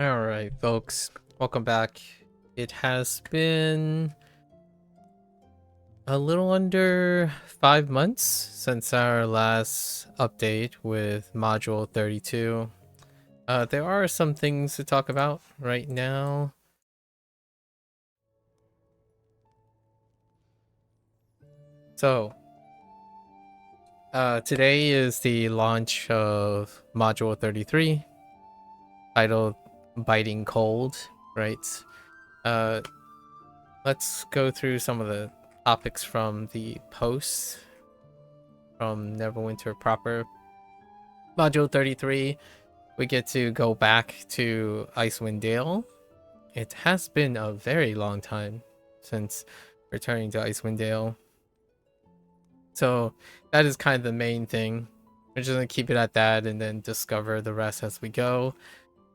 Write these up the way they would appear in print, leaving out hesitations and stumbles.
Alright, folks, welcome back. It has been a little under 5 months since our last update with Module 32. There are some things to talk about right now. So, today is the launch of Module 33, titled Biting Cold, right? Let's go through some of the topics from the posts from Neverwinter proper. Module 33, we get to go back to Icewind Dale. It has been a very long time since returning to Icewind Dale. So that is kind of the main thing. We're just going to keep it at that and then discover the rest as we go.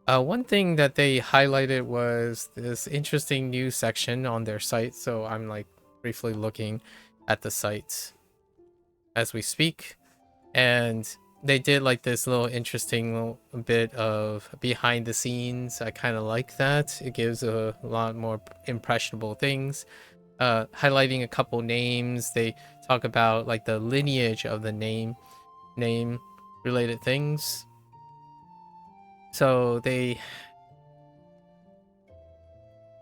One thing that they highlighted was this interesting new section on their site. So I'm like briefly looking at the site as we speak. And they did like this little interesting little bit of behind the scenes. I kind of like that. It gives a lot more impressionable things. Highlighting a couple names. They talk about like the lineage of the name related things. So they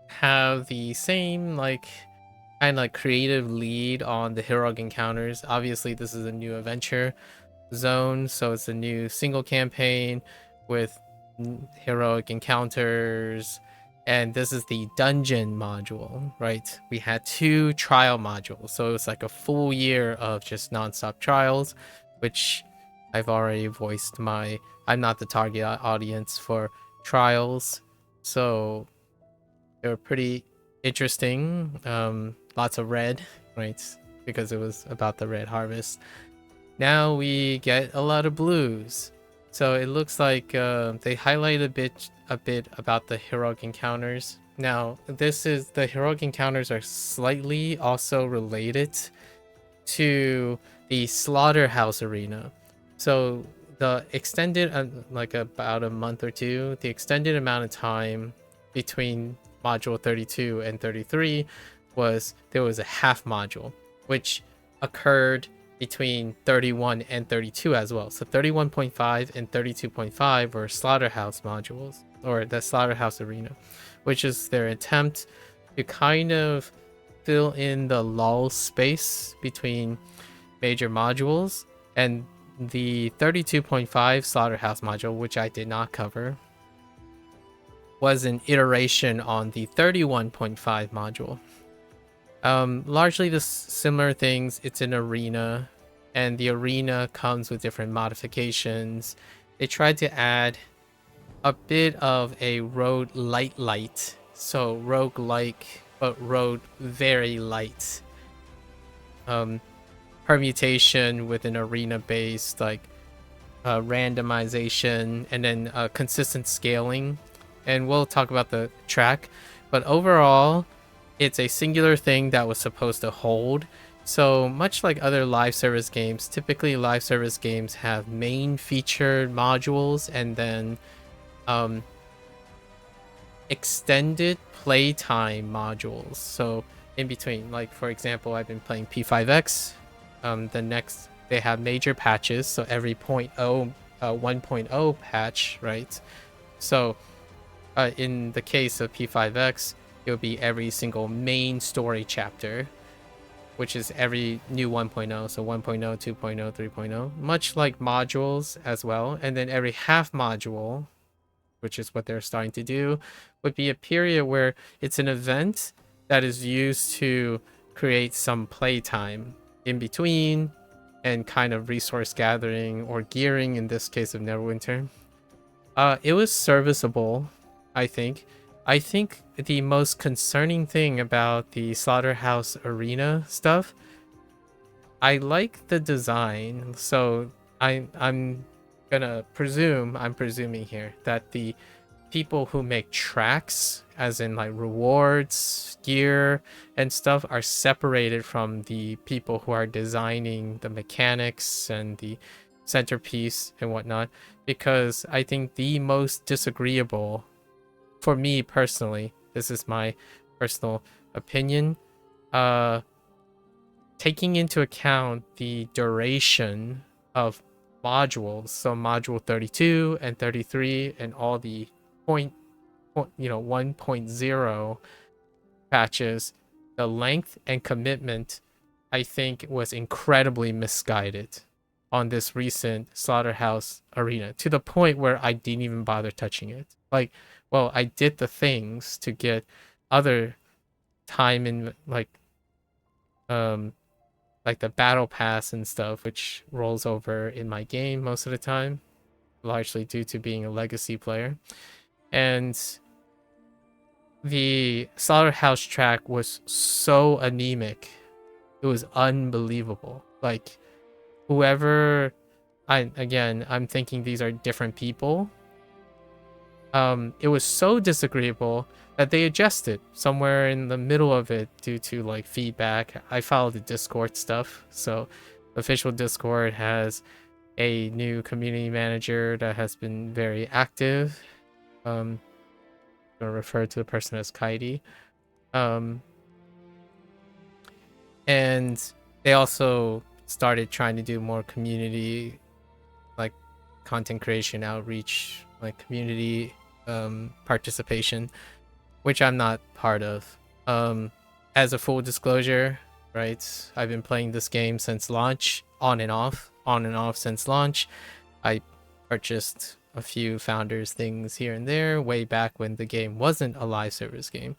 have the same like kind of like creative lead on the heroic encounters. Obviously, this is a new adventure zone, so it's a new single campaign with heroic encounters, and this is the dungeon module, right? We had 2 trial modules, so it's like a full year of just non-stop trials, which I've already voiced I'm not the target audience for trials, so they were pretty interesting. Lots of red, right? Because it was about the red harvest. Now we get a lot of blues. So it looks like they highlight a bit about the heroic encounters. Now, the heroic encounters are slightly also related to the slaughterhouse arena. So the extended, like about a month or two, the extended amount of time between module 32 and 33 there was a half module, which occurred between 31 and 32 as well. So 31.5 and 32.5 were slaughterhouse modules, or the slaughterhouse arena, which is their attempt to kind of fill in the lull space between major modules. And the 32.5 slaughterhouse module, which I did not cover, was an iteration on the 31.5 module. Largely the similar things. It's an arena, and the arena comes with different modifications. They tried to add a bit of a road light, so roguelike, but road very light. Permutation with an arena based like randomization, and then consistent scaling. And we'll talk about the track, but overall it's a singular thing that was supposed to hold. So much like other live service games, typically live service games have main featured modules and then extended playtime modules. So in between, like for example, I've been playing P5X. They have major patches, so every 1.0 patch, right? So in the case of P5X, it would be every single main story chapter, which is every new 1.0, so 1.0, 2.0, 3.0, much like modules as well. And then every half module, which is what they're starting to do, would be a period where it's an event that is used to create some playtime in between and kind of resource gathering or gearing in this case of Neverwinter. It was serviceable, I think. I think the most concerning thing about the slaughterhouse arena stuff, I like the design. So I'm presuming here that the people who make tracks, as in like rewards, gear, and stuff, are separated from the people who are designing the mechanics and the centerpiece and whatnot, because I think the most disagreeable for me personally, this is my personal opinion, taking into account the duration of modules, so module 32 and 33 and all the 1.0 patches, the length and commitment, I think, was incredibly misguided on this recent Slaughterhouse Arena, to the point where I didn't even bother touching it. Like, well, I did the things to get other time in, like the battle pass and stuff, which rolls over in my game most of the time, largely due to being a legacy player. And the Slaughterhouse track was so anemic. It was unbelievable. Like, whoever, I'm thinking these are different people. It was so disagreeable that they adjusted somewhere in the middle of it due to like feedback. I followed the Discord stuff, so official Discord has a new community manager that has been very active. I'm gonna refer to the person as Kaidi. And they also started trying to do more community, like content creation, outreach, like community participation, which I'm not part of. As a full disclosure, right, I've been playing this game since launch, on and off since launch. I purchased a few founders things here and there way back when the game wasn't a live service game,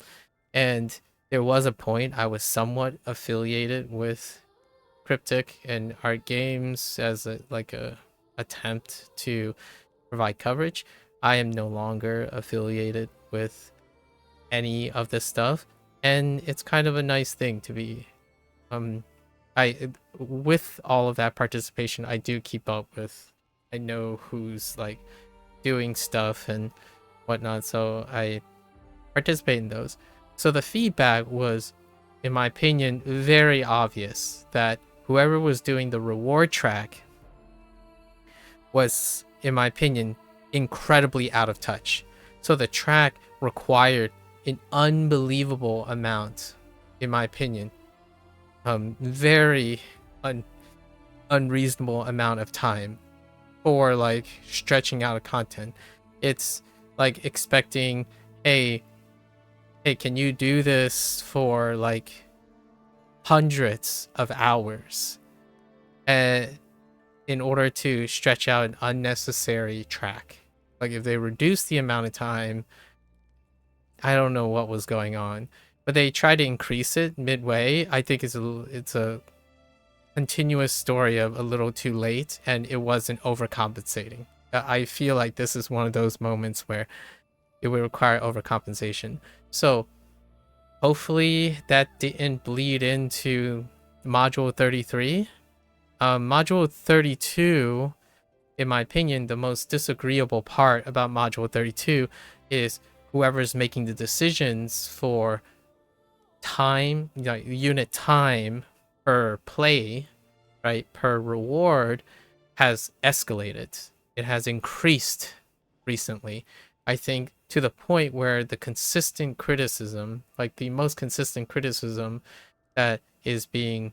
and there was a point I was somewhat affiliated with Cryptic and Art Games as a attempt to provide coverage. I am no longer affiliated with any of this stuff, and it's kind of a nice thing to be. I with all of that participation, I do keep up with. I know who's like doing stuff and whatnot, so I participate in those. So the feedback was, in my opinion, very obvious that whoever was doing the reward track was, in my opinion, incredibly out of touch. So the track required an unbelievable amount, in my opinion, very unreasonable amount of time for like stretching out of content. It's like expecting, hey, can you do this for like hundreds of hours in order to stretch out an unnecessary track? Like, if they reduce the amount of time, I don't know what was going on, but they tried to increase it midway. I think it's a continuous story of a little too late, and it wasn't overcompensating. I feel like this is one of those moments where it would require overcompensation. So hopefully that didn't bleed into module 33. Module 32, in my opinion, the most disagreeable part about module 32 is whoever's making the decisions for time, unit time per play, right, per reward, has escalated. It has increased recently. I think to the point where the consistent criticism, like the most consistent criticism that is being,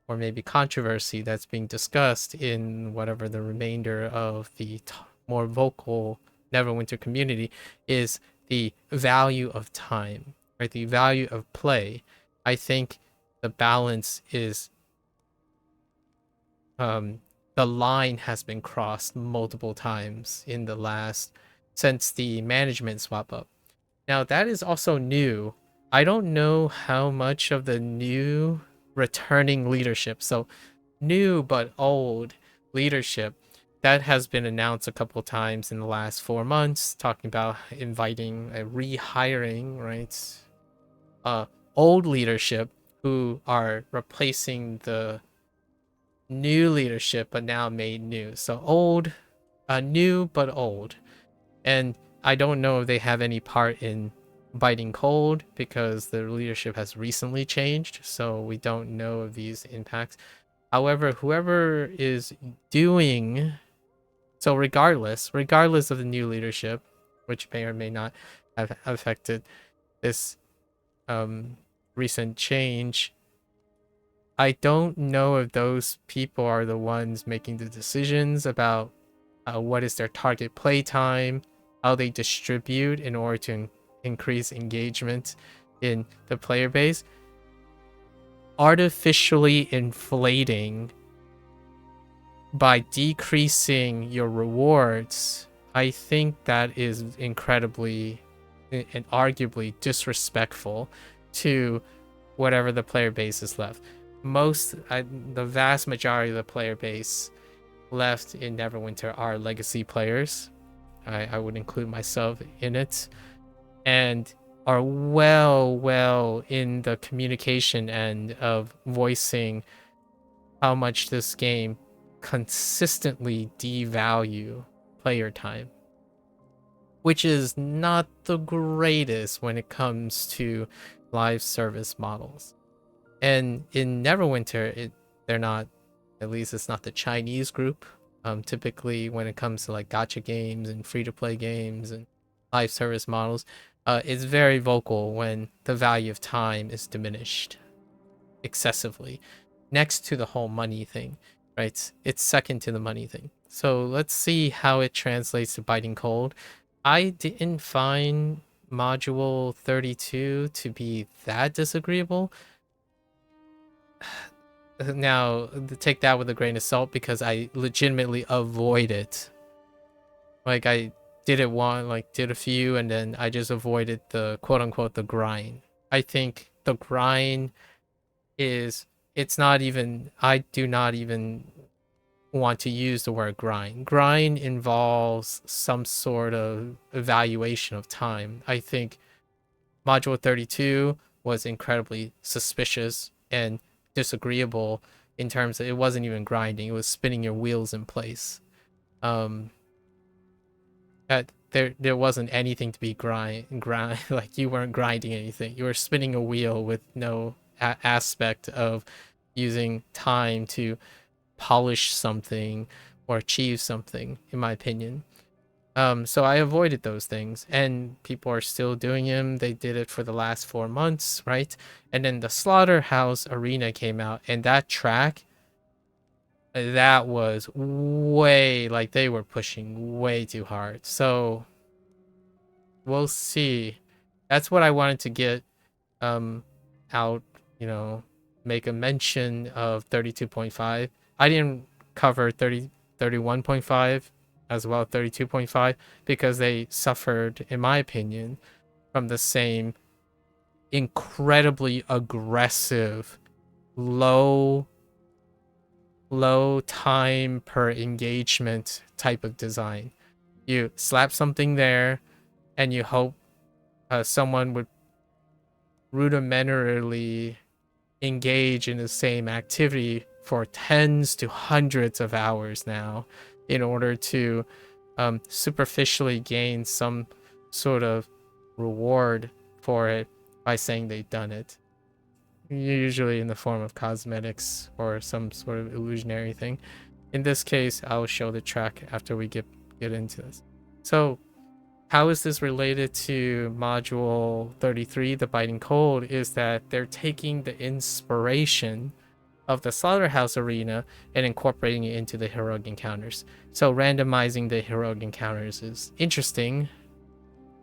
or maybe controversy that's being discussed in whatever the remainder of the more vocal Neverwinter community, is the value of time, right? The value of play. I think the balance is, the line has been crossed multiple times in the last, since the management swap up. Now that is also new. I don't know how much of the new returning leadership, so new but old leadership, that has been announced a couple times in the last 4 months, talking about inviting a rehiring, right? Old leadership who are replacing the new leadership but now made new. So old, new but old. And I don't know if they have any part in biting cold because the leadership has recently changed, so we don't know of these impacts. However, whoever is doing so, regardless of the new leadership, which may or may not have affected this recent change. I don't know if those people are the ones making the decisions about what is their target play time, how they distribute in order to increase engagement in the player base. Artificially inflating by decreasing your rewards, I think that is incredibly and arguably disrespectful to whatever the player base is left. The vast majority of the player base left in Neverwinter are legacy players. I would include myself in it, and are well in the communication end of voicing how much this game consistently devalue player time, which is not the greatest when it comes to live service models. And in Neverwinter, they're not, at least it's not the Chinese group. Typically, when it comes to like gacha games and free-to-play games and live service models, it's very vocal when the value of time is diminished excessively, next to the whole money thing, right? It's second to the money thing. So let's see how it translates to Biting Cold. I didn't find module 32 to be that disagreeable. Now, take that with a grain of salt because I legitimately avoid it. Like, I did it one, like, did a few, and then I just avoided the quote-unquote the grind. I think the grind is, it's not even, I do not even want to use the word grind. Grind involves some sort of evaluation of time. I think module 32 was incredibly suspicious and disagreeable in terms of it wasn't even grinding, it was spinning your wheels in place. That there wasn't anything to be grind like you weren't grinding anything, you were spinning a wheel with no aspect of using time to polish something or achieve something, in my opinion. So I avoided those things, and people are still doing them. They did it for the last 4 months, right? And then the Slaughterhouse Arena came out, and that track, that was way, like, they were pushing way too hard. So we'll see. That's what I wanted to get out, make a mention of 32.5. I didn't cover 31.5 as well, 32.5, because they suffered, in my opinion, from the same incredibly aggressive low time per engagement type of design. You slap something there and you hope someone would rudimentarily engage in the same activity for tens to hundreds of hours now in order to superficially gain some sort of reward for it by saying they've done it, usually in the form of cosmetics or some sort of illusionary thing. In this case, I'll show the track after we get into this. So how is this related to module 33, the Biting Cold, is that they're taking the inspiration of the Slaughterhouse Arena and incorporating it into the heroic encounters. So randomizing the heroic encounters is interesting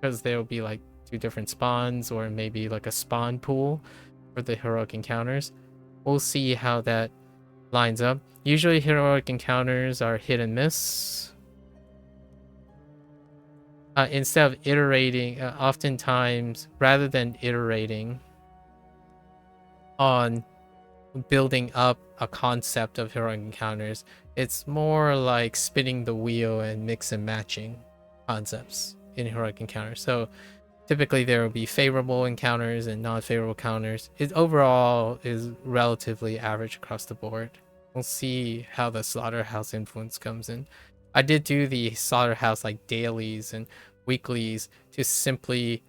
because there will be like 2 different spawns, or maybe like a spawn pool for the heroic encounters. We'll see how that lines up. Usually heroic encounters are hit and miss. Instead of iterating, oftentimes, rather than iterating on building up a concept of heroic encounters, it's more like spinning the wheel and mix and matching concepts in heroic encounters. So typically there will be favorable encounters and non-favorable encounters. It overall is relatively average across the board. We'll see how the Slaughterhouse influence comes in. I did do the Slaughterhouse like dailies and weeklies to simply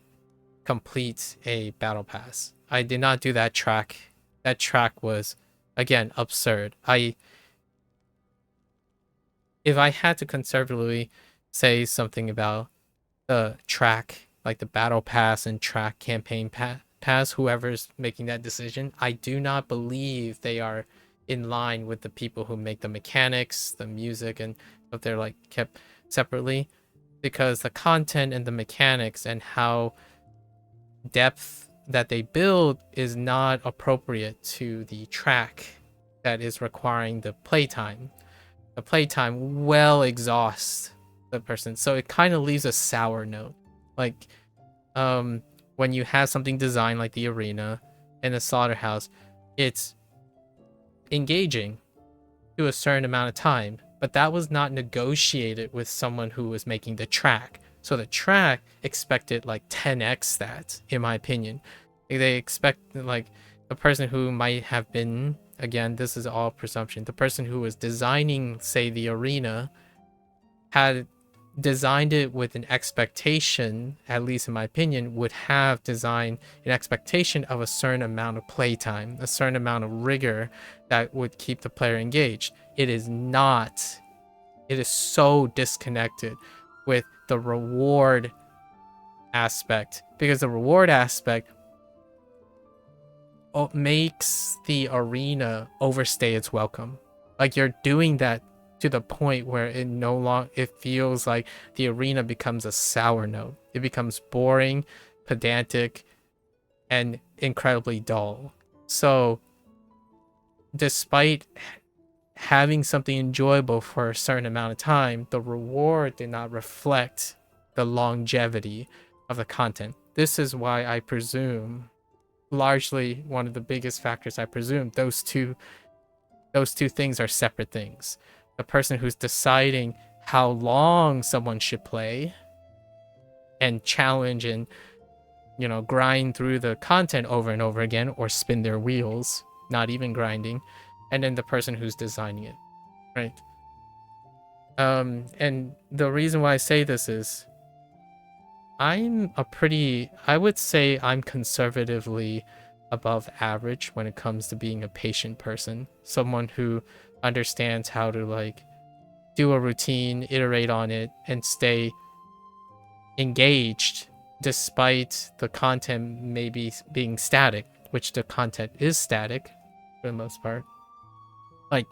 complete a battle pass. I did not do that track. That track was, again, absurd. If I had to conservatively say something about the track like the battle pass and track campaign pass, whoever's making that decision, I do not believe they are in line with the people who make the mechanics, the music, and if they're like kept separately, because the content and the mechanics and how depth that they build is not appropriate to the track that is requiring the playtime. The playtime well exhausts the person, so it kind of leaves a sour note. Like, when you have something designed like the arena and the slaughterhouse, it's engaging to a certain amount of time, but that was not negotiated with someone who was making the track. So the track expected like 10x that, in my opinion. They expect like the person who might have been, again, this is all presumption, the person who was designing, say, the arena had designed it with an expectation, at least in my opinion, would have designed an expectation of a certain amount of playtime, a certain amount of rigor that would keep the player engaged. It is not. It is so disconnected with the reward aspect, because the reward aspect makes the arena overstay its welcome. Like, you're doing that to the point where it feels like the arena becomes a sour note. It becomes boring, pedantic, and incredibly dull. So despite having something enjoyable for a certain amount of time, the reward did not reflect the longevity of the content. This is why I presume, largely one of the biggest factors, I presume those two things are separate things. The person who's deciding how long someone should play and challenge and, you know, grind through the content over and over again, or spin their wheels, not even grinding, and then the person who's designing it, right? And the reason why I say this is I would say I'm conservatively above average when it comes to being a patient person, someone who understands how to like do a routine, iterate on it, and stay engaged despite the content maybe being static, which the content is static for the most part. Like,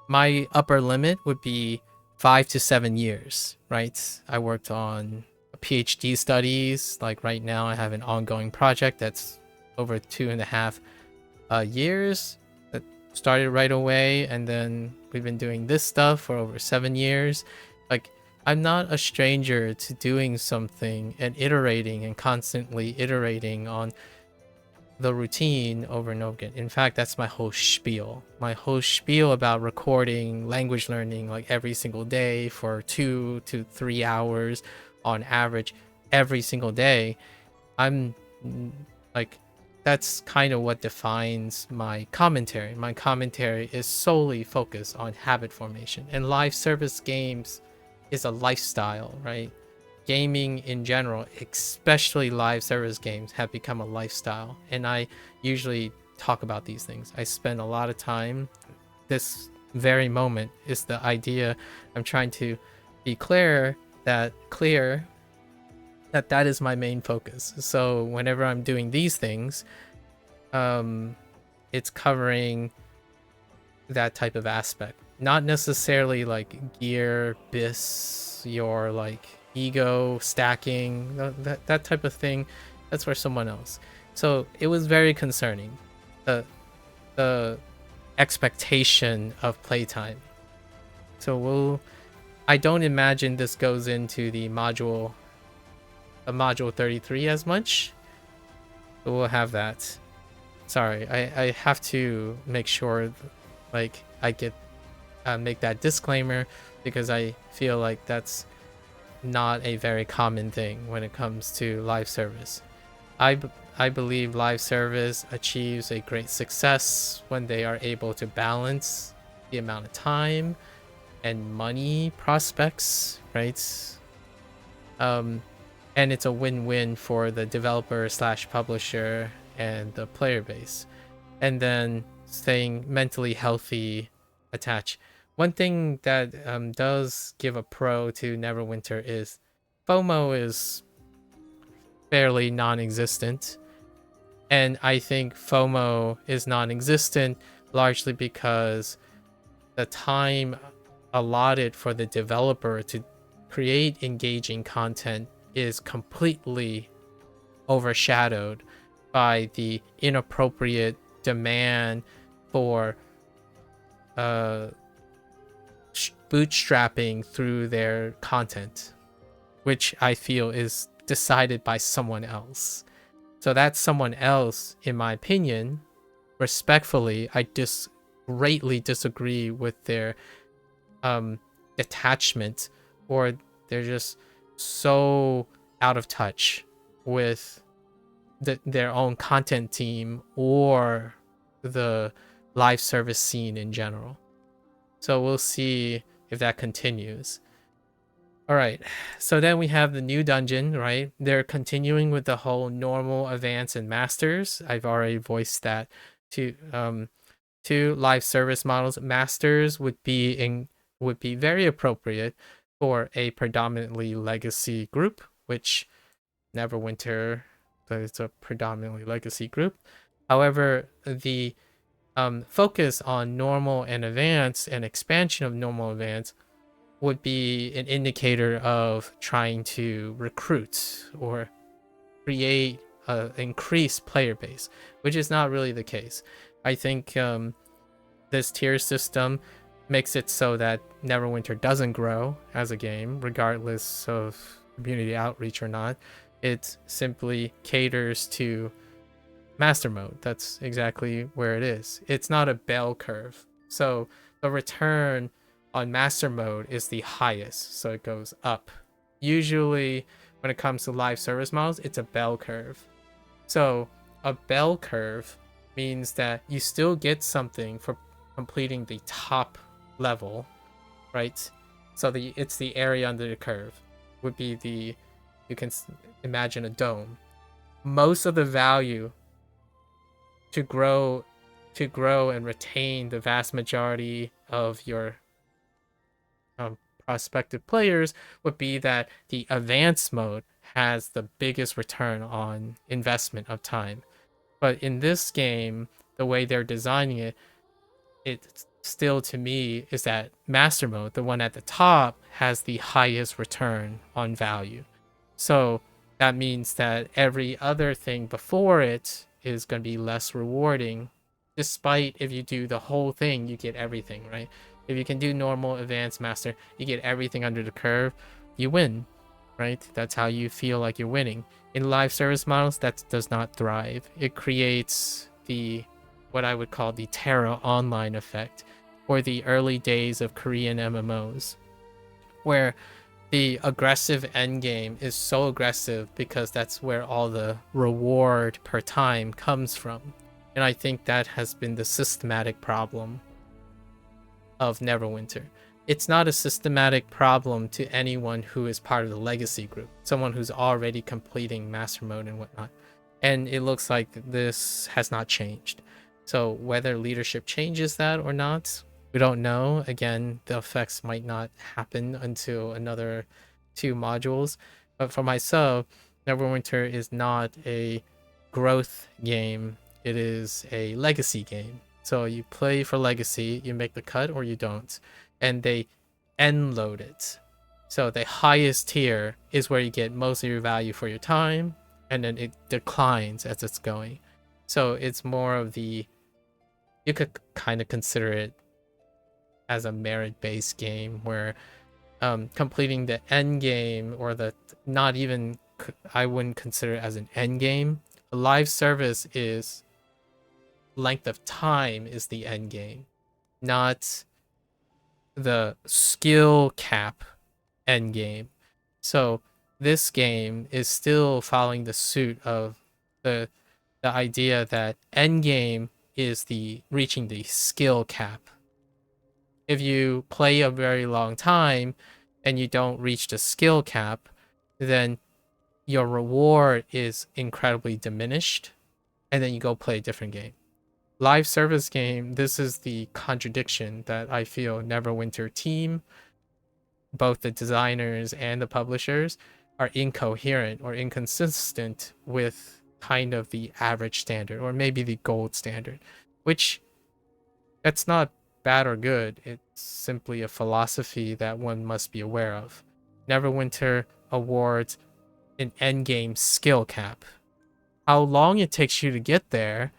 my upper limit would be 5 to 7 years, right? I worked on PhD studies. Like, right now I have an ongoing project that's over 2.5 years that started right away, and then we've been doing this stuff for over 7 years. Like, I'm not a stranger to doing something and iterating and constantly iterating on the routine over and over again. In fact, that's my whole spiel. My whole spiel about recording language learning like every single day for 2 to 3 hours on average every single day. I'm like, that's kind of what defines my commentary. My commentary is solely focused on habit formation, and live service games is a lifestyle, right? Gaming in general, especially live service games, have become a lifestyle, and I usually talk about these things. I spend a lot of time. This very moment is the idea. I'm trying to be clear that that is my main focus. So whenever I'm doing these things, it's covering that type of aspect, not necessarily like gear, bis, your like ego stacking, that type of thing. That's for someone else. So it was very concerning, the expectation of playtime. So I don't imagine this goes into the module 33 as much, but we'll have that. Sorry, I have to make sure like I get make that disclaimer, because I feel like that's not a very common thing when it comes to live service. I believe live service achieves a great success when they are able to balance the amount of time and money prospects, right? And it's a win-win for the developer slash publisher and the player base. And then staying mentally healthy attached. One thing that does give a pro to Neverwinter is FOMO is fairly non-existent. And I think FOMO is non-existent largely because the time allotted for the developer to create engaging content is completely overshadowed by the inappropriate demand for uh, bootstrapping through their content, which I feel is decided by someone else. So that someone else, in my opinion, respectfully, I greatly disagree with their detachment, or they're just so out of touch with their own content team or the live service scene in general. So we'll see if that continues. All right, so then we have the new dungeon, right? They're continuing with the whole normal, advanced, and masters. I've already voiced that to live service models. Masters would be very appropriate for a predominantly legacy group, which Neverwinter is a predominantly legacy group. However, the focus on normal and advanced and expansion of normal advanced would be an indicator of trying to recruit or create an increased player base, which is not really the case. I think this tier system makes it so that Neverwinter doesn't grow as a game, regardless of community outreach or not. It simply caters to master mode. That's exactly where it is. It's not a bell curve. So the return on master mode is the highest, so it goes up. Usually when it comes to live service models, it's a bell curve. So a bell curve means that you still get something for completing the top level, right? So it's the area under the curve would be you can imagine a dome. Most of the value to grow and retain the vast majority of your prospective players would be that the advanced mode has the biggest return on investment of time. But in this game, the way they're designing it, it still to me is that master mode, the one at the top, has the highest return on value. So that means that every other thing before it is going to be less rewarding, despite if you do the whole thing, you get everything, right? If you can do normal, advanced, master, you get everything under the curve, you win, right? That's how you feel like you're winning. In live service models, that does not thrive. It creates what I would call the Terra Online effect, or the early days of Korean MMOs, where the aggressive endgame is so aggressive because that's where all the reward per time comes from. And I think that has been the systematic problem of Neverwinter. It's not a systematic problem to anyone who is part of the legacy group, someone who's already completing master mode and whatnot. And it looks like this has not changed. So whether leadership changes that or not, we don't know. Again, the effects might not happen until another 2 modules. But for myself, Neverwinter is not a growth game. It is a legacy game. So you play for legacy, you make the cut or you don't. And they end load it. So the highest tier is where you get most of your value for your time, and then it declines as it's going. So it's more of you could kind of consider it as a merit-based game where completing the end game, or not even, I wouldn't consider it as an end game. A live service is length of time is the end game, not the skill cap end game. So this game is still following the suit of the idea that end game is reaching the skill cap. If you play a very long time and you don't reach the skill cap, then your reward is incredibly diminished, and then you go play a different game. Live service game, this is the contradiction that I feel Neverwinter team, both the designers and the publishers, are incoherent or inconsistent with kind of the average standard or maybe the gold standard, which that's not bad or good. It's simply a philosophy that one must be aware of. Neverwinter awards an endgame skill cap. How long it takes you to get there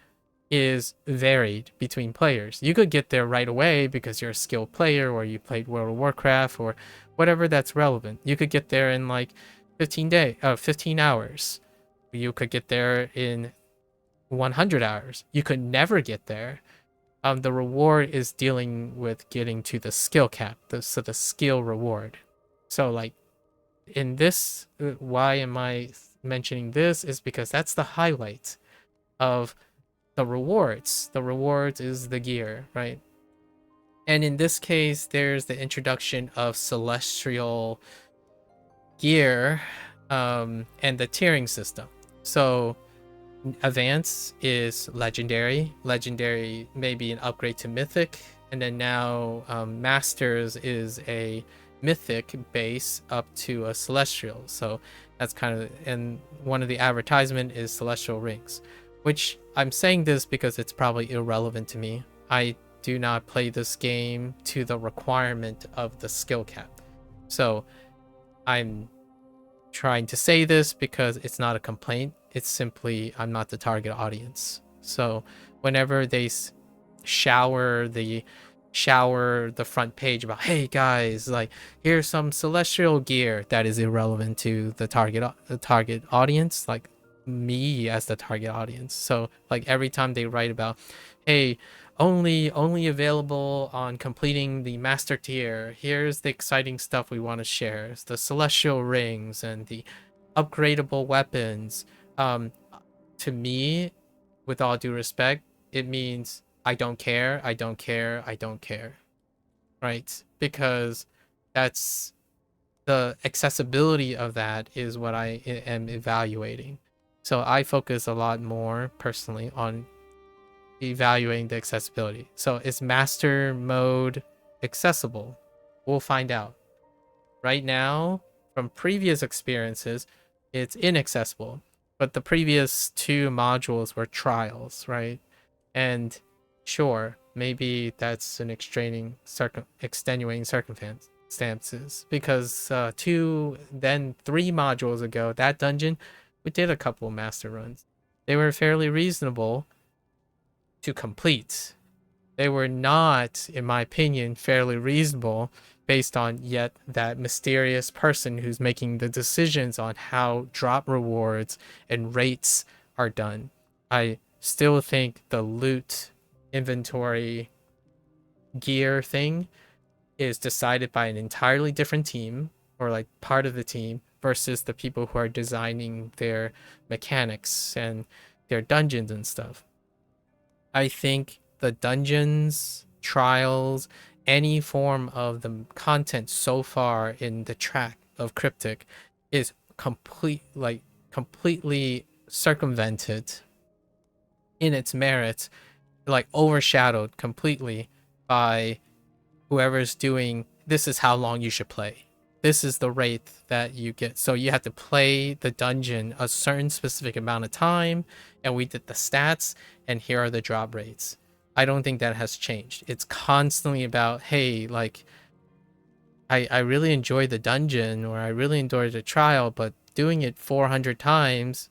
is varied between players. You could get there right away because you're a skilled player or you played World of Warcraft or whatever that's relevant. You could get there in like 15 hours. You could get there in 100 hours. You could never get there. The reward is dealing with getting to the skill cap, so the skill reward. So like in this, why am I mentioning this is because that's the highlight of the rewards. The rewards is the gear, right? And in this case, there's the introduction of celestial gear and the tiering system. So advance is legendary. Legendary may be an upgrade to mythic, and then now masters is a mythic base up to a celestial. So that's kind of, and one of the advertisement is celestial rings, which I'm saying this because it's probably irrelevant to me. I do not play this game to the requirement of the skill cap. So I'm trying to say this because it's not a complaint. It's simply I'm not the target audience. So whenever they shower the front page about, hey guys, like here's some celestial gear, that is irrelevant to the target audience, like me as the target audience. So like every time they write about, hey, only available on completing the master tier, here's the exciting stuff we want to share, it's the celestial rings and the upgradable weapons. To me, with all due respect, it means I don't care, right? Because that's the accessibility of that is what I am evaluating. So I focus a lot more personally on evaluating the accessibility. So is master mode accessible? We'll find out. Right now, from previous experiences, it's inaccessible. But the previous two modules were trials, right? And sure, maybe that's an extenuating circumstances, because 3 modules ago, that dungeon, we did a couple master runs. They were fairly reasonable to complete. They were not, in my opinion, fairly reasonable based on yet that mysterious person who's making the decisions on how drop rewards and rates are done. I still think the loot inventory gear thing is decided by an entirely different team, or like part of the team, versus the people who are designing their mechanics and their dungeons and stuff. I think the dungeons, trials, any form of the content so far in the track of Cryptic is completely circumvented in its merits, like overshadowed completely by whoever's doing, this is how long you should play. This is the rate that you get. So you have to play the dungeon a certain specific amount of time, and we did the stats, and here are the drop rates. I don't think that has changed. It's constantly about, hey, like, I really enjoy the dungeon, or I really enjoy the trial, but doing it 400 times,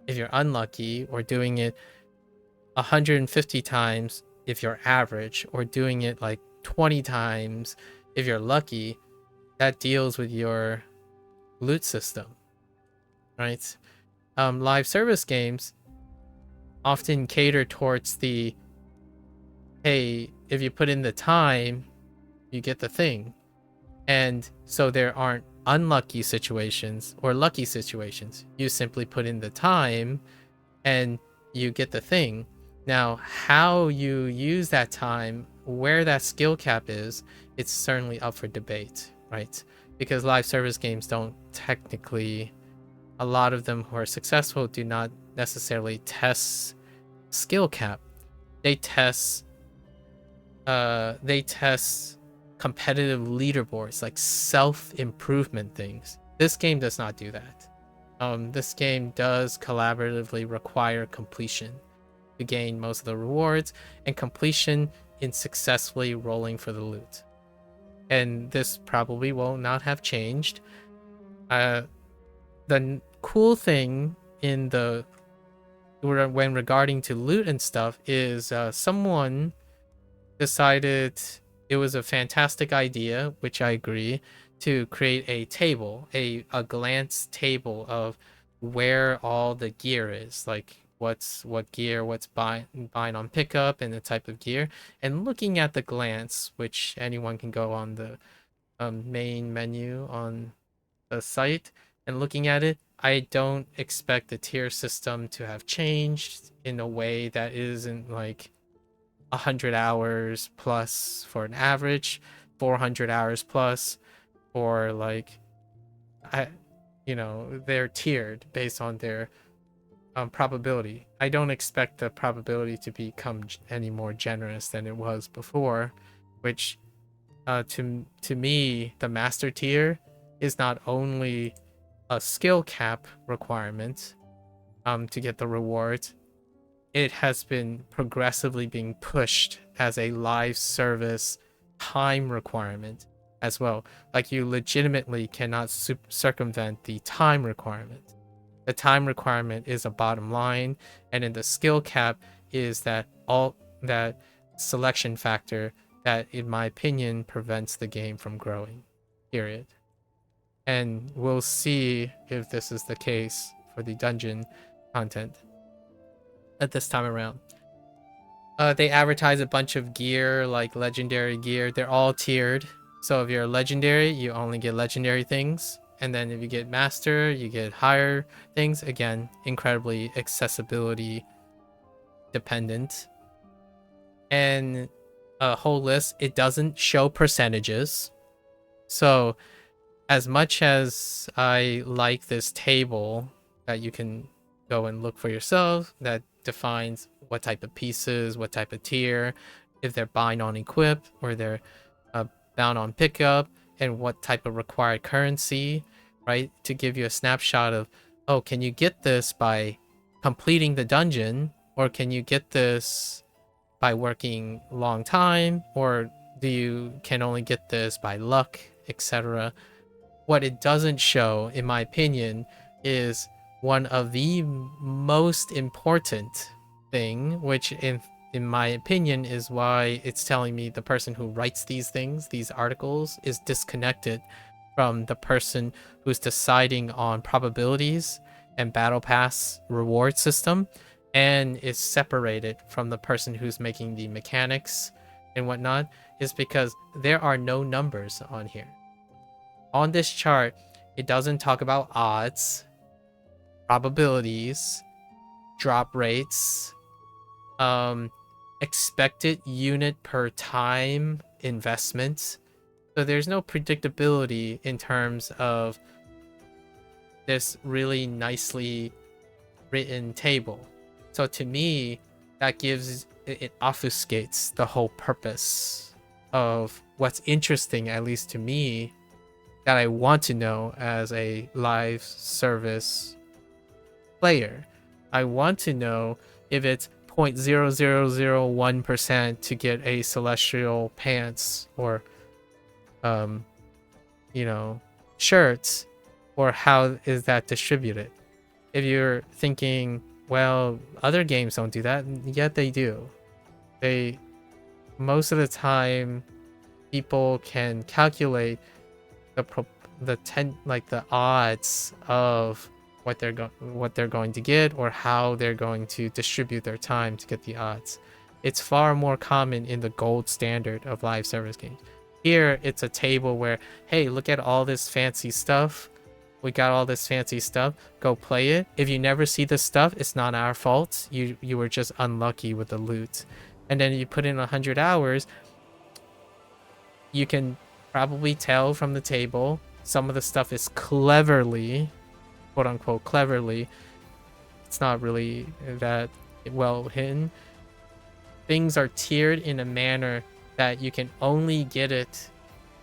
if you're unlucky, or doing it 150 times if you're average, or doing it like 20 times if you're lucky, that deals with your loot system, right? Live service games often cater towards the, hey, if you put in the time, you get the thing. And so there aren't unlucky situations or lucky situations. You simply put in the time and you get the thing. Now, how you use that time, where that skill cap is, it's certainly up for debate, right? Because live service games don't technically, a lot of them who are successful do not necessarily test skill cap. They test competitive leaderboards, like self-improvement things. This game does not do that. This game does collaboratively require completion to gain most of the rewards, and completion in successfully rolling for the loot. And this probably will not have changed. The cool thing in the when regarding to loot and stuff is someone decided it was a fantastic idea, which I agree, to create a table, a glance table of where all the gear is, like what gear, what's buying on pickup, and the type of gear. And looking at the glance, which anyone can go on the main menu on the site and looking at it, I don't expect the tier system to have changed in a way that isn't like 100 hours plus for an average, 400 hours plus, or like they're tiered based on their probability. I don't expect the probability to become any more generous than it was before, which to me, the master tier is not only a skill cap requirement to get the rewards, it has been progressively being pushed as a live service time requirement as well. Like, you legitimately cannot circumvent the time requirement. The time requirement is a bottom line, and in the skill cap is that selection factor that, in my opinion, prevents the game from growing, period. And we'll see if this is the case for the dungeon content at this time around. They advertise a bunch of gear, like legendary gear. They're all tiered. So if you're a legendary, you only get legendary things. And then if you get master, you get higher things. Again, incredibly accessibility dependent. And a whole list, it doesn't show percentages. So as much as I like this table that you can go and look for yourself, that defines what type of pieces, what type of tier, if they're bind on equip or they're bound on pickup, and what type of required currency, right? To give you a snapshot of, oh, can you get this by completing the dungeon, or can you get this by working long time, or do you can only get this by luck, etc. What it doesn't show, in my opinion, is one of the most important thing, which in my opinion is why it's telling me the person who writes these things, these articles, is disconnected from the person who's deciding on probabilities and battle pass reward system, and is separated from the person who's making the mechanics and whatnot, is because there are no numbers on here. On this chart, it doesn't talk about odds, probabilities, drop rates, expected unit per time investment. So there's no predictability in terms of this really nicely written table. So to me, that it obfuscates the whole purpose of what's interesting, at least to me, that I want to know as a live service player. I want to know if it's 0.0001% to get a celestial pants or shirts, or how is that distributed. If you're thinking, well, other games don't do that, yet they do. Most of the time people can calculate the odds of what they're going to get, or how they're going to distribute their time to get the odds. It's far more common in the gold standard of live service games. Here it's a table where, hey, look at all this fancy stuff. We got all this fancy stuff. Go play it. If you never see this stuff, it's not our fault. You were just unlucky with the loot. And then you put in 100 hours, you can probably tell from the table some of the stuff is cleverly, quote unquote cleverly, it's not really that well hidden. Things are tiered in a manner that you can only get it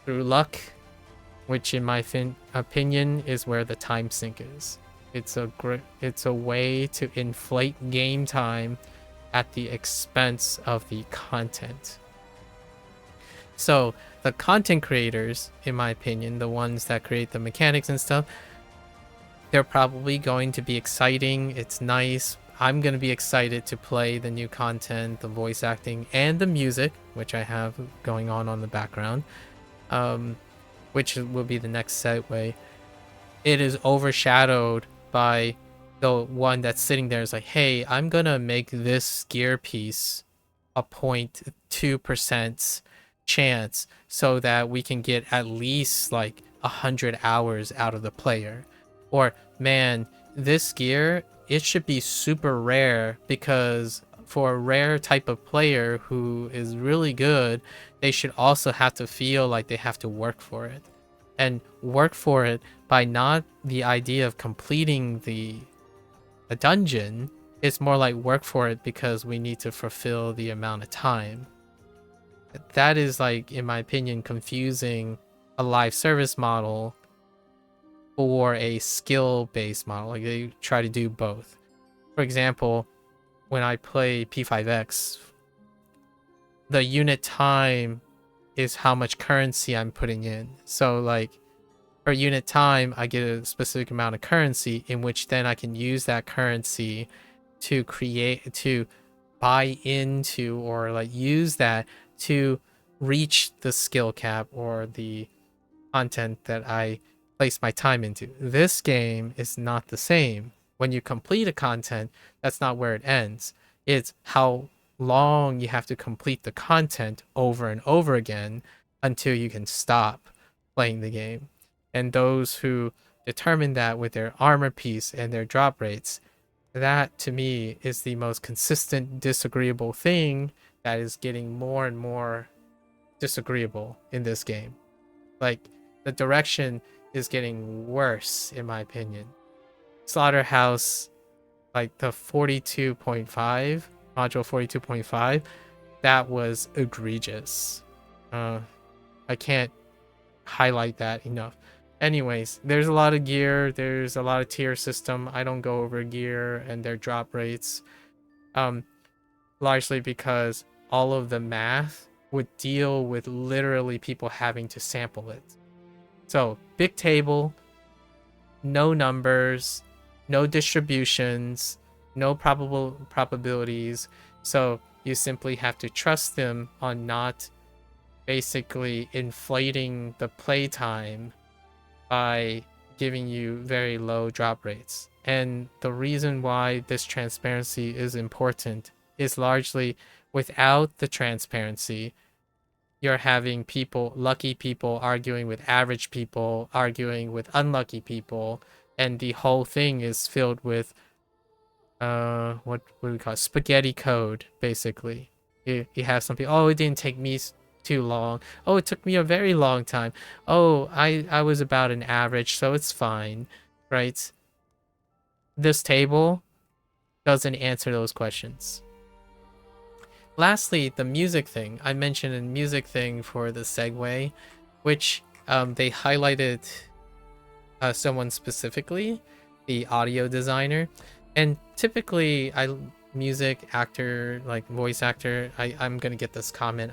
through luck, which in my opinion is where the time sink is. It's a way to inflate game time at the expense of the content. So the content creators, in my opinion, the ones that create the mechanics and stuff, they're probably going to be exciting. It's nice. I'm going to be excited to play the new content, the voice acting, and the music, which I have going on the background, which will be the next segue. It is overshadowed by the one that's sitting there is like, hey, I'm going to make this gear piece a 0.2% chance so that we can get at least like 100 hours out of the player. Or, man, this gear, it should be super rare, because for a rare type of player who is really good, they should also have to feel like they have to work for it. And work for it by not the idea of completing a dungeon. It's more like work for it because we need to fulfill the amount of time. That is, like, in my opinion, confusing a live service model for a skill-based model. Like, they try to do both. For example, when I play P5X, the unit time is how much currency I'm putting in. So, like, per unit time, I get a specific amount of currency, in which then I can use that currency to buy into, or like use that to reach the skill cap or the content that I place my time into. This game is not the same. When you complete a content, that's not where it ends. It's how long you have to complete the content over and over again until you can stop playing the game. And those who determine that with their armor piece and their drop rates, that to me is the most consistent disagreeable thing that is getting more and more disagreeable in this game. Like, the direction is getting worse, in my opinion. Slaughterhouse, like the 42.5, module 42.5, that was egregious. I can't highlight that enough. Anyways, there's a lot of gear, there's a lot of tier system. I don't go over gear and their drop rates, largely because all of the math would deal with literally people having to sample it. So, big table, no numbers, no distributions, no probabilities. So you simply have to trust them on not basically inflating the playtime by giving you very low drop rates. And the reason why this transparency is important is largely, without the transparency, you're having lucky people arguing with average people, arguing with unlucky people, and the whole thing is filled with what do we call it? Spaghetti code, basically. You have some people, oh, it didn't take me too long. Oh, it took me a very long time. Oh, I was about an average, so it's fine, right? This table doesn't answer those questions. Lastly, the music thing. I mentioned a music thing for the segue, which they highlighted someone specifically, the audio designer. And typically, music actor, like voice actor, I'm gonna get this comment,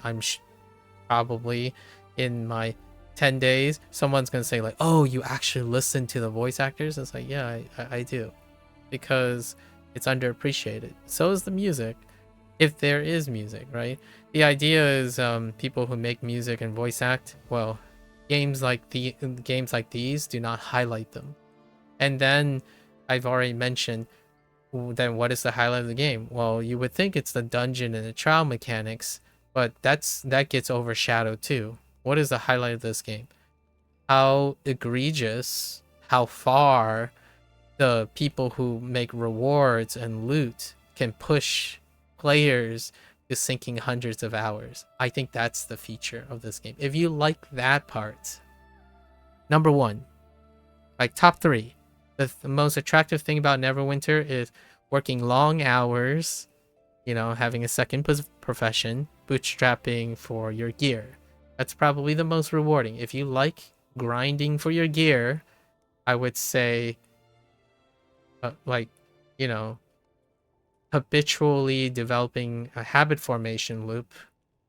probably in my 10 days. Someone's gonna say like, oh, you actually listen to the voice actors? It's like, yeah, I do, because it's underappreciated. So is the music, if there is music, right? The idea is people who make music and voice act, well, games like these do not highlight them. And then I've already mentioned, then what is the highlight of the game? Well, you would think it's the dungeon and the trial mechanics, but that gets overshadowed too. What is the highlight of this game? How egregious, how far the people who make rewards and loot can push players to sinking hundreds of hours. I think that's the feature of this game. If you like that part, number one, like top three, the most attractive thing about Neverwinter is working long hours, having a second profession, bootstrapping for your gear. That's probably the most rewarding. If you like grinding for your gear, I would say, like, you know, habitually developing a habit formation loop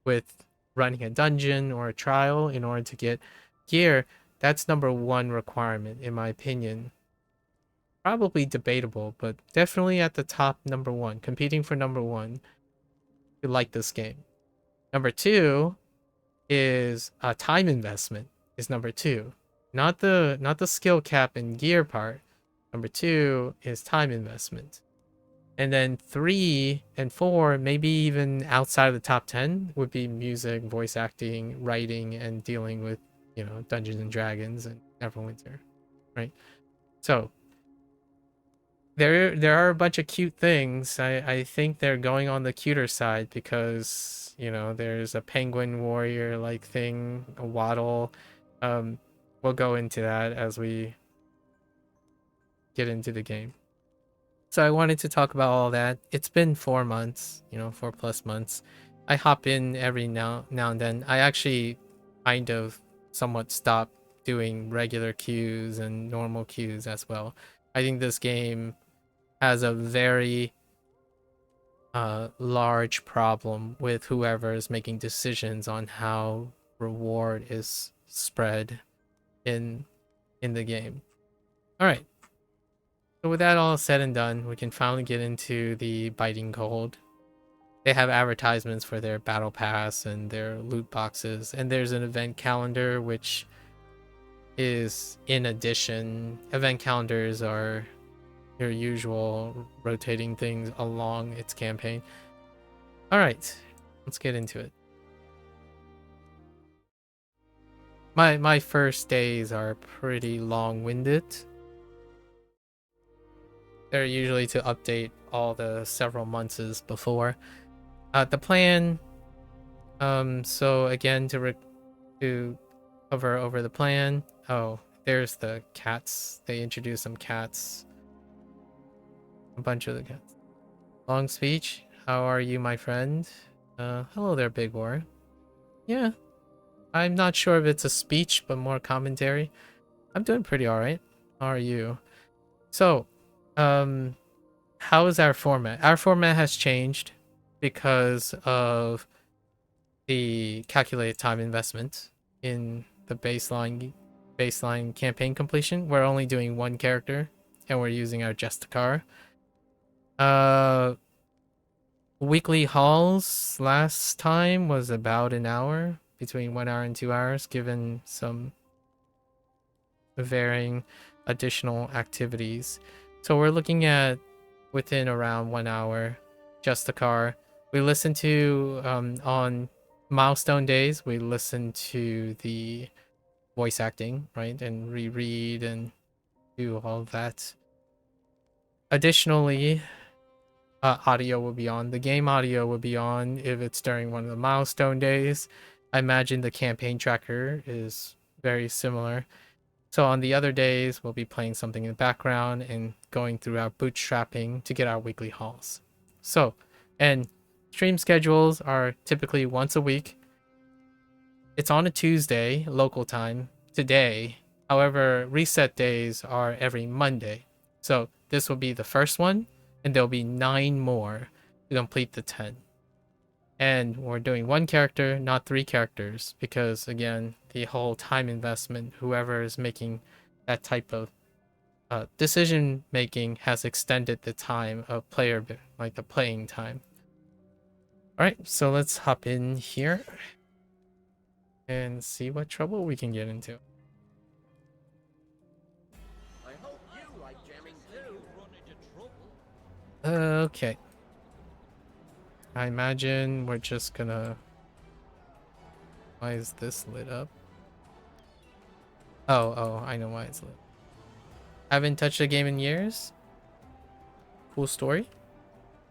with running a dungeon or a trial in order to get gear. That's number one requirement, in my opinion. Probably debatable, but definitely at the top, number one, competing for number one. You like this game. Number two is a time investment. Is number two, not the skill cap and gear part. Number two is time investment. And then 3 and 4, maybe even outside of the top 10, would be music, voice acting, writing, and dealing with, Dungeons and Dragons and Neverwinter, right? So there are a bunch of cute things. I think they're going on the cuter side because, there's a penguin warrior like thing, a waddle. We'll go into that as we get into the game. So I wanted to talk about all that. It's been 4 months, 4+ months. I hop in every now and then. I actually kind of somewhat stopped doing regular queues and normal queues as well. I think this game has a very large problem with whoever is making decisions on how reward is spread in the game. All right. So with that all said and done, we can finally get into the biting cold. They have advertisements for their battle pass and their loot boxes, and there's an event calendar which is in addition. Event calendars are your usual rotating things along its campaign. All right, let's get into it. My first days are pretty long-winded. They're usually to update all the several months before. The plan. So again, to cover over the plan. Oh, there's the cats. They introduced some cats. A bunch of the cats. Long speech. How are you, my friend? Hello there, Big War. Yeah, I'm not sure if it's a speech, but more commentary. I'm doing pretty alright. How are you? So, how is our format? Our format has changed because of the calculated time investment in the baseline campaign completion. We're only doing one character, and we're using our Justicar. Weekly hauls last time was about an hour, between 1 hour and 2 hours, given some varying additional activities. So we're looking at within around 1 hour, Justicar. We listen to on milestone days, we listen to the voice acting, right, and reread and do all that. Additionally, audio will be on. The game audio will be on if it's during one of the milestone days. I imagine the campaign tracker is very similar. So on the other days, we'll be playing something in the background and going through our bootstrapping to get our weekly hauls. So, and stream schedules are typically once a week. It's on a Tuesday, local time, today. However, reset days are every Monday. So this will be the first one, and there'll be 9 more to complete the 10. And we're doing one character, not 3 characters, because again, the whole time investment, whoever is making that type of decision making has extended the time of player, like the playing time. All right, so let's hop in here and see what trouble we can get into. I hope you like jamming too. Okay. I imagine we're just gonna... Why is this lit up? Oh, I know why it's lit. Haven't touched a game in years. Cool story.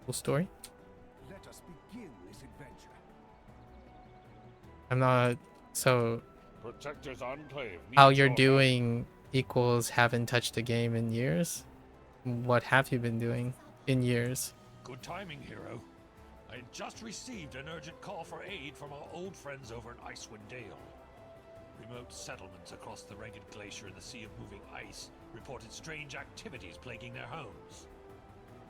Cool story. Let us begin this adventure. I'm not... So, Protector's Enclave. how you're doing equals haven't touched a game in years? What have you been doing in years? Good timing, hero. I just received an urgent call for aid from our old friends over in Icewind Dale. remote settlements across the ragged glacier and the sea of moving ice reported strange activities plaguing their homes.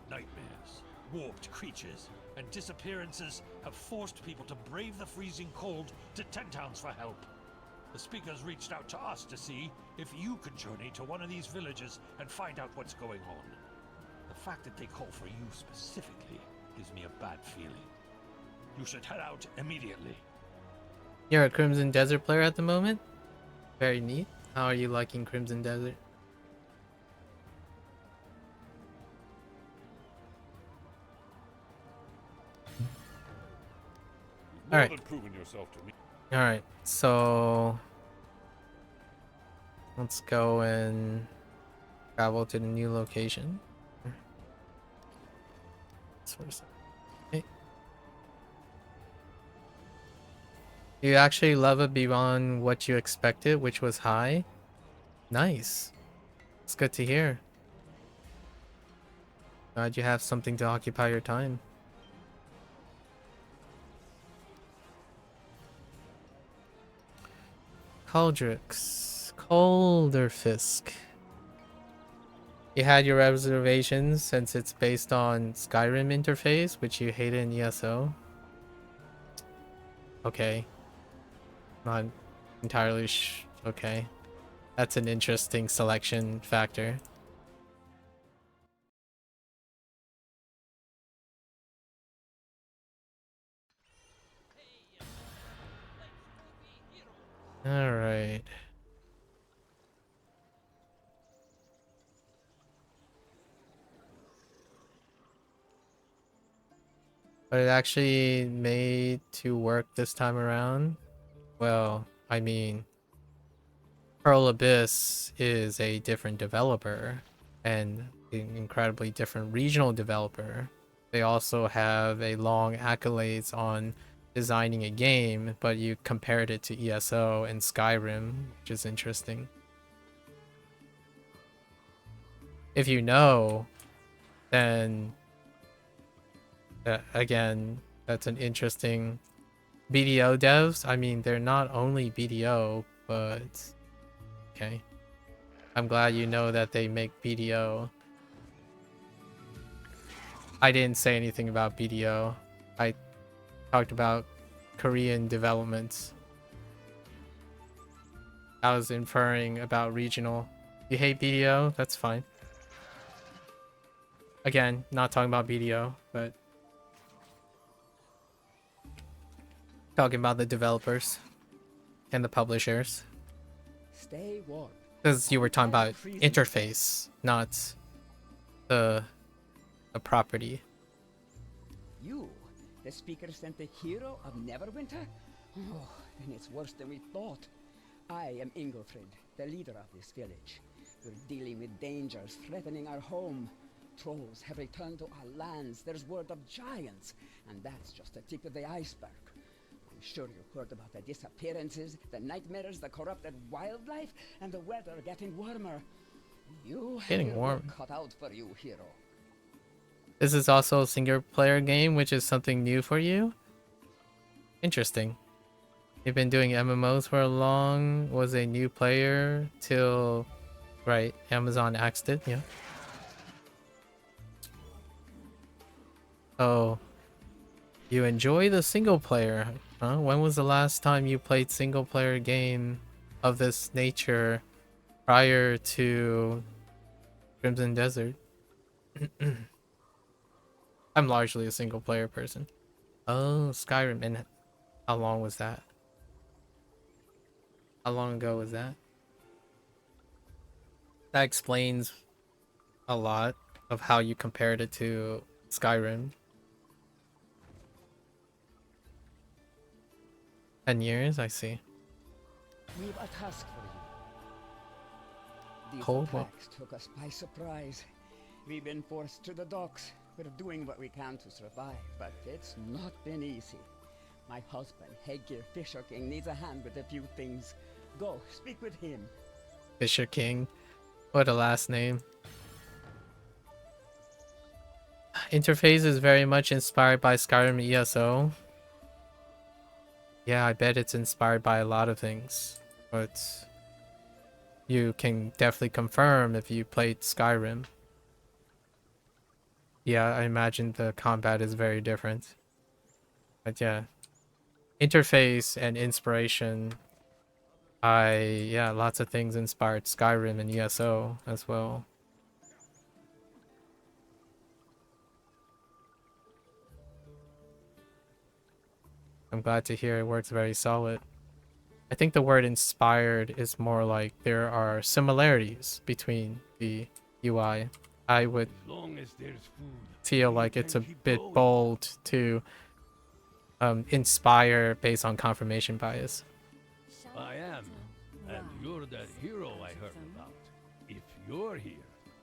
Nightmares, warped creatures, and disappearances have forced people to brave the freezing cold to tent towns for help. The speakers reached out to us to see if you could journey to one of these villages and find out what's going on. The fact that they call for you specifically gives me a bad feeling. You should head out immediately. You're a Crimson Desert player at the moment? Very neat. How are you liking Crimson Desert? More Alright. than proven yourself to me. Alright, so let's go and travel to the new location. Okay. You actually level beyond what you expected, which was high. Nice. It's good to hear. Glad you have something to occupy your time. Cauldrix. Calderfisk. You had your reservations since it's based on Skyrim interface, which you hated in ESO. Okay. Not entirely okay. That's an interesting selection factor. Alright. But it actually made to work this time around. Well, I mean, Pearl Abyss is a different developer and an incredibly different regional developer. They also have a long accolades on designing a game, but you compared it to ESO and Skyrim, which is interesting. If you know, then again, that's an interesting BDO devs. I mean, they're not only BDO, but okay. I'm glad you know that they make BDO. I didn't say anything about BDO. I talked about Korean developments. I was inferring about regional. You hate BDO? That's fine. Again, not talking about BDO, but talking about the developers and the publishers. Stay warm. Because you were talking about interface, not the property. You, the speaker sent the hero of Neverwinter? Oh, then it's worse than we thought. I am Ingolfrid, the leader of this village. We're dealing with dangers threatening our home. Trolls have returned to our lands. There's word of giants, and that's just the tip of the iceberg. I'm sure you've heard about the disappearances, the nightmares, the corrupted wildlife, and the weather getting warmer. You have Getting your warm. work cut out for you, hero. This is also a single player game, which is something new for you. Interesting. You've been doing MMOs for a long, was a new player till, right, Amazon axed it, yeah. Oh, you enjoy the single player, huh? When was the last time you played single player game of this nature prior to Crimson Desert? I'm largely a single player person. Oh, Skyrim, and how long was that? How long ago was that? That explains a lot of how you compared it to Skyrim. 10 years, I see. We've a task for you. These Cold War. attacks took us by surprise. We've been forced to the docks. We're doing what we can to survive, but it's not been easy. My husband, Headgear Fisher King, needs a hand with a few things. Go, speak with him. Fisher King. What a last name. Interface is very much inspired by Skyrim ESO. Yeah, I bet it's inspired by a lot of things. but you can definitely confirm if you played Skyrim. Yeah, I imagine the combat is very different. But yeah, interface and inspiration. Lots of things inspired Skyrim and ESO as well. I'm glad to hear it works very solid. I think the word inspired is more like there are similarities between the UI. I would feel like it's a bit bold to inspire based on confirmation bias. I am, and you're that hero I heard about. If you're here,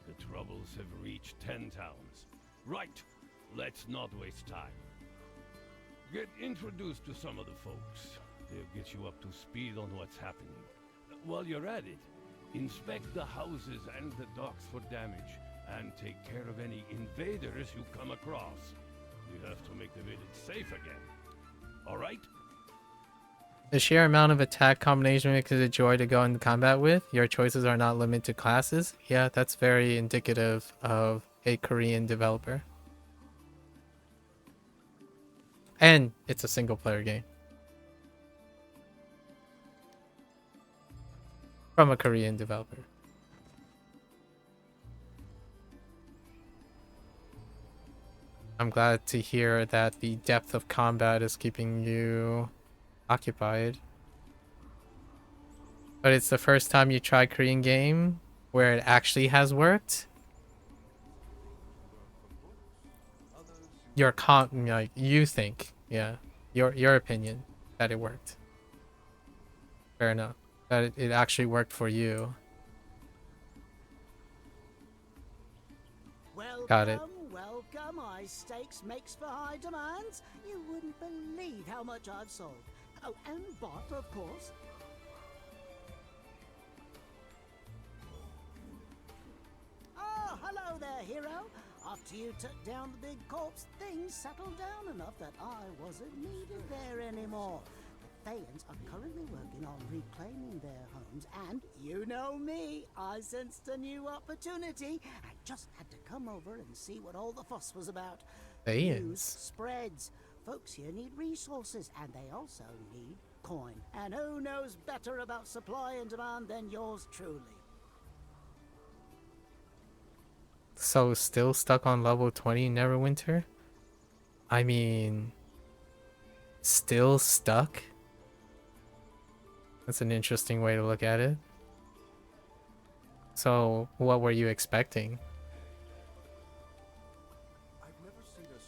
the troubles have reached 10 towns. Right, let's not waste time. Get introduced to some of the folks. They'll get you up to speed on what's happening. While you're at it, inspect the houses and the docks for damage, and take care of any invaders you come across. We have to make the village safe again. Alright? The sheer amount of attack combination makes it a joy to go into combat with. Your choices are not limited to classes. Yeah, that's very indicative of a Korean developer. And it's a single player game. From a Korean developer. I'm glad to hear that the depth of combat is keeping you occupied. But it's the first time you try Korean game where it actually has worked. Like you think, yeah, your opinion that it worked. Fair enough. That it actually worked for you. Got it. Welcome. High stakes makes for high demands. You wouldn't believe how much I've sold. Oh, and bought, of course. Oh, hello there, hero. After you took down the big corpse, things settled down enough that I wasn't needed there anymore. The Thayans are currently working on reclaiming their homes, and you know me, I sensed a new opportunity. I just had to come over and see what all the fuss was about. Thayans? News spreads. Folks here need resources, and they also need coin. And who knows better about supply and demand than yours truly? So still stuck on level 20 Neverwinter? I mean, still stuck? That's an interesting way to look at it. So what were you expecting?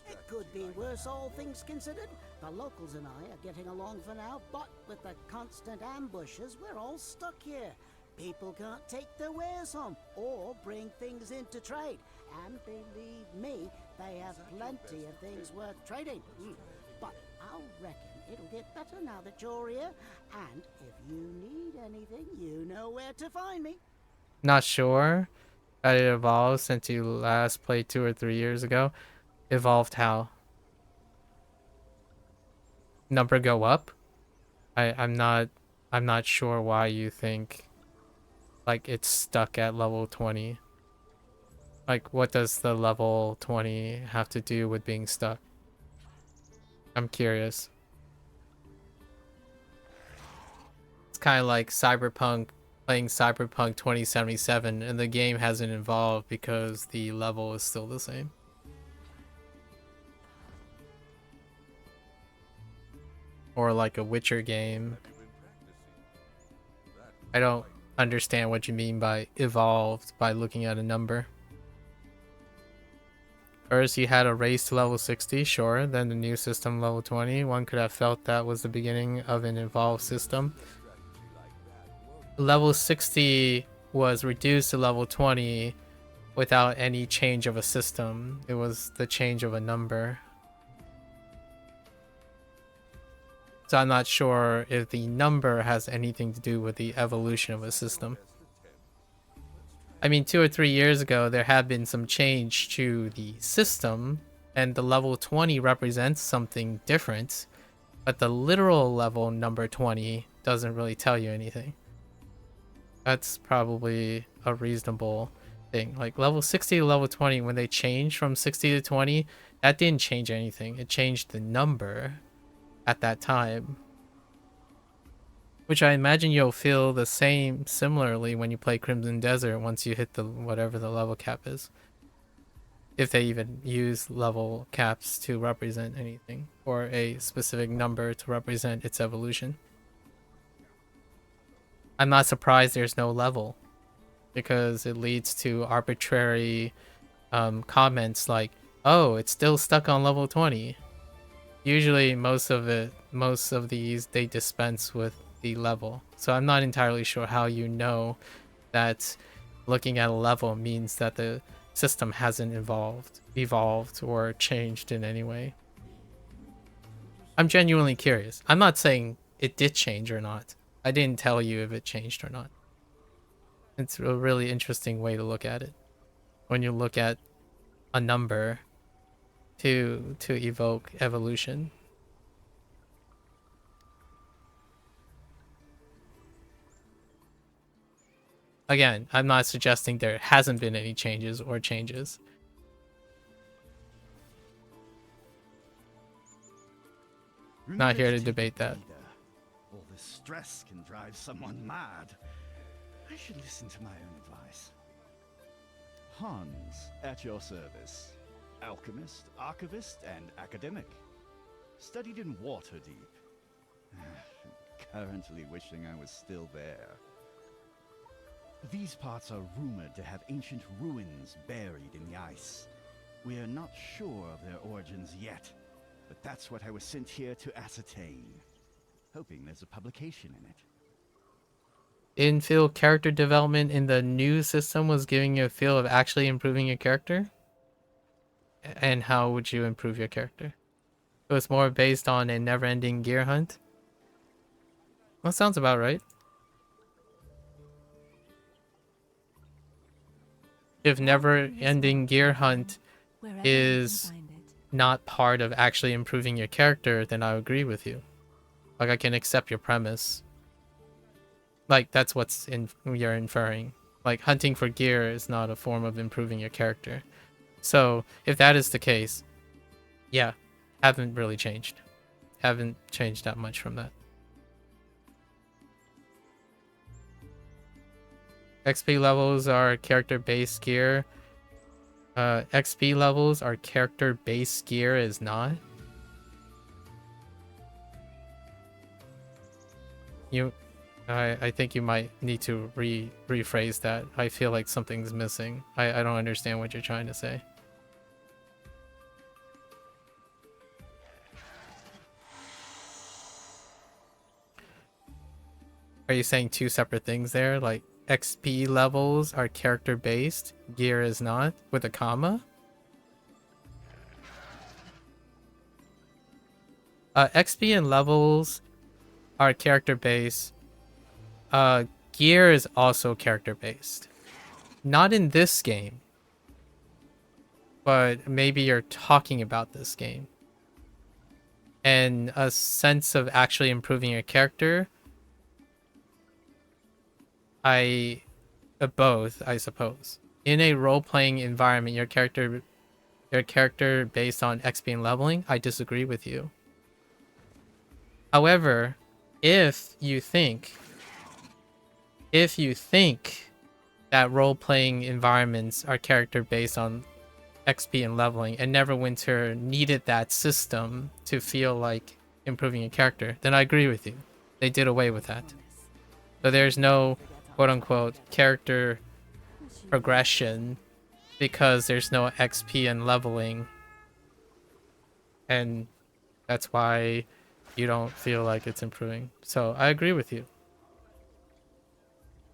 It could be worse, all things considered. The locals and I are getting along for now, but with the constant ambushes, we're all stuck here. People can't take their wares home or bring things into trade. And believe me, they have plenty of things worth trading. But I'll reckon it'll get better now that you're here. And if you need anything, you know where to find me. Not sure that it evolved since you last played 2 or 3 years ago. Evolved how? Number go up? I'm not sure why you think like it's stuck at level 20. Like what does the level 20 have to do with being stuck? I'm curious. It's kind of like playing Cyberpunk 2077 and the game hasn't evolved because the level is still the same. Or like a Witcher game. I don't understand what you mean by evolved by looking at a number. First you had a race to level 60, sure, then the new system level 20. One could have felt that was the beginning of an evolved system. Level 60 was reduced to level 20 without any change of a system. It was the change of a number. So I'm not sure if the number has anything to do with the evolution of a system. I mean, 2 or 3 years ago, there had been some change to the system, and the level 20 represents something different, but the literal level number 20 doesn't really tell you anything. That's probably a reasonable thing. Like level 60 to level 20, when they changed from 60 to 20, that didn't change anything. It changed the number at that time. Which I imagine you'll feel the same similarly when you play Crimson Desert once you hit the whatever the level cap is. If they even use level caps to represent anything, or a specific number to represent its evolution. I'm not surprised there's no level, because it leads to arbitrary comments like, oh, it's still stuck on level 20. Usually most of these, they dispense with the level. So I'm not entirely sure how you know that looking at a level means that the system hasn't evolved or changed in any way. I'm genuinely curious. I'm not saying it did change or not. I didn't tell you if it changed or not. It's a really interesting way to look at it. When you look at a number to evoke evolution. Again, I'm not suggesting there hasn't been any changes or changes. Not here to debate that. All this stress can drive someone mad. I should listen to my own advice. Hans, at your service. Alchemist, archivist, and academic. Studied in Waterdeep. Currently wishing I was still there. These parts are rumored to have ancient ruins buried in the ice. We are not sure of their origins yet, but that's what I was sent here to ascertain. Hoping there's a publication in it. In-field character development in the new system was giving you a feel of actually improving your character? And how would you improve your character? It was more based on a never-ending gear hunt? Well, sounds about right. If never-ending gear hunt is not part of actually improving your character, then I agree with you. Like, I can accept your premise. Like, that's what's you're inferring. Like, hunting for gear is not a form of improving your character. So, if that is the case, yeah, haven't really changed. Haven't changed that much from that. XP levels are character-based gear. XP levels are character-based gear is not. I think you might need to rephrase that. I feel like something's missing. I don't understand what you're trying to say. Are you saying two separate things there? Like XP levels are character based, gear is not, with a comma? XP and levels are character based. Gear is also character based. Not in this game, but maybe you're talking about this game. And a sense of actually improving your character, both, I suppose. In a role-playing environment, your character based on XP and leveling, I disagree with you. However, if you think that role-playing environments are character based on XP and leveling, and Neverwinter needed that system to feel like improving your character, then I agree with you. They did away with that. So there's no quote-unquote character progression because there's no XP and leveling, and that's why you don't feel like it's improving. So I agree with you.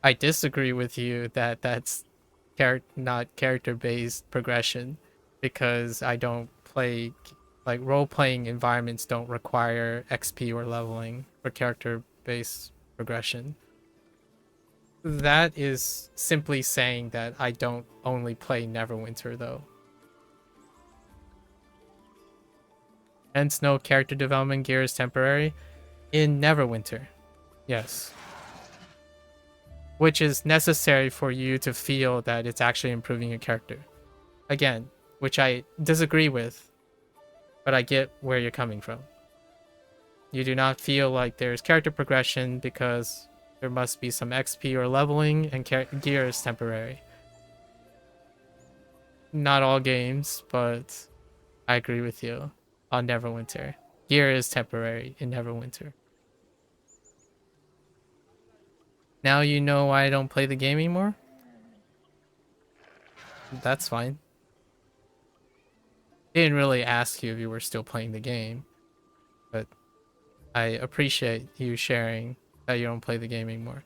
I disagree with you that that's not character-based progression, because I don't play, like, role-playing environments don't require XP or leveling for character-based progression. That is simply saying that I don't only play Neverwinter, though. Hence, no character development gear is temporary in Neverwinter. Yes. which is necessary for you to feel that it's actually improving your character. Again, which I disagree with, but I get where you're coming from. You do not feel like there's character progression because there must be some XP or leveling, and gear is temporary. Not all games, but I agree with you on Neverwinter. Gear is temporary in Neverwinter. Now you know why I don't play the game anymore? That's fine. Didn't really ask you if you were still playing the game, but I appreciate you sharing that you don't play the game anymore.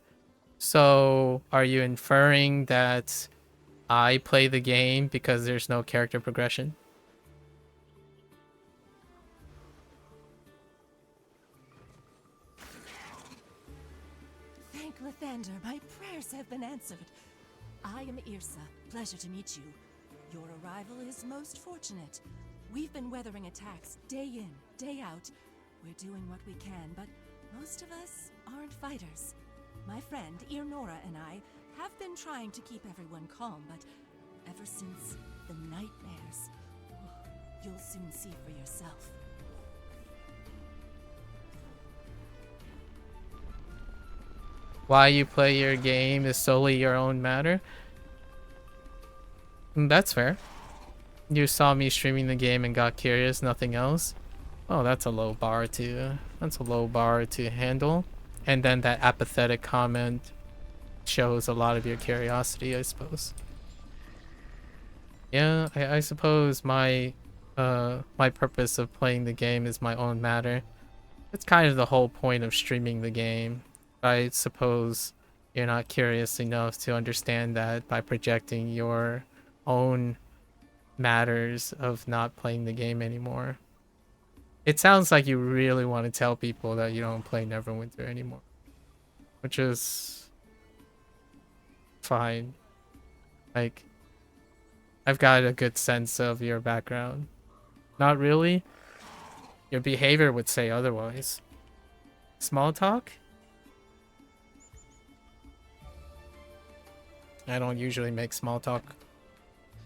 So, are you inferring that I play the game because there's no character progression? Thank Lathander, my prayers have been answered. I am Irsa. Pleasure to meet you. Your arrival is most fortunate. We've been weathering attacks day in, day out. We're doing what we can, but most of us aren't fighters. My friend, Irnora, and I have been trying to keep everyone calm, but ever since the nightmares, you'll soon see for yourself. Why you play your game is solely your own matter? That's fair. You saw me streaming the game and got curious, nothing else. Oh, that's a low bar to handle. And then that apathetic comment shows a lot of your curiosity, I suppose. Yeah, I suppose my my purpose of playing the game is my own matter. It's kind of the whole point of streaming the game. I suppose you're not curious enough to understand that by projecting your own matters of not playing the game anymore. It sounds like you really want to tell people that you don't play Neverwinter anymore, which is fine. Like, I've got a good sense of your background. Not really. Your behavior would say otherwise. Small talk? I don't usually make small talk.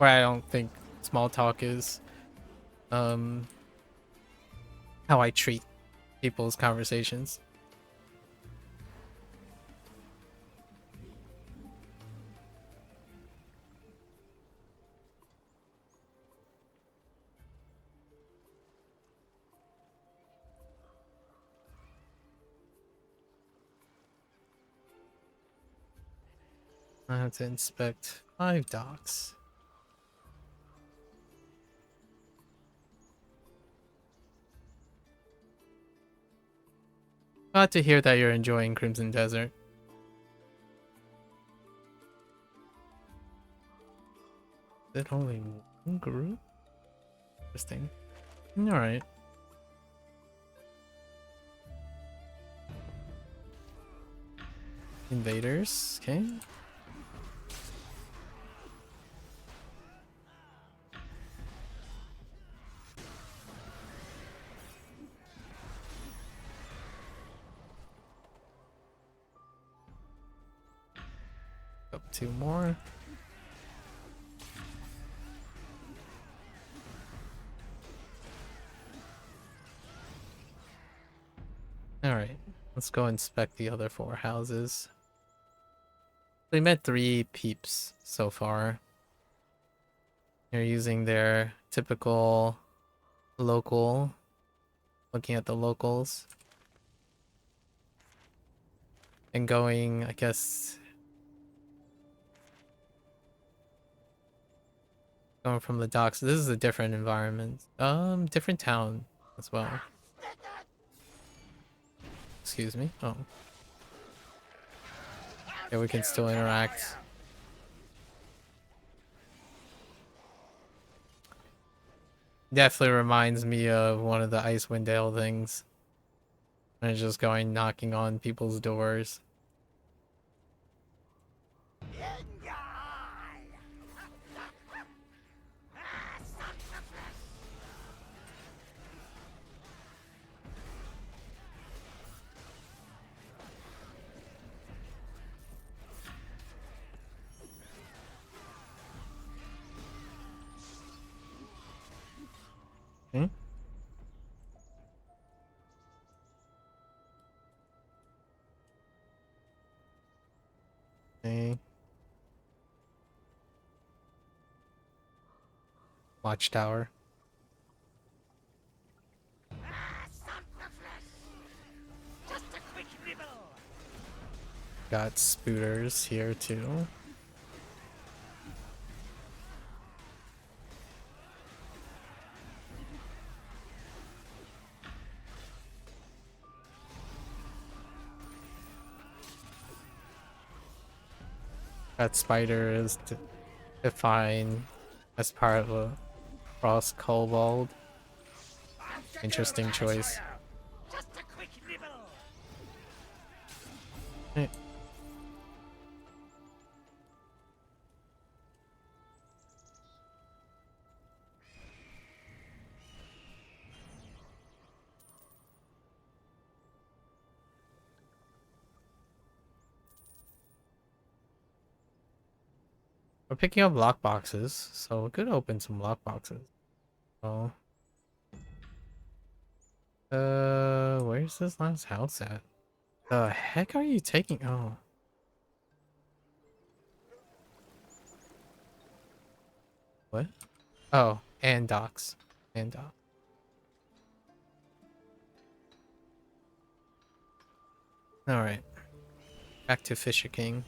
Or I don't think small talk is how I treat people's conversations. I have to inspect 5 docks. Glad to hear that you're enjoying Crimson Desert. Is it only one group? Interesting. Alright. Invaders, okay. Up 2 more. Alright, let's go inspect the other 4 houses. We met 3 peeps so far. They're using their typical local, looking at the locals. And going, I guess, going from the docks. This is a different environment. Different town as well. Excuse me. Oh. Yeah, we can still interact. Definitely reminds me of one of the Icewind Dale things. And just going knocking on people's doors. watchtower. Got spooters here too. That spider is defined as part of a cross kobold. Interesting choice. Eh. We're picking up lockboxes, so we could open some lockboxes. Oh. Where's this last house at? The heck are you taking? Oh. What? Oh, and docks. And docks. Alright. Back to Fisher King.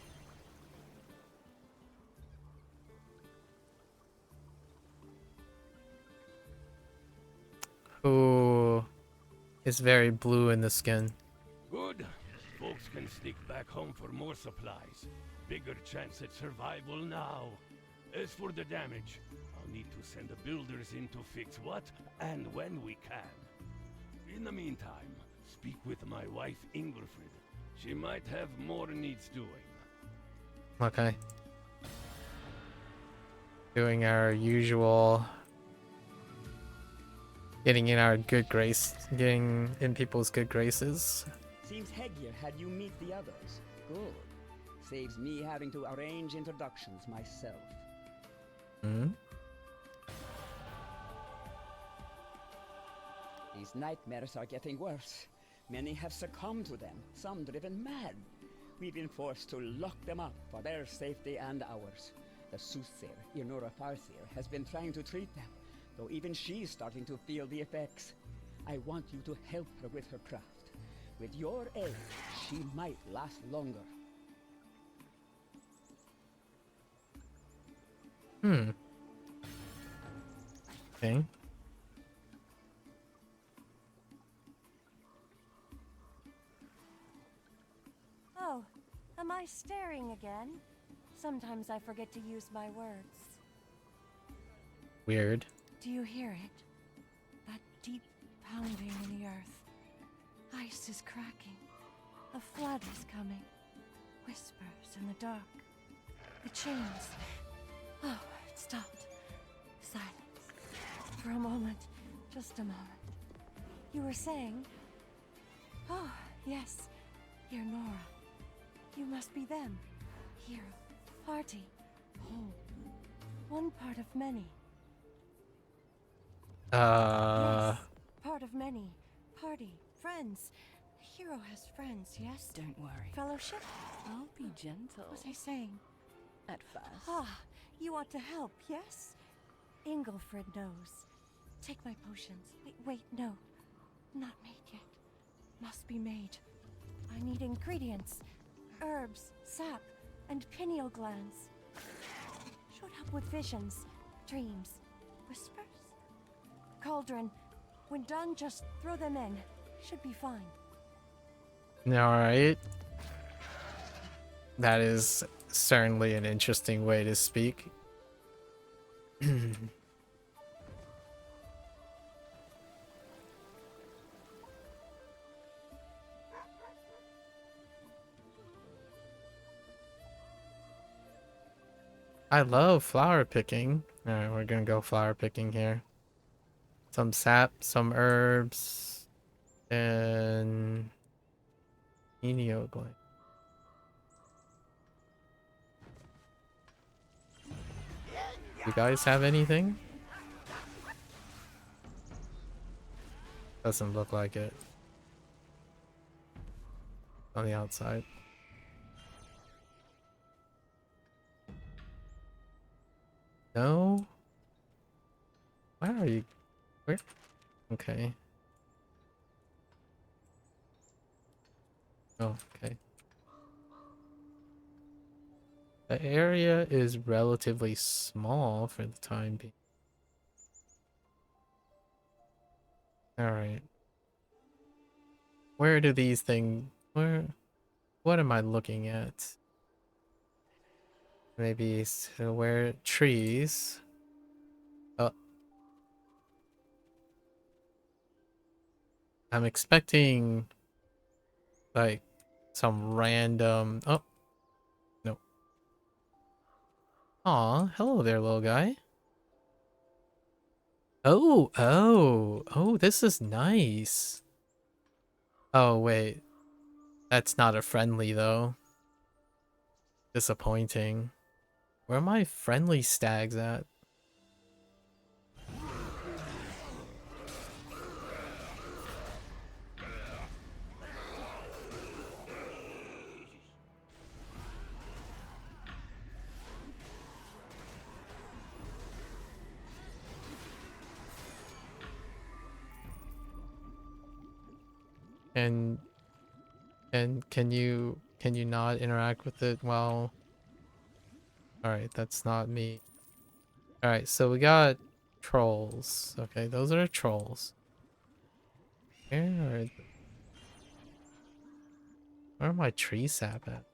Who is very blue in the skin. Good. Folks can sneak back home for more supplies. Bigger chance at survival now. As for the damage, I'll need to send the builders in to fix what and when we can. In the meantime, speak with my wife Ingolfrid. She might have more needs doing. Okay. Doing our usual. Getting in our good grace. Getting in people's good graces. Seems Hegier had you meet the others. Good. Saves me having to arrange introductions myself. Hmm? These nightmares are getting worse. Many have succumbed to them, some driven mad. We've been forced to lock them up for their safety and ours. The soothsayer, Inora Farthir, has been trying to treat them, though even she's starting to feel the effects. I want you to help her with her craft. With your aid, she might last longer. Hmm. Okay. Oh, am I staring again? Sometimes I forget to use my words. Weird. Do you hear it? That deep pounding in the earth. Ice is cracking. A flood is coming. Whispers in the dark. The chains. Oh, it stopped. Silence. For a moment. Just a moment. You were saying? Oh, yes. You're Nora. You must be them. Hero. Party. Home. One part of many. Yes. Part of many. Party. Friends. The hero has friends, yes? Don't worry. Fellowship? I'll be gentle. What was I saying? At first. Ah, you want to help, yes? Ingolfrid knows. Take my potions. Wait, no. Not made yet. Must be made. I need ingredients. Herbs, sap, and pineal glands. Should help with visions, dreams, whispers. Cauldron. When done, just throw them in. Should be fine. Alright. That is certainly an interesting way to speak. I love flower picking. Alright, we're gonna go flower picking here. Some sap, some herbs, and pineal gland. You guys have anything? Doesn't look like it. On the outside. No? Where are you? Where? Okay. Oh, okay. The area is relatively small for the time being. Alright. Where do these things... What am I looking at? Maybe where trees. Oh, I'm expecting like some random. Oh no. Aw, hello there, little guy. Oh, this is nice. Oh wait, that's not a friendly though. Disappointing. Where are my friendly stags at? And can you not interact with it while... Alright, that's not me. Alright, so we got trolls. Okay, those are trolls. Where are my tree sap at?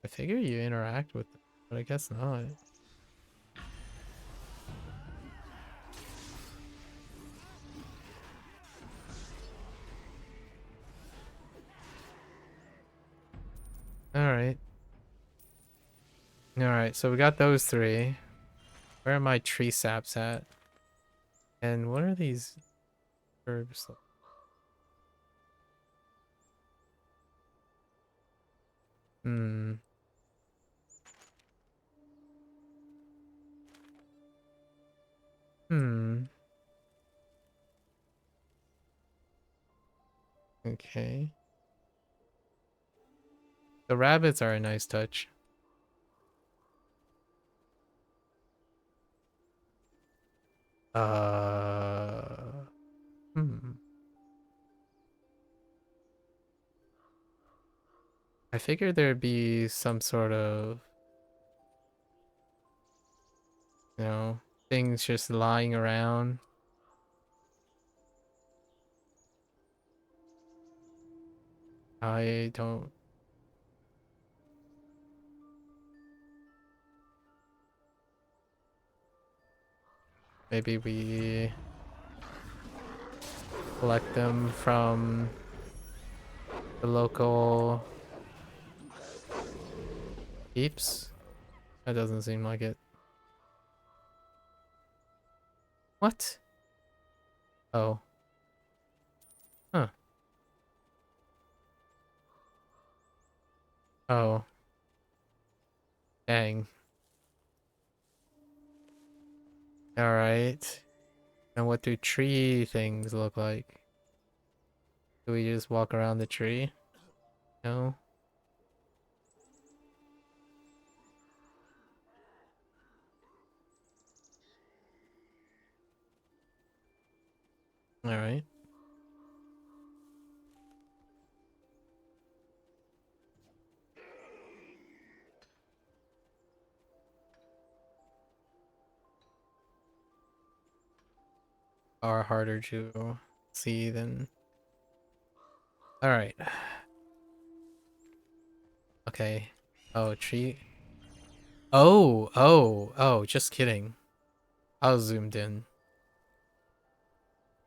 I figure you interact with them, but I guess not. Alright. Alright, so we got those three. Where are my tree saps at? And what are these herbs? Hmm. Hmm. Okay. The rabbits are a nice touch. Hmm. I figured there'd be some sort of, you know, things just lying around. I don't... Maybe we collect them from the local peeps? That doesn't seem like it. What? Oh. Huh. Oh. Dang. Alright. And what do tree things look like? Do we just walk around the tree? No? Alright. Are harder to see than... Alright. Okay. Oh, tree... Oh, just kidding. I was zoomed in.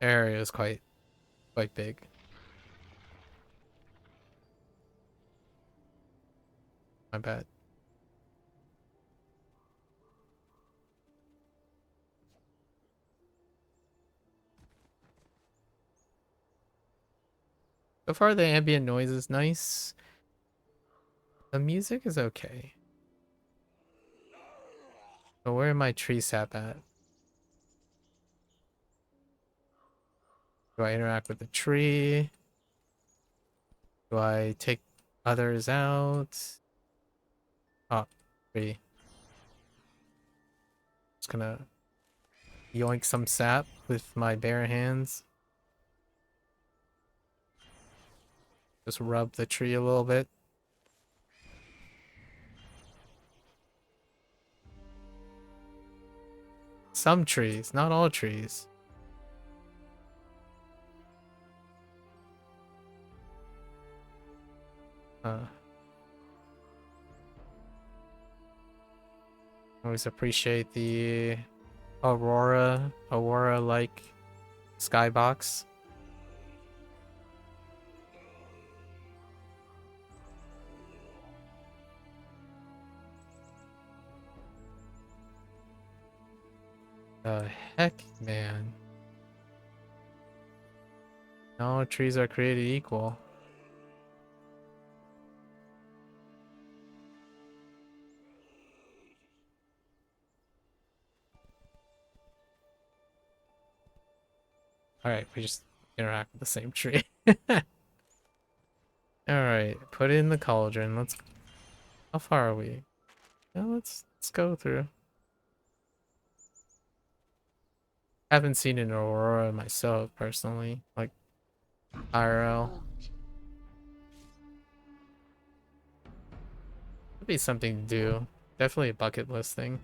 Area is quite big. My bad. So far the ambient noise is nice. The music is okay. But where am my tree sap at? Do I interact with the tree? Do I take others out? Oh, tree. Just gonna yoink some sap with my bare hands. Just rub the tree a little bit. Some trees, not all trees. Always appreciate the aurora-like skybox. The heck, man. No all trees are created equal. Alright, we just interact with the same tree. Alright, put it in the cauldron. Let's... How far are we? Yeah, let's go through. I haven't seen an aurora myself, personally. Like, IRL. Could be something to do. Definitely a bucket list thing.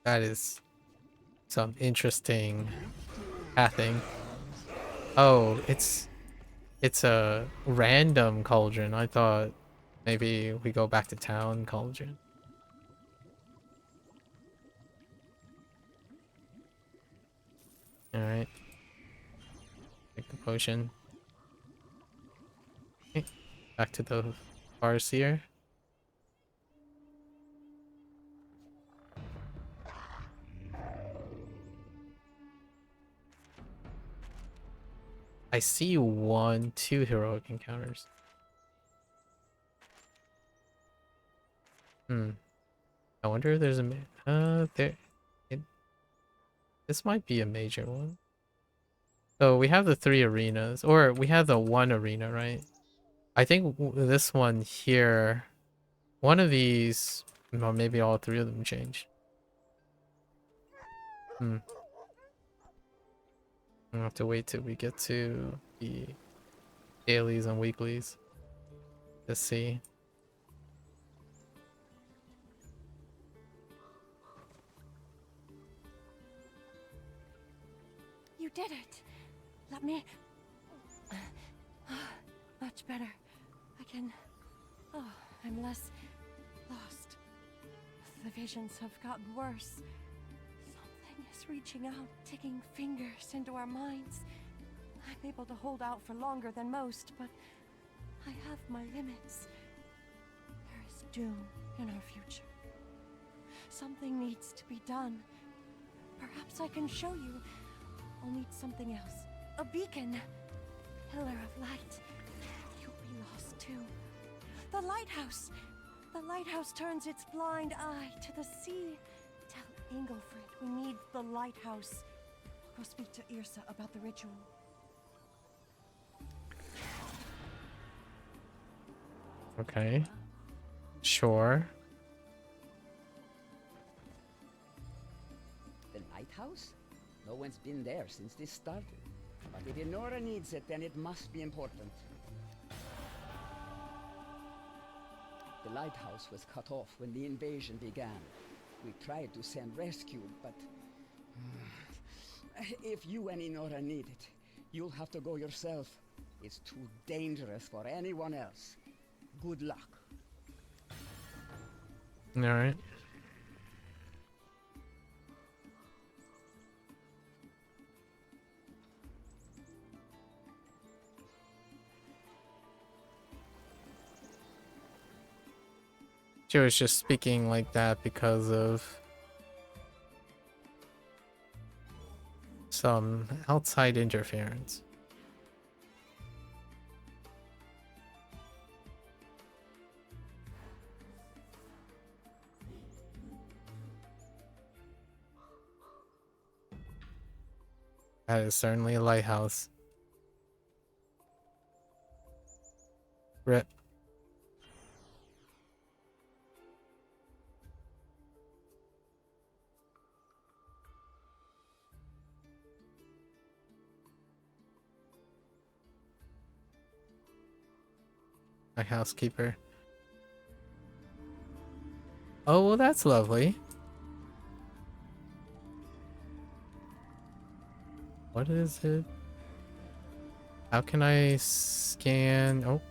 That is some interesting pathing. Oh, it's a random cauldron. I thought maybe we go back to town cauldron. Alright. Take the potion. Okay. Back to the Farseer. I see 2 heroic encounters. I wonder if there's this might be a major one. So we have the 3 arenas, or we have the 1 arena, right? I think this one here, one of these, or maybe all 3 of them changed. I'll have to wait till we get to the dailies and weeklies to see. You did it. Let me... Much better. I can... Oh, I'm less lost. The visions have gotten worse. Something is reaching out, taking fingers into our minds. I'm able to hold out for longer than most, but I have my limits. There is doom in our future. Something needs to be done. Perhaps I can show you. I'll need something else. A beacon. Pillar of light. You'll be lost too. The lighthouse. The lighthouse turns its blind eye to the sea. Tell Inglefrid we need the lighthouse. Go speak to Yrsa about the ritual. Okay. Sure. The lighthouse? No one's been there since this started. But if Inora needs it, then it must be important. The lighthouse was cut off when the invasion began. We tried to send rescue, but... if you and Inora need it, you'll have to go yourself. It's too dangerous for anyone else. Good luck. Alright. She was just speaking like that because of some outside interference. That is certainly a lighthouse. Rip. My housekeeper. Oh, well, that's lovely. What is it? How can I scan? Oh.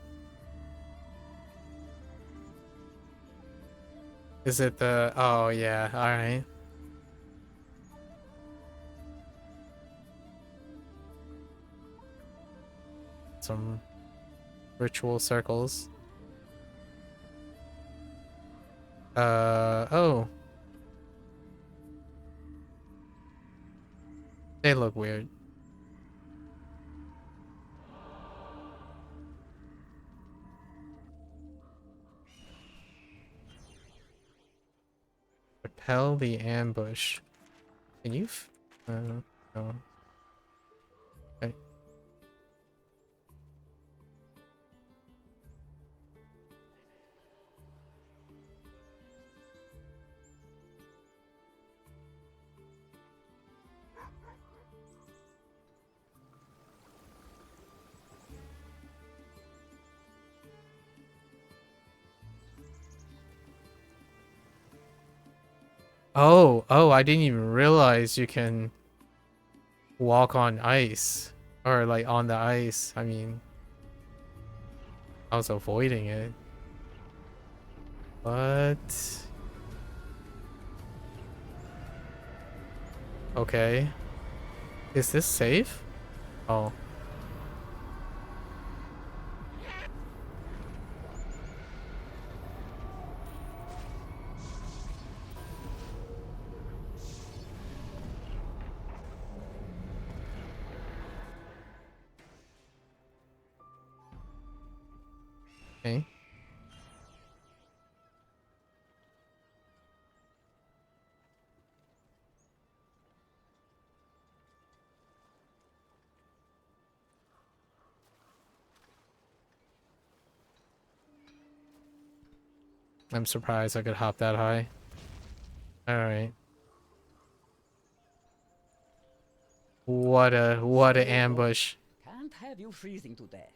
Is it the... Oh, yeah. All right. Some ritual circles. Oh. They look weird. Repel the ambush. Can you... no. Okay. Oh, I didn't even realize you can walk on ice. Or, like, on the ice. I mean, I was avoiding it. What? Okay. Is this safe? Oh. Okay. I'm surprised I could hop that high. Alright. What a ambush. Can't have you freezing to death.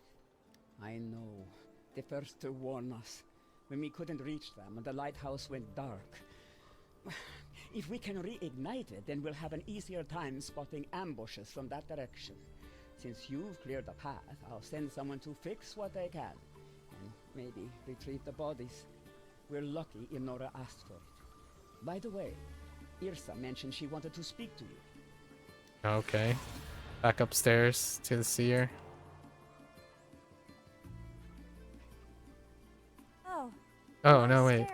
I know. The first to warn us. When we couldn't reach them and the lighthouse went dark. If we can reignite it, then we'll have an easier time spotting ambushes from that direction. Since you've cleared the path, I'll send someone to fix what they can. And maybe retrieve the bodies. We're lucky Inora asked for it. By the way, Irsa mentioned she wanted to speak to you. Okay. Back upstairs to the seer. Oh, no, wait.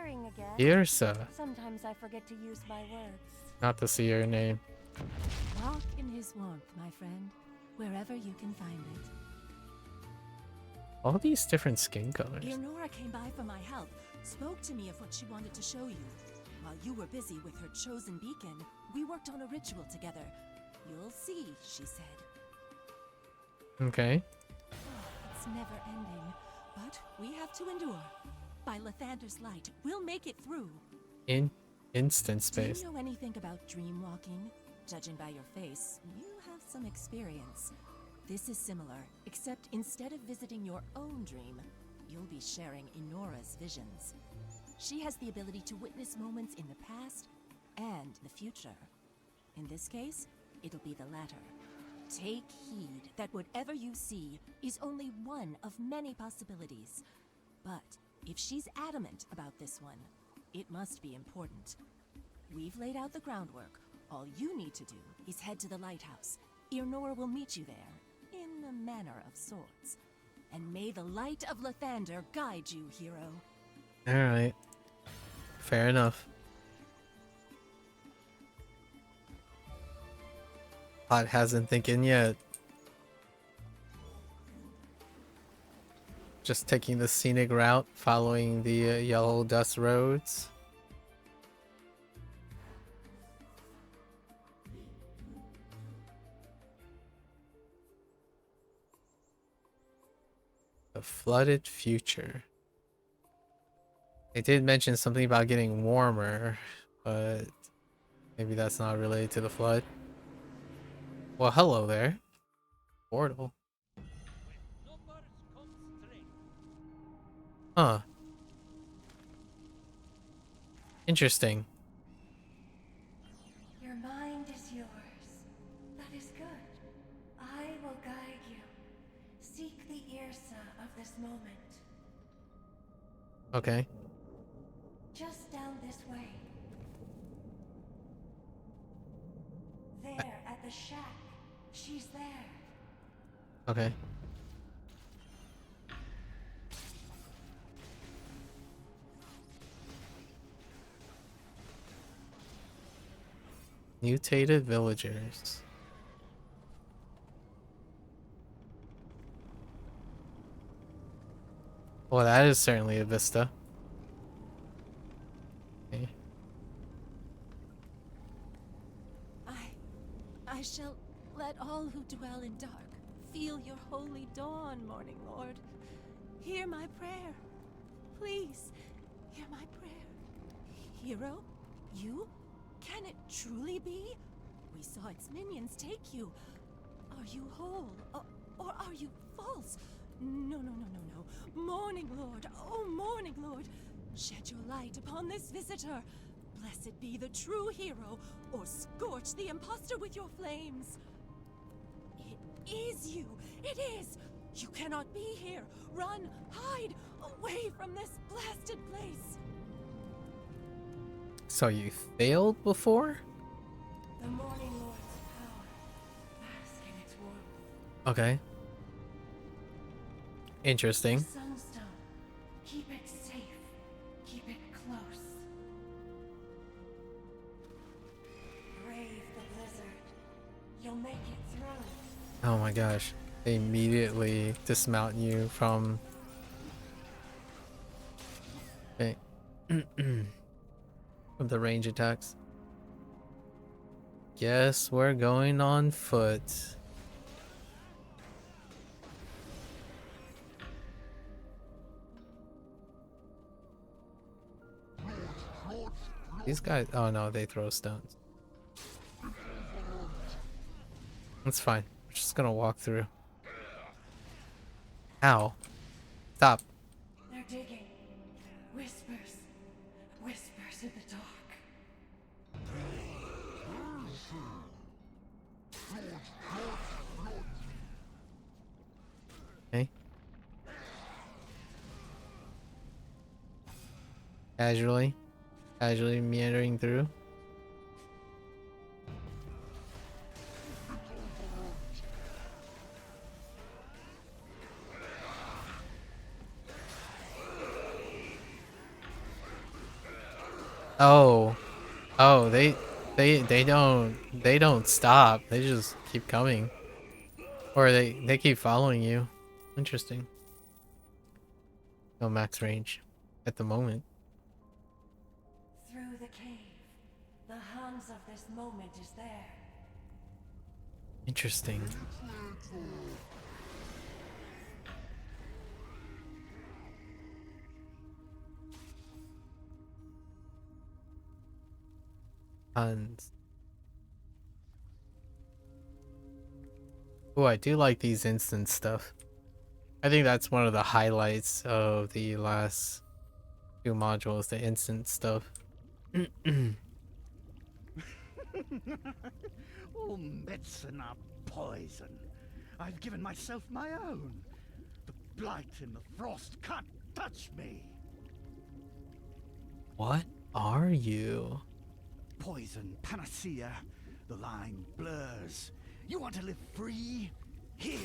Irsa. Sometimes I forget to use my words. Not the seer name. Walk in his warmth, my friend, wherever you can find it. All these different skin colors. Leonora came by for my help, spoke to me of what she wanted to show you. While you were busy with her chosen beacon, we worked on a ritual together. You'll see, she said. Okay. It's never ending, but we have to endure. By Lathander's light, we'll make it through. In instant space. Do you know anything about dream walking? Judging by your face, you have some experience. This is similar, except instead of visiting your own dream, you'll be sharing Inora's visions. She has the ability to witness moments in the past and the future. In this case, it'll be the latter. Take heed that whatever you see is only one of many possibilities. But if she's adamant about this one, it must be important. We've laid out the groundwork. All you need to do is head to the lighthouse. Irnora will meet you there, in a manner of sorts. And may the light of Lathander guide you, hero. Alright. Fair enough. Plot hasn't thinking yet. Just taking the scenic route, following the yellow dust roads. The flooded future. They did mention something about getting warmer, but maybe that's not related to the flood. Well, hello there. Portal. Huh. Interesting. Your mind is yours. That is good. I will guide you. Seek the Irsa of this moment. Okay. Just down this way. There, at the shack. She's there. Okay. Mutated villagers. Well, that is certainly a vista. Okay. I shall let all who dwell in dark feel your holy dawn, Morning Lord. Hear my prayer. Please, hear my prayer. Hero? You? Can it truly be? We saw its minions take you. Are you whole? Or are you false? No. Morning Lord, oh Morning Lord, shed your light upon this visitor. Blessed be the true hero, or scorch the impostor with your flames. It is you! It is! You cannot be here! Run! Hide! Away from this blasted place! So you failed before? The Morning Lord's power. Bask in its warmth. Okay. Interesting. Sunstone. Keep it safe. Keep it close. Brave the blizzard. You'll make it through. Oh my gosh. They immediately dismount you from... Okay. From the range attacks. Guess we're going on foot. These guys, oh no, they throw stones. That's fine. We're just gonna walk through. Ow. Stop. They're digging. Whispers. Whispers in the dark. Okay. Casually meandering through. Oh, they don't stop. They just keep coming. Or they keep following you. Interesting. No max range at the moment. Through the cave. The Hans of this moment is there. Interesting. Tons. Oh, I do like these instant stuff. I think that's one of the highlights of the last two modules, the instant stuff. All medicine are poison. I've given myself my own. The blight and the frost can't touch me. What are you? Poison panacea. The line blurs. You want to live free? Here.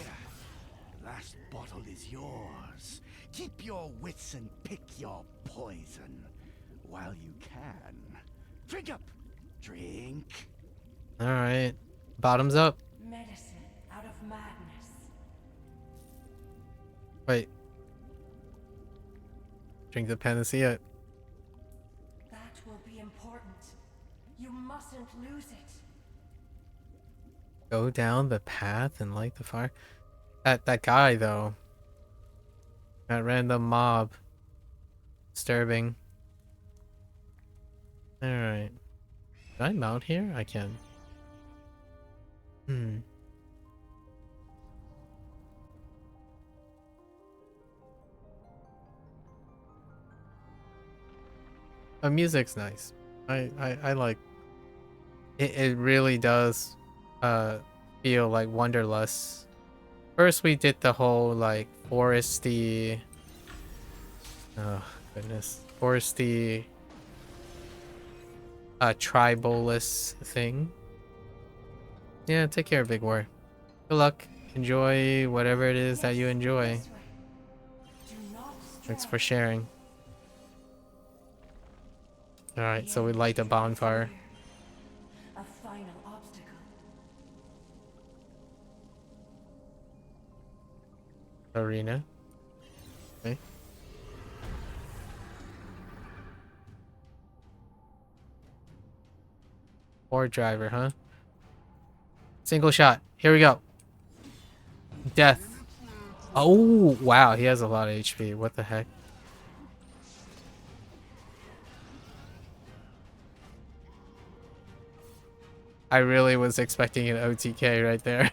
The last bottle is yours. Keep your wits and pick your poison while you can. Drink up. Drink. Alright. Bottoms up. Wait. Drink the panacea. That will be important. You mustn't lose it. Go down the path and light the fire. That guy though. That random mob. Disturbing. Alright. Can I mount here? I can. The music's nice. I like it. It really does feel like Wanderlust. First we did the whole like foresty, oh goodness, foresty tribalist thing. Yeah, take care, Big War. Good luck. Enjoy whatever it is that you enjoy. Thanks for sharing. Alright, so we light a bonfire. A final obstacle. Arena. Okay. Or driver, huh? Single shot. Here we go. Death. Oh, wow. He has a lot of HP. What the heck? I really was expecting an OTK right there.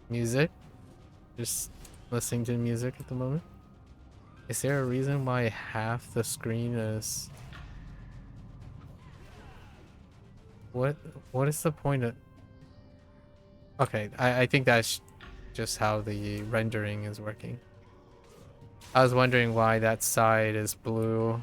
Music. Just listening to music at the moment. Is there a reason why half the screen is... What is the point of... Okay, I think that's just how the rendering is working. I was wondering why that side is blue.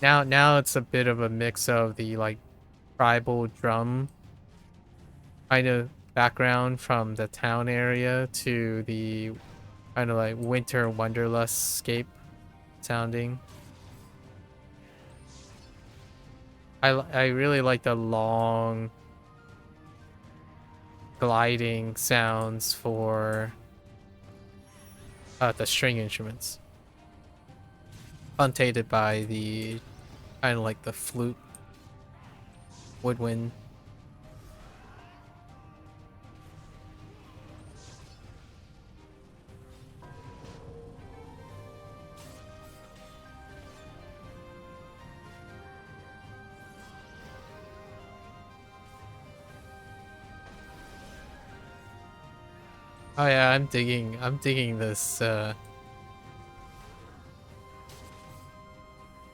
Now it's a bit of a mix of the like tribal drum kind of background from the town area to the kind of like winter wanderlust scape sounding. I really like the long gliding sounds for the string instruments, punctuated by the kind of like the flute, woodwind. Oh yeah, I'm digging this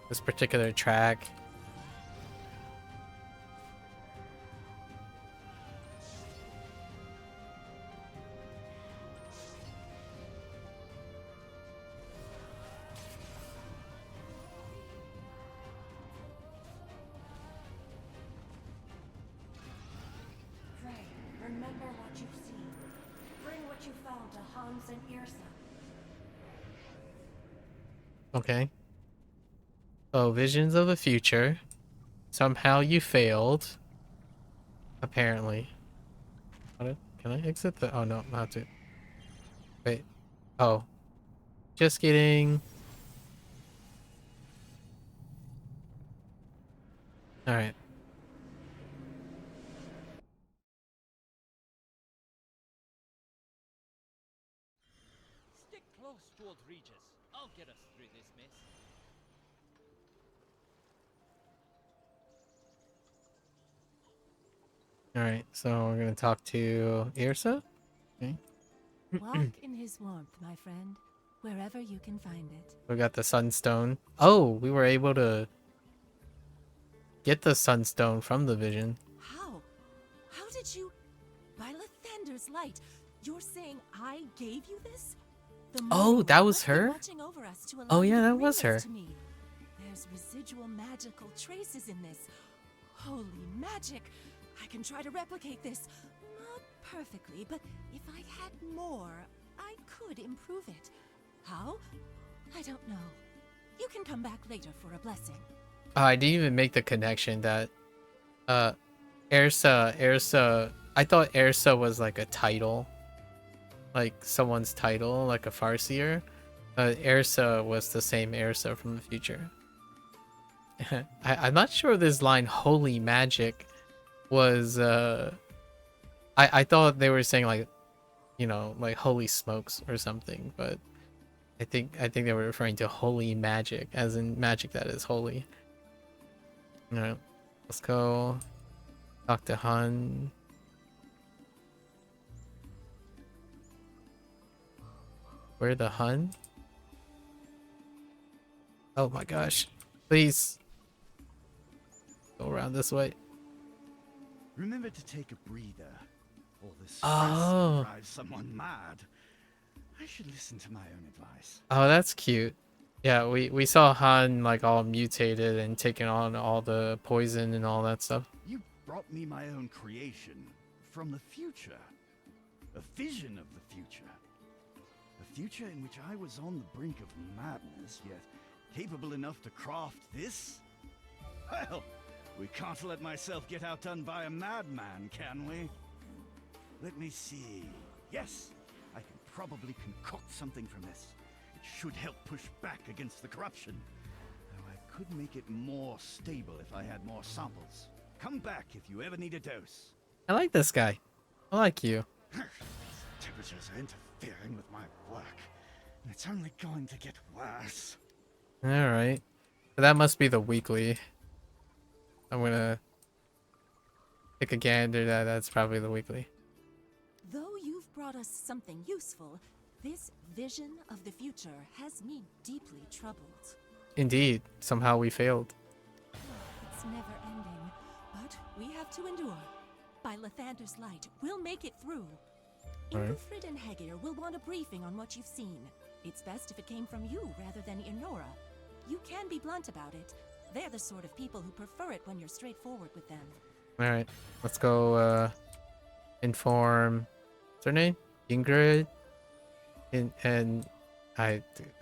this particular track. Pray, remember what you've seen. Bring what you found to Hans and Irsa. Okay. Oh, visions of the future. Somehow you failed. Apparently. Can I exit the... Oh no, not to. Wait. Oh. Just kidding. Alright. Stick close to old Regis. I'll get us through this mess. Alright, so we're gonna talk to Irsa. Okay. Walk in his warmth, my friend, wherever you can find it. We got the sunstone. Oh, we were able to get the sunstone from the vision. How? How did you... By Lathander's light, you're saying I gave you this? The Oh, that was must be her? watching over us to allow Oh you yeah, to that bring was this her. to me. There's residual magical traces in this. Holy magic! I can try to replicate this. Not perfectly, but if I had more, I could improve it. How? I don't know. You can come back later for a blessing. I didn't even make the connection that Ersa, I thought Ersa was like a title, like someone's title, like a Farseer. Ersa was the same Ersa from the future. I'm not sure this line "holy magic" was. I thought they were saying like, you know, like holy smokes or something, but I think they were referring to holy magic, as in magic that is holy. All right, let's go talk to Han. Where the Hun? Oh my gosh! Please go around this way. Remember to take a breather. All this Oh. drives someone mad. I should listen to my own advice. Oh, that's cute. Yeah, we saw Han like all mutated and taking on all the poison and all that stuff. You brought me my own creation from the future. A vision of the future. A future in which I was on the brink of madness, yet capable enough to craft this? Well, we can't let myself get outdone by a madman, can we? Let me see. Yes, I can probably concoct something from this. It should help push back against the corruption. Though I could make it more stable if I had more samples. Come back if you ever need a dose. I like this guy. I like you. Temperatures are interfering with my work, and it's only going to get worse. All right, that must be the weekly. I'm gonna take a gander. That's probably the weekly. Though you've brought us something useful, this vision of the future has me deeply troubled. Indeed, somehow we failed. It's never ending, but we have to endure. By Lathander's light, we'll make it through. Right. Ingolfrid and Hegir will want a briefing on what you've seen. It's best if it came from you rather than Inora. You can be blunt about it. They're the sort of people who prefer it when you're straightforward with them. All right, let's go inform. What's her name? Ingrid. And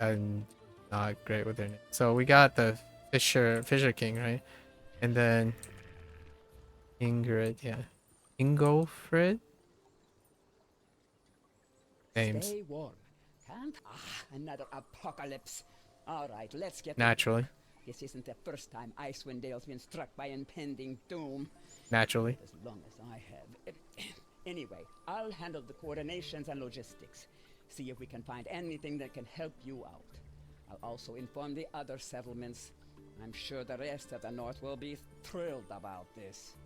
I'm not great with her name. So we got the Fisher King, right? And then Ingrid, yeah. Ingolfrid? Names. Stay warm. Can't? Another apocalypse. All right, let's get... Naturally. This isn't the first time Icewind Dale's been struck by impending doom. Naturally. As long as I have. Anyway, I'll handle the coordinations and logistics. See if we can find anything that can help you out. I'll also inform the other settlements. I'm sure the rest of the North will be thrilled about this.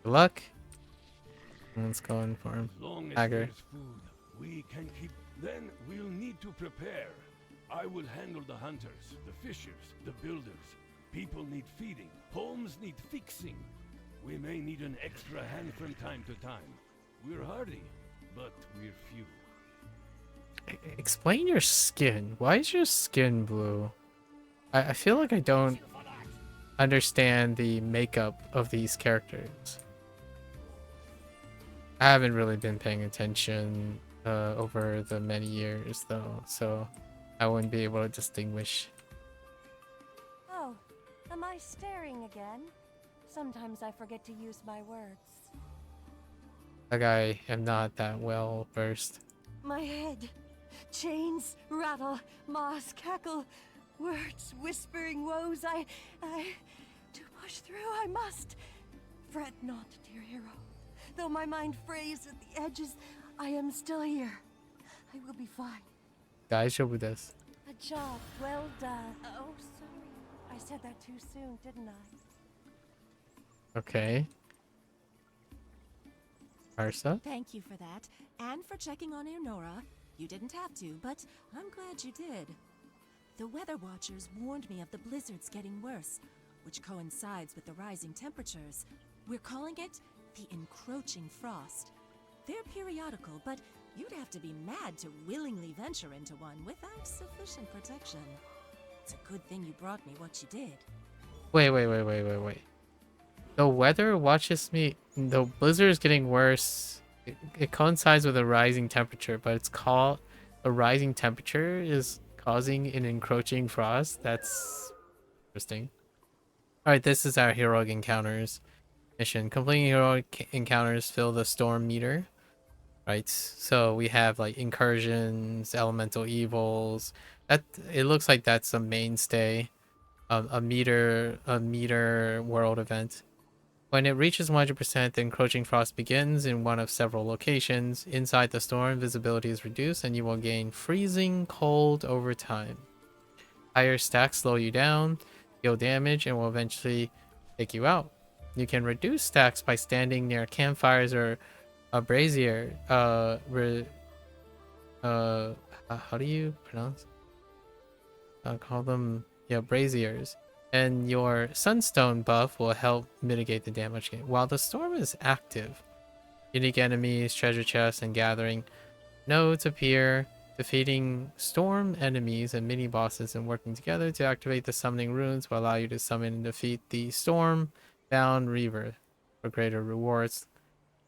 Good luck. Let's go inform. As long as Hager. there's food, we can keep... Then we'll need to prepare. I will handle the hunters, the fishers, the builders. People need feeding. Homes need fixing. We may need an extra hand from time to time. We're hardy, but we're few. Explain your skin. Why is your skin blue? I feel like I don't understand the makeup of these characters. I haven't really been paying attention over the many years though, so I wouldn't be able to distinguish. Oh, am I staring again? Sometimes I forget to use my words. Like I am not that well versed. My head. Chains rattle, moss cackle, words whispering woes. I to push through I must. Fret not, dear hero. Though my mind frays at the edges, I am still here. I will be fine. Daijoubu desu. A job well done. Oh, sorry. I said that too soon, didn't I? Okay. Arsa? Thank you for that, and for checking on Eleonora. You didn't have to, but I'm glad you did. The weather watchers warned me of the blizzards getting worse, which coincides with the rising temperatures. We're calling it the encroaching frost. They're periodical, but you'd have to be mad to willingly venture into one without sufficient protection. It's a good thing you brought me what you did. Wait. The weather watches me. The blizzard is getting worse. It coincides with a rising temperature, but it's called a rising temperature is causing an encroaching frost. That's interesting. All right, this is our heroic encounters mission. Completing heroic encounters fill the storm meter. Right, so we have like incursions, elemental evils. That it looks like that's a mainstay, a meter world event. When it reaches 100%, the encroaching frost begins in one of several locations. Inside the storm, visibility is reduced, and you will gain freezing cold over time. Higher stacks slow you down, deal damage, and will eventually take you out. You can reduce stacks by standing near campfires or a brazier. How do you pronounce? Call them, yeah, braziers. And your sunstone buff will help mitigate the damage gain. While the storm is active, unique enemies, treasure chests, and gathering nodes appear. Defeating storm enemies and mini bosses and working together to activate the summoning runes will allow you to summon and defeat the storm bound reaver for greater rewards.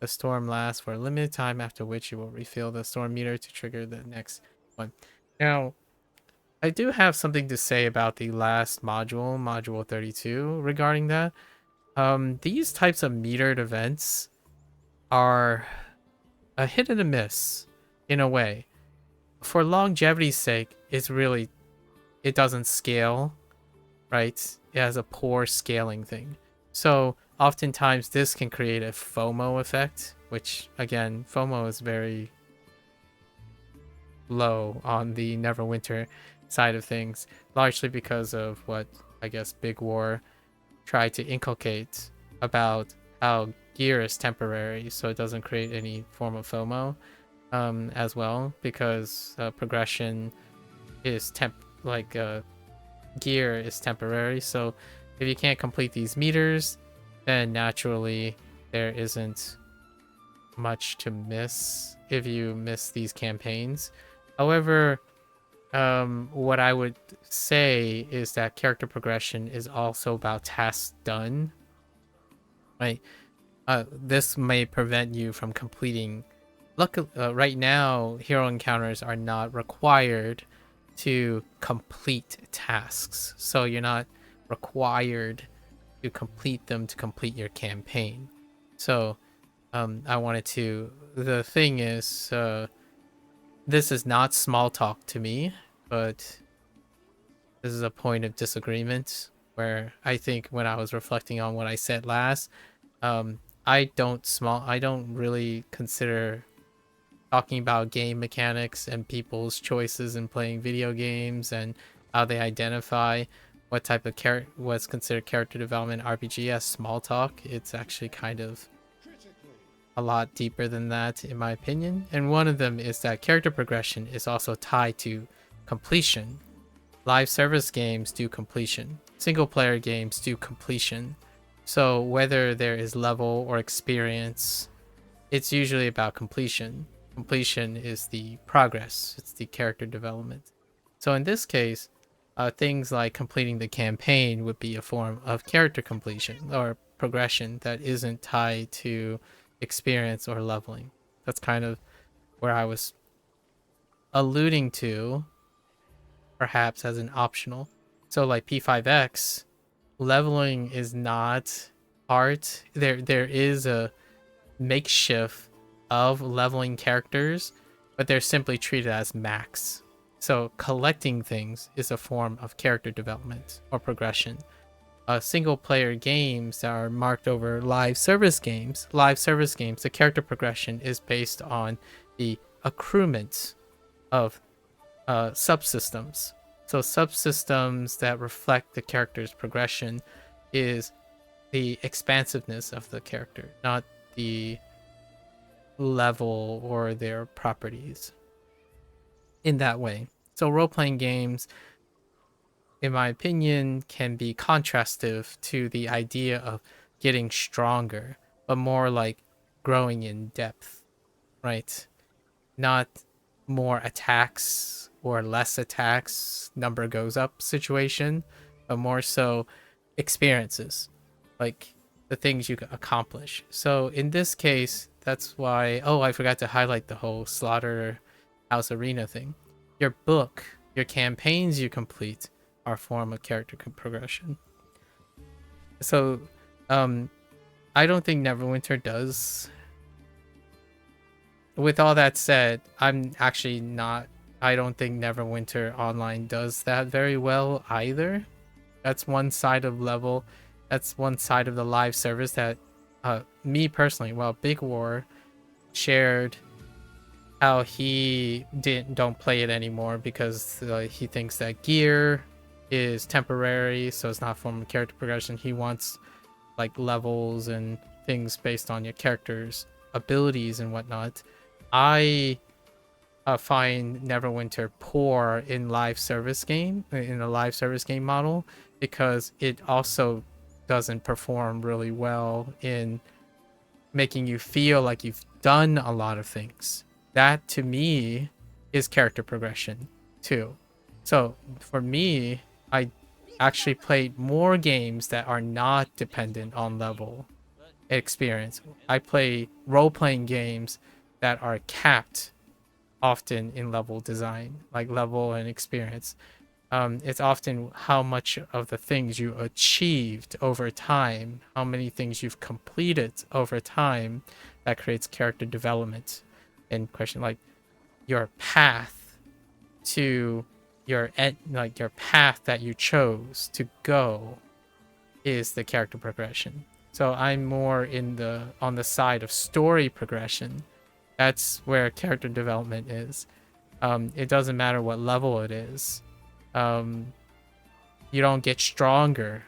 The storm lasts for a limited time, after which you will refill the storm meter to trigger the next one. Now, I do have something to say about the last module, module 32, regarding that. These types of metered events are a hit and a miss in a way. For longevity's sake, it doesn't scale, right? It has a poor scaling thing. So oftentimes this can create a FOMO effect, which again, FOMO is very low on the Neverwinter side of things, largely because of what I guess Big War tried to inculcate about how gear is temporary, so it doesn't create any form of FOMO as well, because progression is gear is temporary. So if you can't complete these meters, then naturally there isn't much to miss if you miss these campaigns. However, what I would say is that character progression is also about tasks done, right? This may prevent you from completing. Luckily, right now, hero encounters are not required to complete tasks, so you're not required to complete them to complete your campaign. So, the thing is, this is not small talk to me, but this is a point of disagreement where I think when I was reflecting on what I said last, I don't really consider talking about game mechanics and people's choices in playing video games and how they identify what type of what's considered character development RPG as small talk. It's actually kind of a lot deeper than that, in my opinion. And one of them is that character progression is also tied to completion. Live service games do completion. Single player games do completion. So whether there is level or experience, it's usually about completion. Completion is the progress. It's the character development. So in this case, things like completing the campaign would be a form of character completion or progression that isn't tied to experience or leveling. That's kind of where I was alluding to, perhaps as an optional. So like P5X, leveling is not art. There is a makeshift of leveling characters, but they're simply treated as max. So collecting things is a form of character development or progression. Single player games that are marked over live service games, the character progression is based on the accruement of subsystems. So subsystems that reflect the character's progression is the expansiveness of the character, not the level or their properties in that way. So role-playing games, in my opinion, can be contrastive to the idea of getting stronger, but more like growing in depth, right? Not more attacks or less attacks, number goes up situation, but more so experiences. Like the things you can accomplish. So in this case, that's why. Oh, I forgot to highlight the whole Slaughterhouse Arena thing. Your book, your campaigns you complete are a form of character progression. So, I don't think Neverwinter does. With all that said, I'm actually not. I don't think Neverwinter Online does that very well either. That's one side of level. That's one side of the live service that, me personally, well, Big War shared how he don't play it anymore because he thinks that gear is temporary, so it's not a form of character progression. He wants like levels and things based on your character's abilities and whatnot. I find Neverwinter poor in live service game, in a live service game model, because it also doesn't perform really well in making you feel like you've done a lot of things. That to me is character progression too. So for me, I actually played more games that are not dependent on level experience. I play role-playing games that are capped often in level design, like level and experience. It's often how much of the things you achieved over time, how many things you've completed over time, that creates character development. And question like your path to your like your path that you chose to go is the character progression. So I'm more on the side of story progression. That's where character development is. It doesn't matter what level it is. You don't get stronger.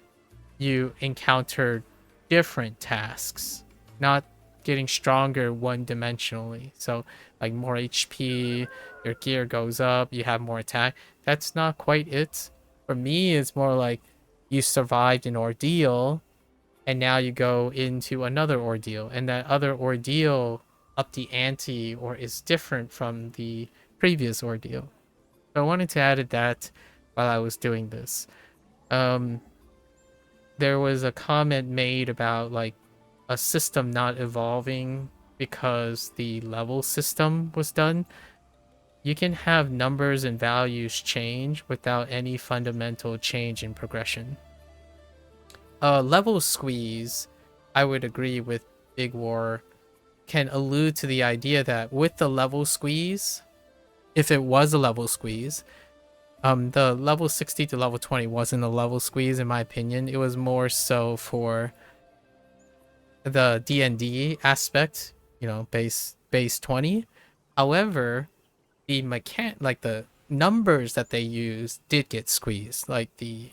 You encounter different tasks, not getting stronger one-dimensionally. So like more HP, your gear goes up, you have more attack. That's not quite it. For me, it's more like you survived an ordeal and now you go into another ordeal, and that other ordeal up the ante or is different from the previous ordeal. So I wanted to add that while I was doing this. There was a comment made about like a system not evolving because the level system was done. You can have numbers and values change without any fundamental change in progression. Level squeeze, I would agree with Big War, can allude to the idea that with the level squeeze, if it was a level squeeze, the level 60 to level 20 wasn't a level squeeze in my opinion. It was more so for the D&D aspect, you know, base 20. However, the the numbers that they used did get squeezed. Like the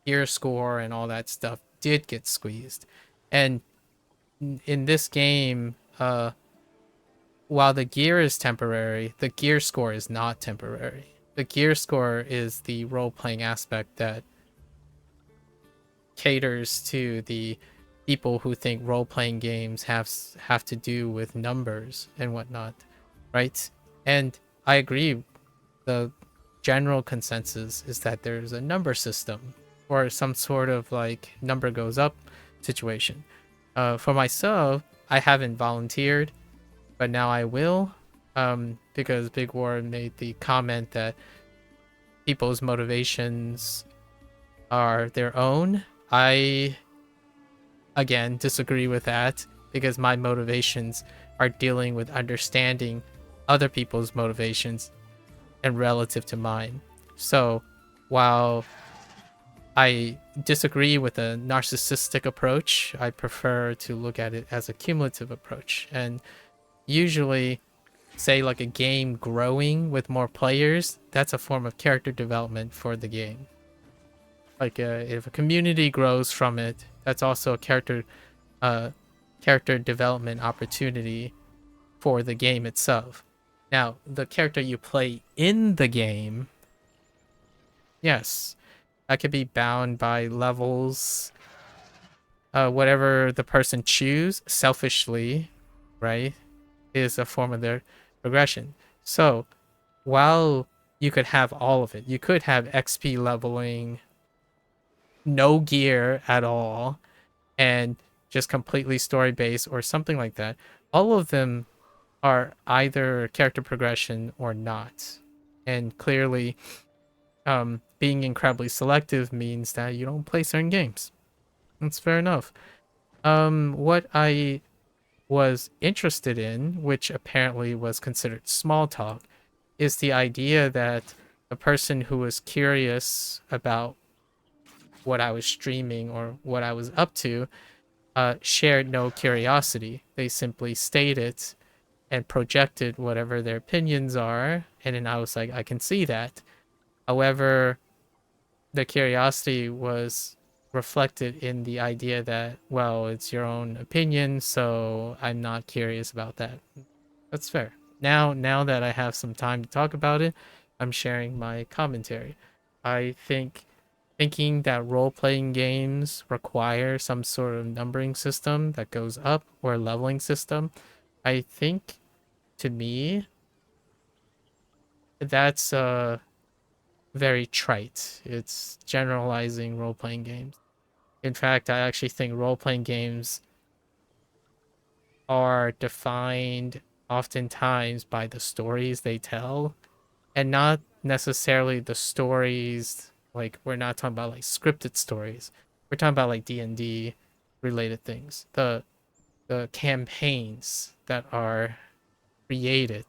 gear score and all that stuff did get squeezed. And in this game, while the gear is temporary, the gear score is not temporary. The gear score is the role-playing aspect that caters to the people who think role-playing games have to do with numbers and whatnot, right? And I agree. The general consensus is that there's a number system or some sort of like number goes up situation. For myself, I haven't volunteered, but now I will, because Big War made the comment that people's motivations are their own. I, again, disagree with that because my motivations are dealing with understanding other people's motivations and relative to mine. So while I disagree with a narcissistic approach, I prefer to look at it as a cumulative approach. And usually, say like a game growing with more players, that's a form of character development for the game. Like if a community grows from it, that's also a character development opportunity for the game itself. Now, the character you play in the game, yes, that could be bound by levels, whatever the person choose selfishly, right, is a form of their progression. So while you could have all of it, you could have XP leveling, no gear at all, and just completely story based or something like that. All of them are either character progression or not. And clearly, being incredibly selective means that you don't play certain games. That's fair enough. What I was interested in, which apparently was considered small talk, is the idea that a person who was curious about what I was streaming or what I was up to shared no curiosity. They simply stated and projected whatever their opinions are, and then I was like, I can see that. However, the curiosity was reflected in the idea that, well, it's your own opinion, so I'm not curious about that. That's fair. Now that I have some time to talk about it, I'm sharing my commentary. I think thinking that role-playing games require some sort of numbering system that goes up or leveling system, I think to me that's very trite. It's generalizing role-playing games. In fact, I actually think role-playing games are defined oftentimes by the stories they tell and not necessarily the stories. Like, we're not talking about like scripted stories. We're talking about like D&D related things. The campaigns that are created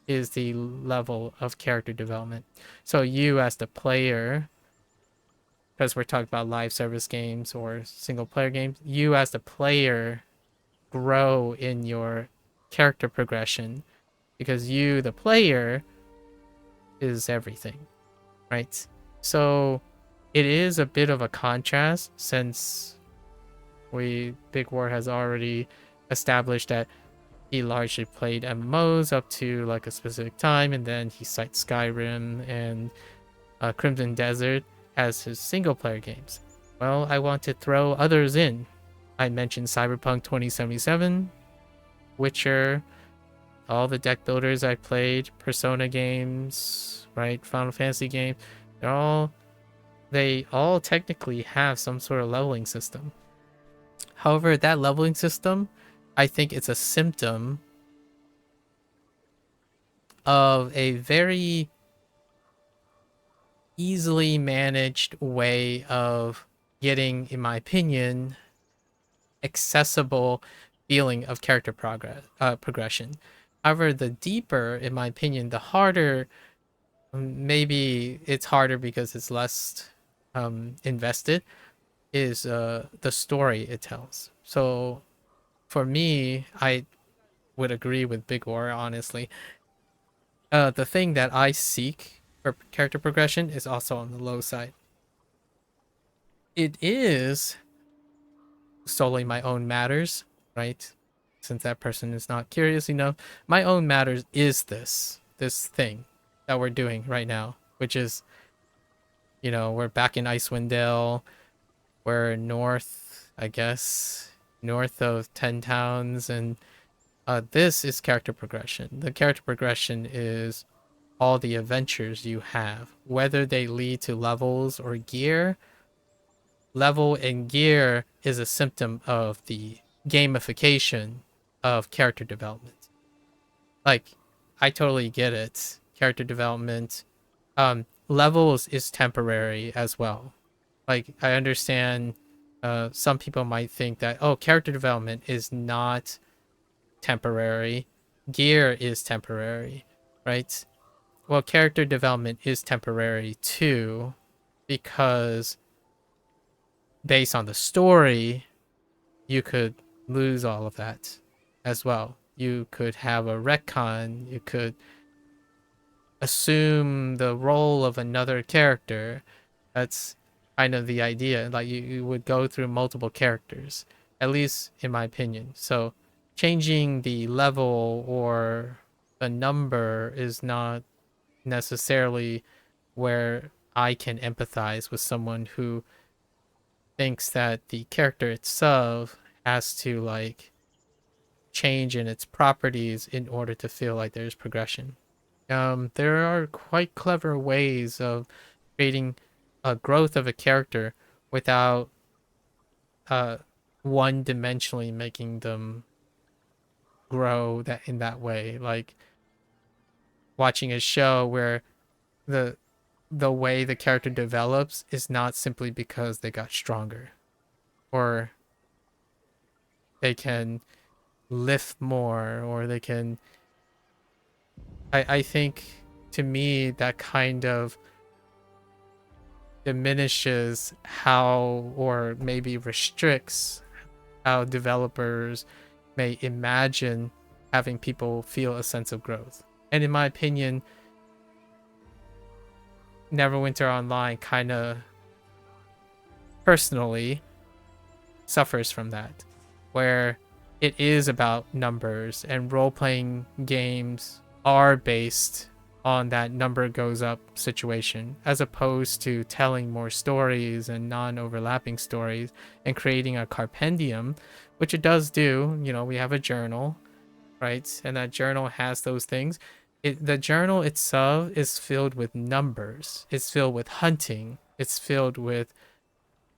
is the level of character development. So you as the player, because we're talking about live service games or single player games, you as the player grow in your character progression because you, the player, is everything, right? So it is a bit of a contrast since Big War has already established that he largely played MMOs up to like a specific time, and then he cites Skyrim and Crimson Desert as his single player games. Well, I want to throw others in. I mentioned Cyberpunk 2077, Witcher, all the deck builders I played, Persona games, right? Final Fantasy games. They all technically have some sort of leveling system. However, that leveling system, I think it's a symptom of a very easily managed way of getting, in my opinion, accessible feeling of character progression. However, the deeper, in my opinion, the harder. Maybe it's harder because it's less invested. Is the story it tells. So for me, I would agree with Big War, honestly. The thing that I seek for character progression is also on the low side. It is solely my own matters, right? Since that person is not curious enough, my own matters is this thing that we're doing right now, which is, we're back in Icewind Dale. We're north, I guess, north of 10 towns, and this is character progression. The character progression is all the adventures you have, whether they lead to levels or gear. Level and gear is a symptom of the gamification of character development. Like, I totally get it. Character development, levels is temporary as well. Like, I understand some people might think that, oh, character development is not temporary. Gear is temporary, right? Well, character development is temporary too, because based on the story, you could lose all of that as well. You could have a retcon, you could assume the role of another character. That's kind of the idea. Like you would go through multiple characters, at least in my opinion. So changing the level or the number is not necessarily where I can empathize with someone who thinks that the character itself has to like change in its properties in order to feel like there's progression. There are quite clever ways of creating a growth of a character without one-dimensionally making them grow that in that way. Like watching a show where the the way the character develops is not simply because they got stronger or they can lift more or they can I think to me that kind of diminishes how or maybe restricts how developers may imagine having people feel a sense of growth. And in my opinion, Neverwinter Online kind of personally suffers from that, where it is about numbers and role-playing games are based on that number goes up situation, as opposed to telling more stories and non-overlapping stories and creating a compendium, which it does do. You know, we have a journal, right? And that journal has those things. The journal itself is filled with numbers. It's filled with hunting. It's filled with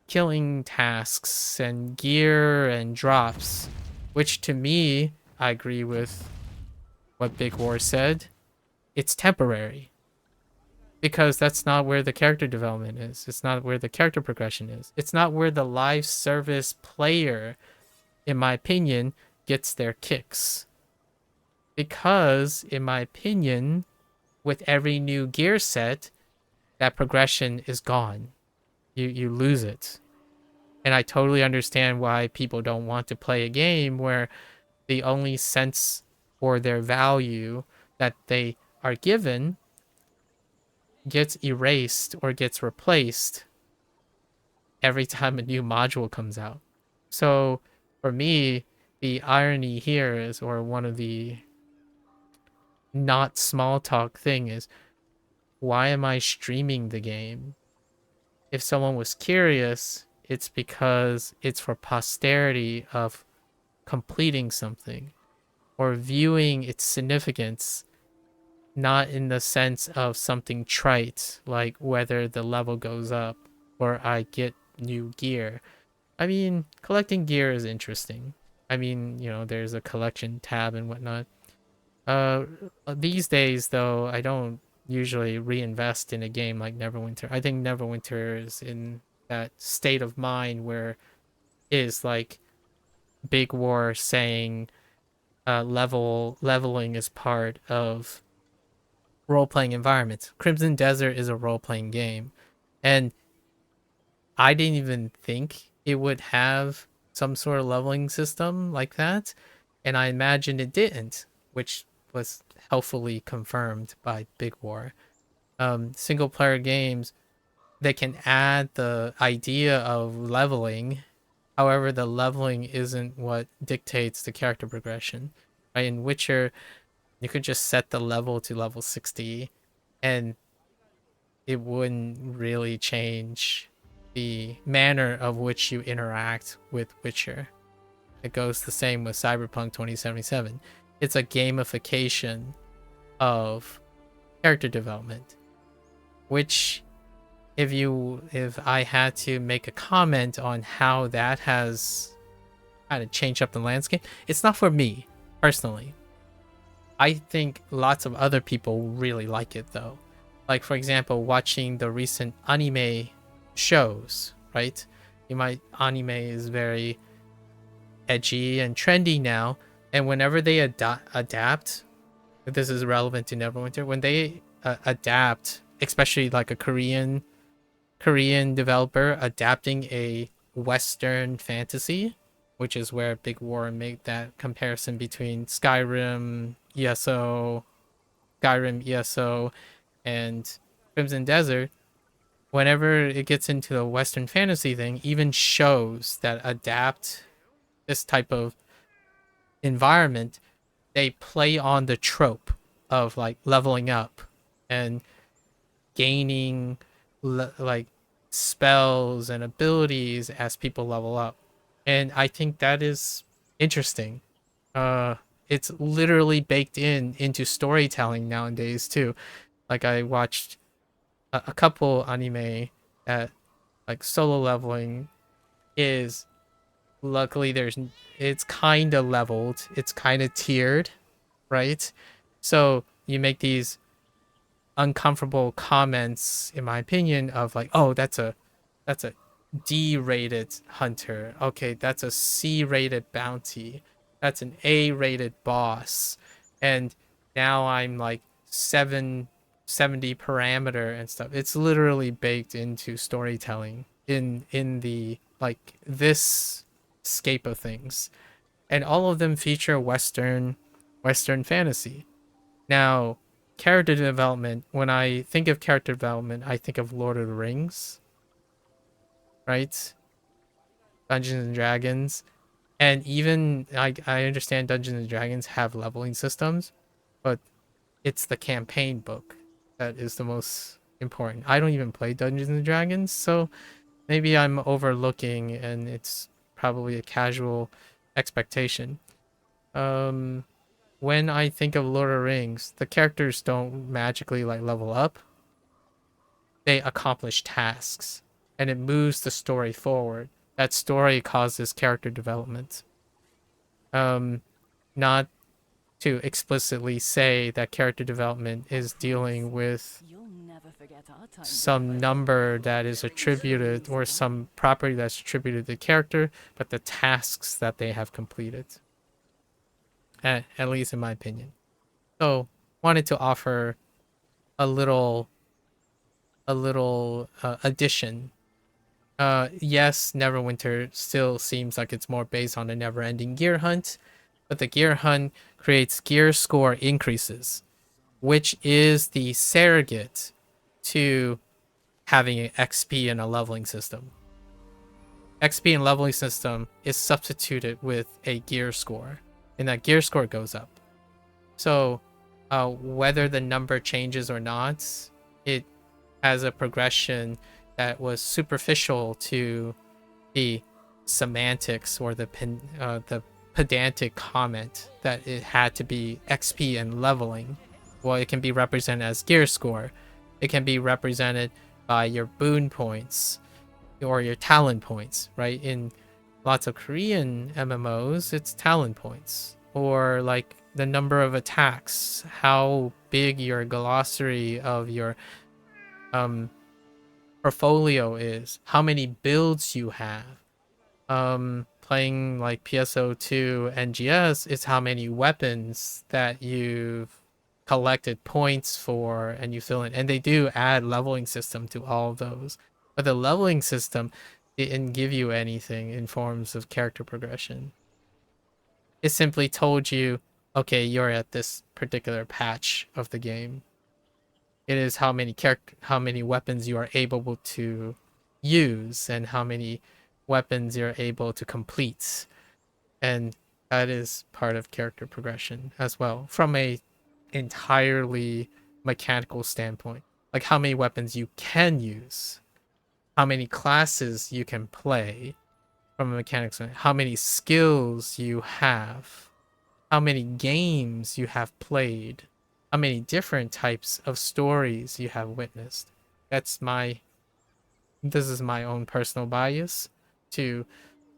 killing tasks and gear and drops, which to me, I agree with what Big War said. It's temporary because that's not where the character development is. It's not where the character progression is. It's not where the live service player, in my opinion, gets their kicks. Because, in my opinion, with every new gear set, that progression is gone. You lose it. And I totally understand why people don't want to play a game where the only sense or their value that they are given gets erased or gets replaced every time a new module comes out. So for me, the irony here is, or one of the not small talk thing is, why am I streaming the game? If someone was curious, it's because it's for posterity of completing something or viewing its significance, not in the sense of something trite like whether the level goes up or I get new gear. I mean, collecting gear is interesting. I mean, you know, there's a collection tab and whatnot. These days though, I don't usually reinvest in a game like Neverwinter. I think Neverwinter is in that state of mind where it is like Big War saying leveling is part of role-playing environments. Crimson Desert is a role-playing game, and I didn't even think it would have some sort of leveling system like that, and I imagined it didn't, which was helpfully confirmed by Big War. Single player games, they can add the idea of leveling. However, the leveling isn't what dictates the character progression. Right? In Witcher, you could just set the level to level 60 and it wouldn't really change the manner of which you interact with Witcher. It goes the same with Cyberpunk 2077. It's a gamification of character development, which if I had to make a comment on how that has kind of changed up the landscape, it's not for me personally. I think lots of other people really like it though. Like for example, watching the recent anime shows, right? Anime is very edgy and trendy now, and whenever they adapt, this is relevant to Neverwinter, when they adapt, especially like a Korean developer adapting a Western fantasy, which is where Big War made that comparison between Skyrim, ESO, and Crimson Desert. Whenever it gets into the Western fantasy thing, even shows that adapt this type of environment, they play on the trope of like leveling up and gaining like spells and abilities as people level up. And I think that is interesting. It's literally baked into storytelling nowadays too. Like I watched a couple anime that like solo leveling is luckily it's kind of leveled, it's kind of tiered, right? So you make these uncomfortable comments, in my opinion, of like, oh, that's a D-rated hunter. Okay, that's a C-rated bounty. That's an A-rated boss. And now I'm like 770 parameter and stuff. It's literally baked into storytelling in the like this scape of things. And all of them feature Western fantasy. Now, character development, when I think of character development, I think of Lord of the Rings, right? Dungeons and Dragons. And even I understand Dungeons and Dragons have leveling systems, but it's the campaign book that is the most important. I don't even play Dungeons and Dragons, so maybe I'm overlooking and it's probably a casual expectation. When I think of Lord of the Rings, the characters don't magically like level up. They accomplish tasks and it moves the story forward. That story causes character development. Not to explicitly say that character development is dealing with some number that is attributed or some property that's attributed to the character, but the tasks that they have completed. At least in my opinion. So wanted to offer a little addition. Yes, Neverwinter still seems like it's more based on a never-ending gear hunt, but the gear hunt creates gear score increases, which is the surrogate to having an XP and a leveling system. XP and leveling system is substituted with a gear score, and that gear score goes up. So, whether the number changes or not, it has a progression that was superficial to the semantics or the pedantic comment that it had to be XP and leveling. Well, it can be represented as gear score. It can be represented by your boon points or your talent points, right? In lots of Korean MMOs, it's talent points. Or like the number of attacks, how big your glossary of your portfolio is, how many builds you have. Playing like PSO2 NGS is how many weapons that you've collected points for and you fill in. And they do add leveling system to all of those. But the leveling system didn't give you anything in forms of character progression. It simply told you, okay, you're at this particular patch of the game. It is how many weapons you are able to use and how many weapons you're able to complete. And that is part of character progression as well, from a entirely mechanical standpoint. Like how many weapons you can use, how many classes you can play from a mechanics standpoint, how many skills you have, how many games you have played, how many different types of stories you have witnessed. This is my own personal bias to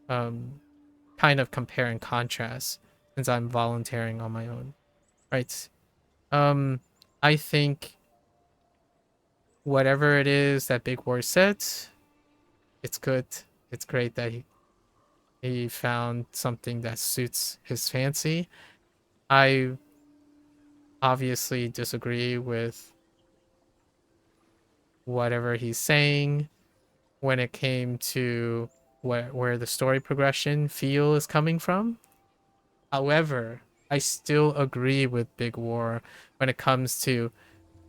kind of compare and contrast since I'm volunteering on my own. Right. I think whatever it is that Big War said, it's good. It's great that he found something that suits his fancy. I obviously disagree with whatever he's saying when it came to where the story progression feel is coming from. However, I still agree with Big War when it comes to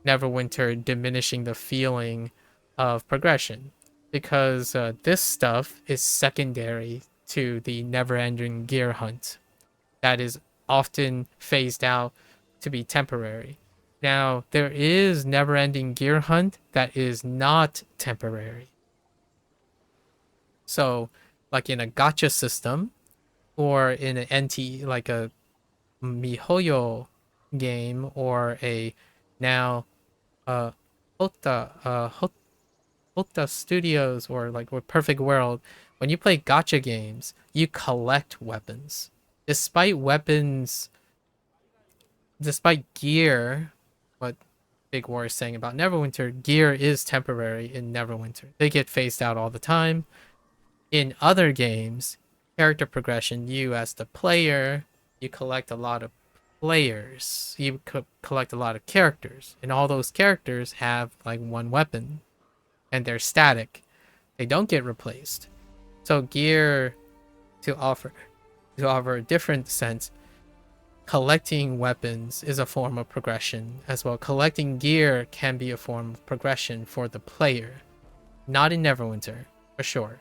Neverwinter diminishing the feeling of progression, because this stuff is secondary to the never-ending gear hunt that is often phased out to be temporary. Now, there is never-ending gear hunt that is not temporary. So, like in a gacha system, or in an NT, like a MiHoYo game, or a now Hota Studios, or like with Perfect World, When you play gacha games, you collect weapons. Despite weapons, despite gear, what Big War is saying about Neverwinter, gear is temporary in Neverwinter. They get phased out all the time. In other games, character progression, you as the player, you collect a lot of players. You collect a lot of characters, and all those characters have like one weapon, and they're static. They don't get replaced. So gear, to offer a different sense, collecting weapons is a form of progression as well. Collecting gear can be a form of progression for the player. Not in Neverwinter, for sure.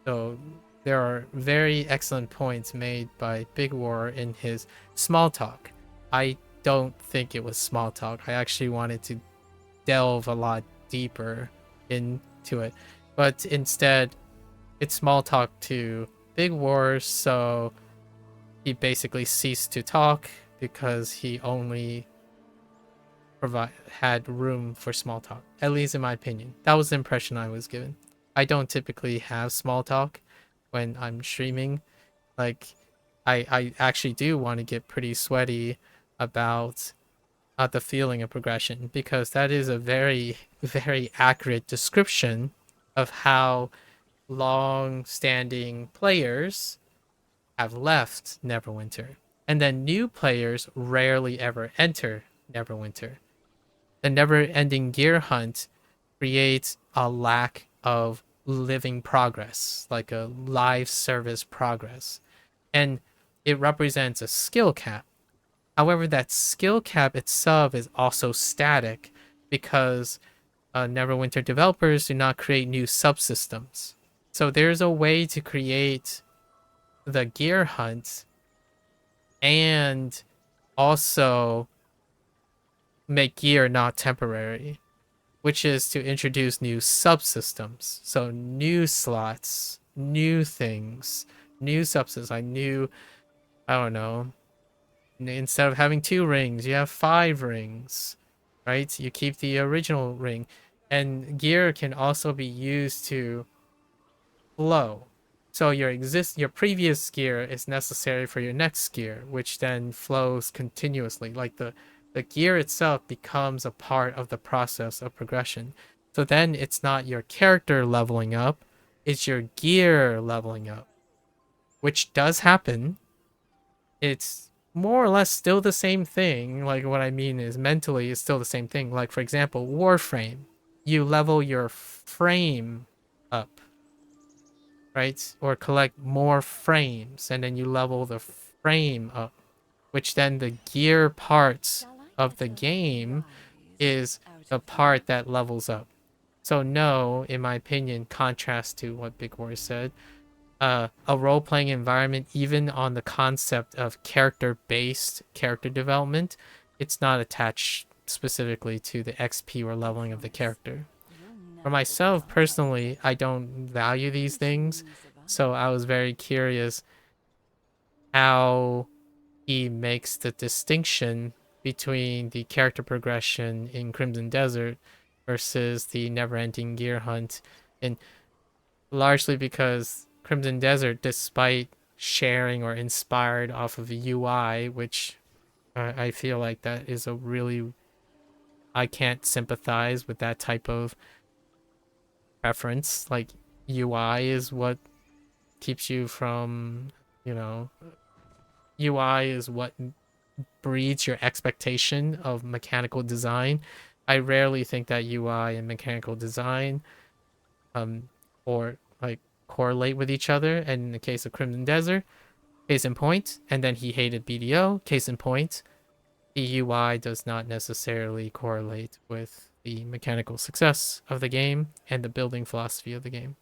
So there are very excellent points made by Big War in his small talk. I don't think it was small talk. I actually wanted to delve a lot deeper into it. But instead, it's small talk to Big War, so he basically ceased to talk because he only had room for small talk, at least in my opinion. That was the impression I was given. I don't typically have small talk when I'm streaming. Like, I actually do want to get pretty sweaty about the feeling of progression, because that is a very, very accurate description of how long-standing players have left Neverwinter. And then new players rarely ever enter Neverwinter. The never-ending gear hunt creates a lack of living progress, like a live service progress. And it represents a skill cap. However, that skill cap itself is also static because Neverwinter developers do not create new subsystems. So there's a way to create the gear hunt and also make gear not temporary, which is to introduce new subsystems. So new slots, new things, new subsystems. I don't know, instead of having 2 rings, you have 5 rings, right? You keep the original ring. And gear can also be used to flow. So your previous gear is necessary for your next gear, which then flows continuously. Like the gear itself becomes a part of the process of progression. So then it's not your character leveling up, it's your gear leveling up, which does happen. It's more or less still the same thing. Like, what I mean is mentally it's still the same thing. Like, for example, Warframe. You level your frame up, right? Or collect more frames, and then you level the frame up, which then the gear parts of the game is the part that levels up. So no, in my opinion, contrast to what Big War said, a role-playing environment, even on the concept of character-based character development, it's not attached specifically to the XP or leveling of the character. For myself, personally, I don't value these things, so I was very curious how he makes the distinction between the character progression in Crimson Desert versus the never-ending gear hunt, and largely because Crimson Desert, despite sharing or inspired off of a UI, which I feel like that is a really, I can't sympathize with that type of preference. Like, UI is what keeps you from, UI is what breeds your expectation of mechanical design. I rarely think that UI and mechanical design or like correlate with each other. And in the case of Crimson Desert, case in point, and then he hated BDO, case in point, the UI does not necessarily correlate with the mechanical success of the game and the building philosophy of the game.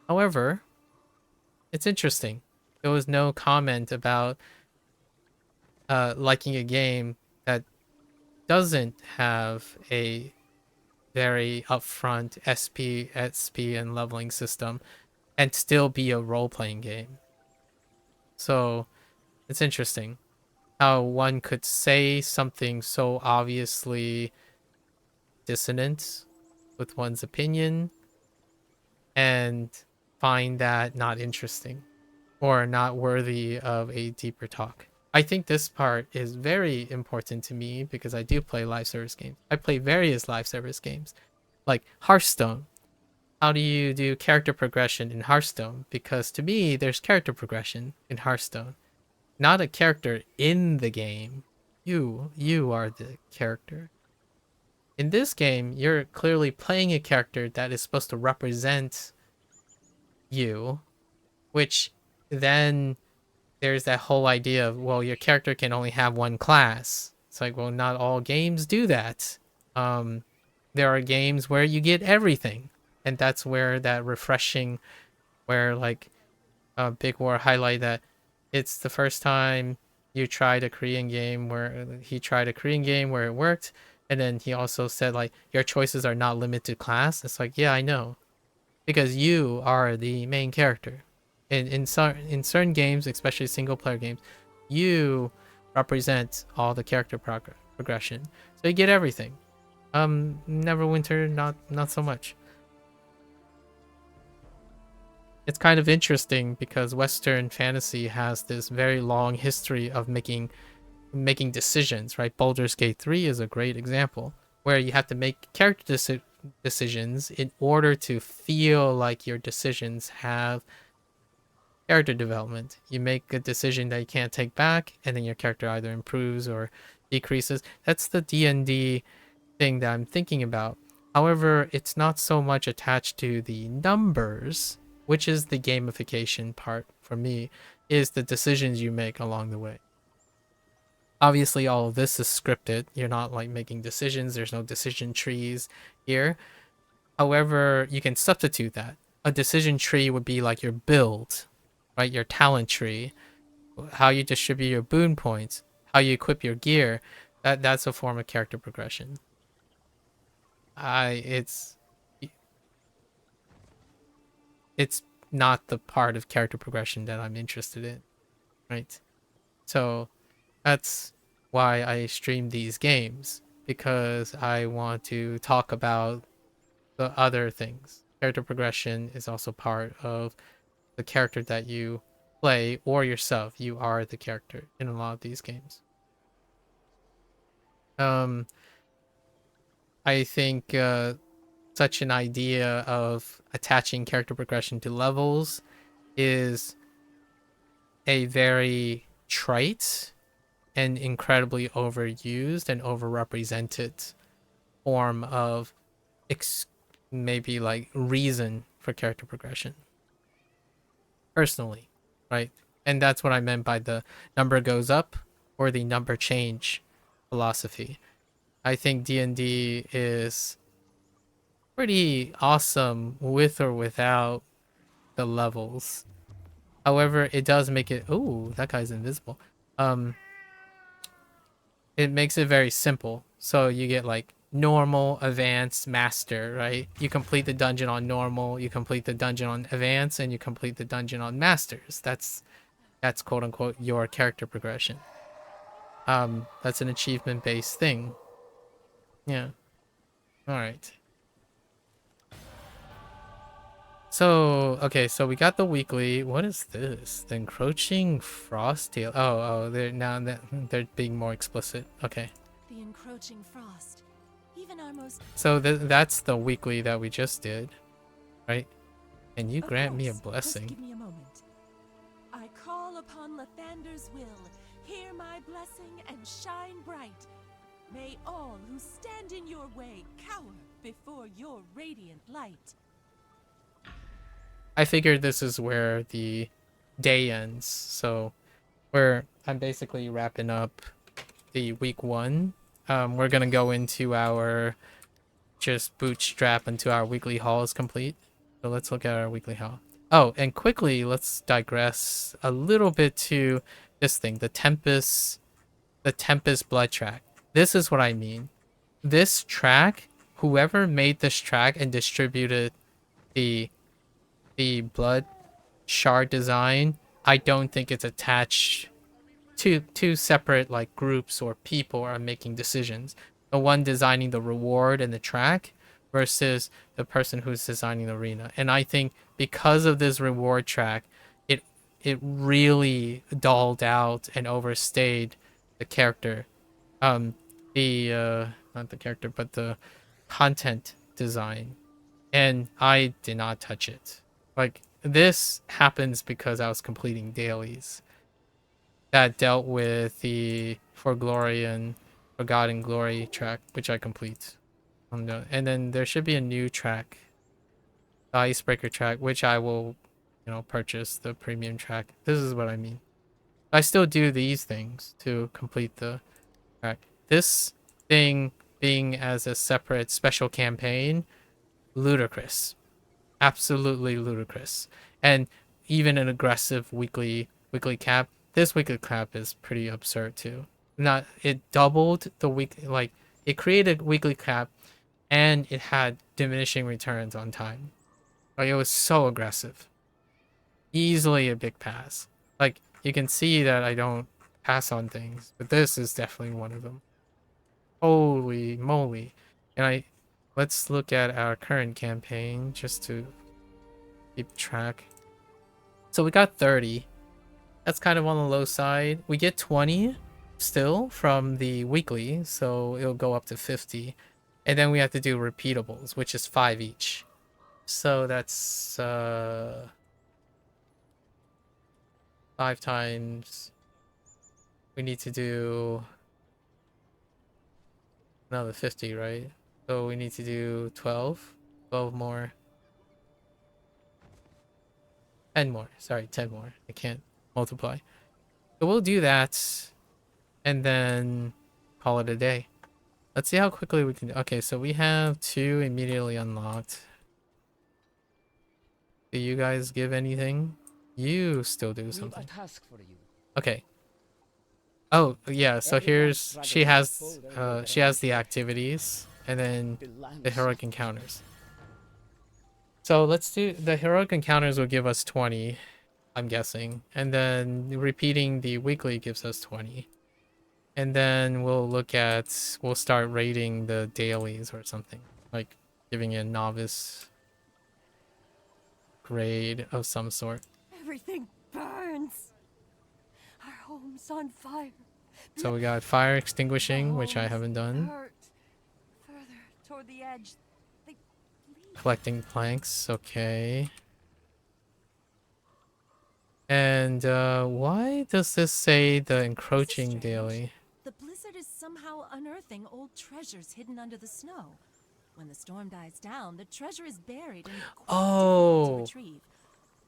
However, it's interesting. There was no comment about liking a game that doesn't have a very upfront SP, and leveling system and still be a role-playing game. So it's interesting how one could say something so obviously dissonant with one's opinion and find that not interesting or not worthy of a deeper talk. I think this part is very important to me because I do play live service games. I play various live service games like Hearthstone. How do you do character progression in Hearthstone? Because to me, there's character progression in Hearthstone, not a character in the game. You are the character. In this game, you're clearly playing a character that is supposed to represent you, which then there's that whole idea of, well, your character can only have one class. It's like, well, not all games do that. There are games where you get everything, and that's where that refreshing, where like Big War highlight that it's the first time you tried a Korean game where he tried a Korean game where it worked, and then he also said like your choices are not limited to class. It's like, yeah, I know, because you are the main character. In certain games, especially single player games, you represent all the character progression, so you get everything. Neverwinter, not so much. It's kind of interesting because Western fantasy has this very long history of making decisions, right? Baldur's Gate 3 is a great example where you have to make character decisions in order to feel like your decisions have character development. You make a decision that you can't take back, and then your character either improves or decreases. That's the D&D thing that I'm thinking about. However, it's not so much attached to the numbers, which is the gamification part for me, is the decisions you make along the way. Obviously, all of this is scripted. You're not like making decisions. There's no decision trees here. However, you can substitute that. A decision tree would be like your build, right? Your talent tree, how you distribute your boon points, how you equip your gear. That's a form of character progression. It's not the part of character progression that I'm interested in, right? So that's why I stream these games, because I want to talk about the other things. Character progression is also part of the character that you play, or yourself. You are the character in a lot of these games. I think such an idea of attaching character progression to levels is a very trite and incredibly overused and overrepresented form of maybe like reason for character progression. Personally, right? And that's what I meant by the number goes up or the number change philosophy. I think D&D is pretty awesome with or without the levels. However, it does make it... Oh, that guy's invisible. It makes it very simple. So you get like normal, advanced, master, right? You complete the dungeon on normal, you complete the dungeon on advanced, and you complete the dungeon on masters. That's quote unquote your character progression. That's an achievement based thing. Yeah. All right. So, okay, so we got the weekly. What is this? The encroaching frost tail. Oh, they're being more explicit. Okay. The encroaching frost. Even our most... So that's the weekly that we just did, right? And you grant me a Just blessing. give me a moment. I call upon Lathander's will. Hear my blessing and shine bright. May all who stand in your way cower before your radiant light. I figured this is where the day ends, so I'm basically wrapping up the week 1. We're gonna go into our just bootstrap until our weekly haul is complete. So let's look at our weekly haul. Oh, and quickly let's digress a little bit to this thing, the Tempest blood track. This is what I mean. This track, whoever made this track and distributed the blood shard design, I don't think it's attached to two separate like groups or people are making decisions. The one designing the reward and the track versus the person who's designing the arena. And I think because of this reward track, it really dulled out and overstayed the character. The not the character, but the content design. And I did not touch it. Like, this happens because I was completing dailies that dealt with the For Glory and Forgotten Glory track, which I complete. And then there should be a new track, the Icebreaker track, which I will, purchase the premium track. This is what I mean. I still do these things to complete the track. This thing being as a separate special campaign, ludicrous. Absolutely ludicrous. And even an aggressive weekly cap. This weekly cap is pretty absurd too. It doubled the week, like it created weekly cap and it had diminishing returns on time. Like, it was so aggressive. Easily a big pass. Like, you can see that I don't pass on things, but this is definitely one of them. Holy moly. And let's look at our current campaign just to keep track. So we got 30. That's kind of on the low side. We get 20 still from the weekly, so it'll go up to 50. And then we have to do repeatables, which is 5 each. So that's 5 times. We need to do another 50, right? So we need to do 12 more. 10 more. Sorry, 10 more. I can't multiply. So we'll do that and then call it a day. Let's see how quickly we can. Okay, so we have 2 immediately unlocked. Do you guys give anything? You still do something. Okay. Oh, yeah, so here's she has the activities and then the heroic encounters. So let's do the heroic encounters will give us 20, I'm guessing. And then repeating the weekly gives us 20. And then we'll start rating the dailies or something. Like giving a novice grade of some sort. Everything burns. Our home's on fire. So we got fire extinguishing, which I haven't done. Further toward the edge. Collecting planks, okay. And why does this say the encroaching daily? The blizzard is somehow unearthing old treasures hidden under the snow. When the storm dies down, the treasure is buried and difficult to retrieve.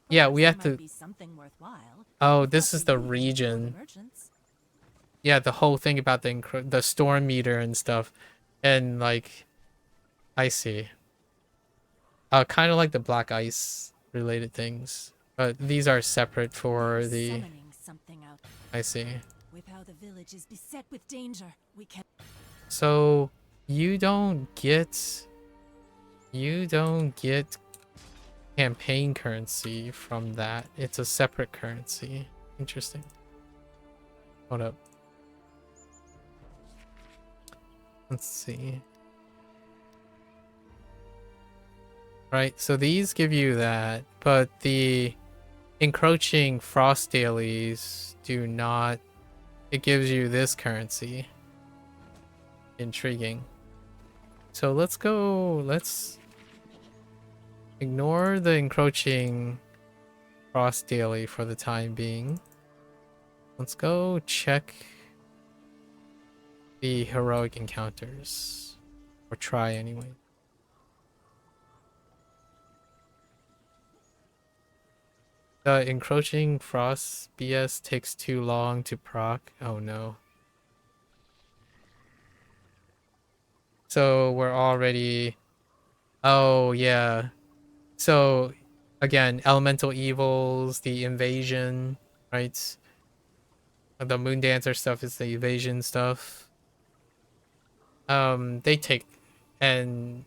Yeah, we have to. Be something worthwhile. Oh, this is the region. Yeah, the whole thing about the storm meter and stuff, and like, I see. Kind of like the black ice related things, but these are separate for the. I see. With how the village is beset with danger, we can. So you don't get campaign currency from that. It's a separate currency. Interesting. Hold up. Let's see. Right, so these give you that, but the encroaching frost dailies do not. It gives you this currency. Intriguing. So let's ignore the encroaching frost daily for the time being. Let's go check the heroic encounters, or try anyway. The encroaching frost BS takes too long to proc. Oh no. So we're already. Oh yeah. So again, elemental evils, the invasion, right? The moon dancer stuff is the evasion stuff. They take, and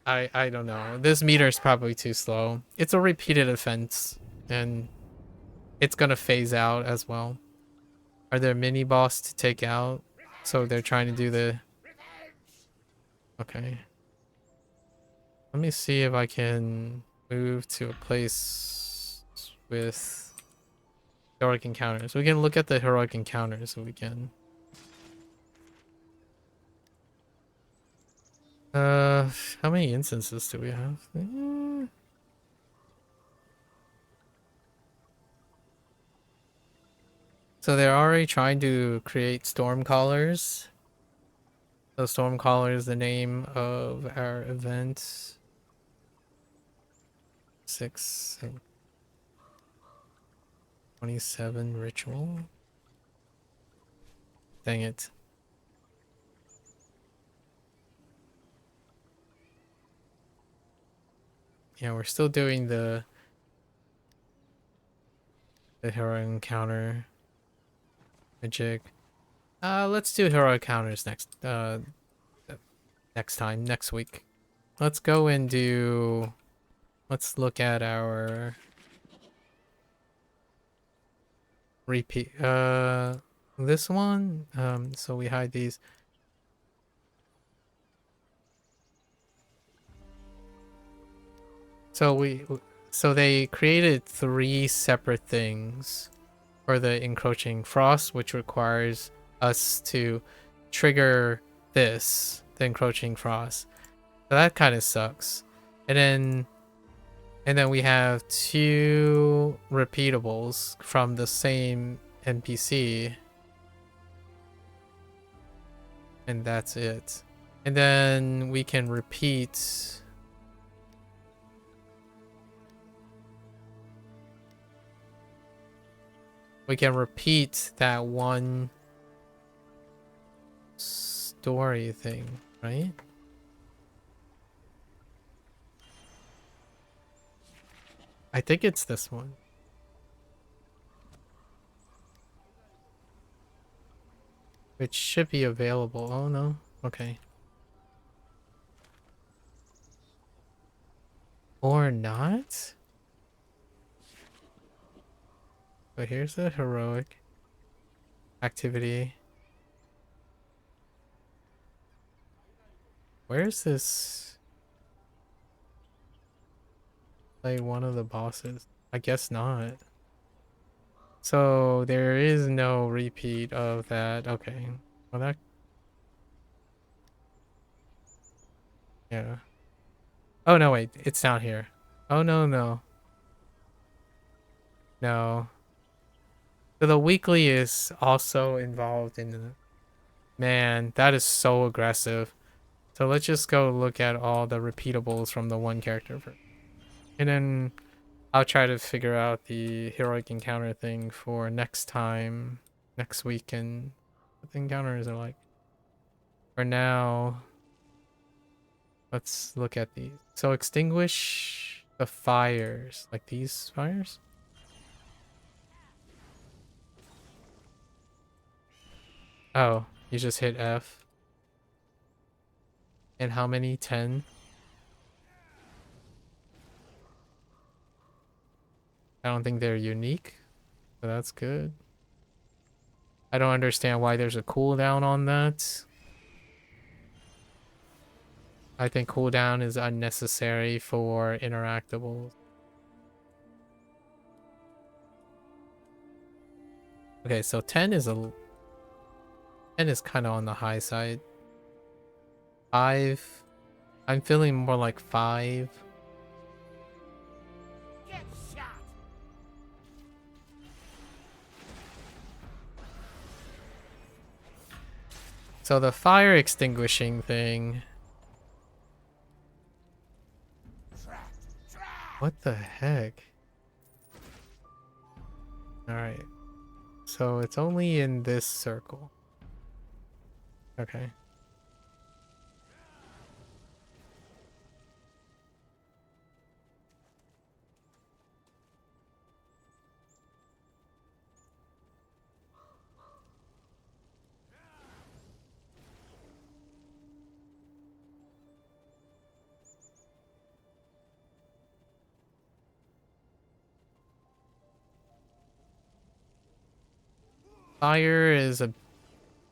I don't know. This meter is probably too slow. It's a repeated offense, and it's gonna phase out as well. Are there mini boss to take out? So they're trying to do the. Okay. Let me see if I can move to a place with heroic encounters. We can look at the heroic encounters if we can. How many instances do we have? So they're already trying to create Stormcallers. So Stormcaller is the name of our event. 27 ritual. Dang it. Yeah, we're still doing the hero encounter magic. Let's do hero encounters next next week. Let's go and do, let's look at our repeat this one. So we hide these. So they created 3 separate things for the encroaching frost, which requires us to trigger this, the encroaching frost. So that kind of sucks. And then we have 2 repeatables from the same NPC. And that's it. And then we can repeat. We can repeat that one story thing, right? I think it's this one. Which should be available. Oh no. Okay. Or not? So here's the heroic activity. Where's this? Like one of the bosses? I guess not. So there is no repeat of that. Okay. Well, that. Yeah. Oh no, wait. It's down here. Oh no, no. No. So the weekly is also involved in the... Man, that is so aggressive. So let's just go look at all the repeatables from the one character. And then I'll try to figure out the heroic encounter thing for next time, next week, and what the encounters are like. For now, let's look at these. So extinguish the fires, like these fires? Oh, you just hit F. And how many? 10? I don't think they're unique, so that's good. I don't understand why there's a cooldown on that. I think cooldown is unnecessary for interactables. Okay, so 10 is kind of on the high side. 5. I'm feeling more like 5. Get shot! So the fire extinguishing thing. What the heck? Alright. So it's only in this circle. Okay. Fire is a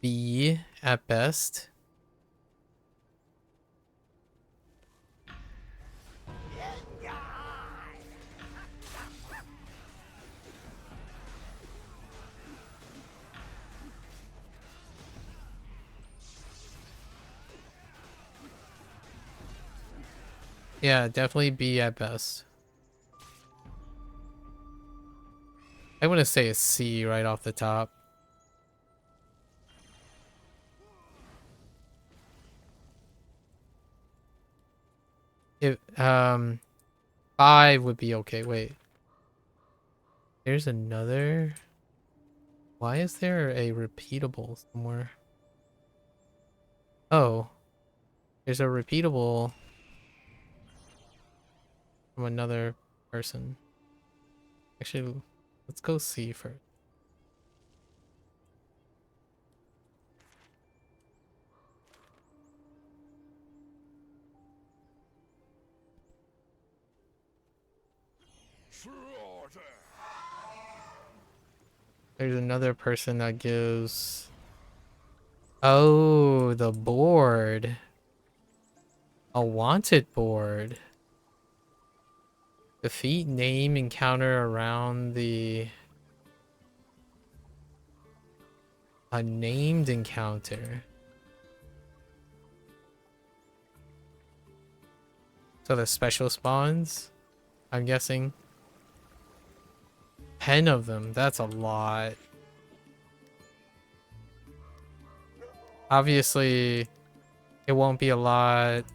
B at best. Yeah, definitely B at best. I want to say a C right off the top. If 5 would be okay. Wait. There's another. Why is there a repeatable somewhere? Oh, there's a repeatable from another person. Actually, let's go C first. There's another person that gives. Oh, the board. A wanted board. Defeat name encounter around the a named encounter. So the special spawns, I'm guessing. 10 of them, that's a lot. Obviously, it won't be a lot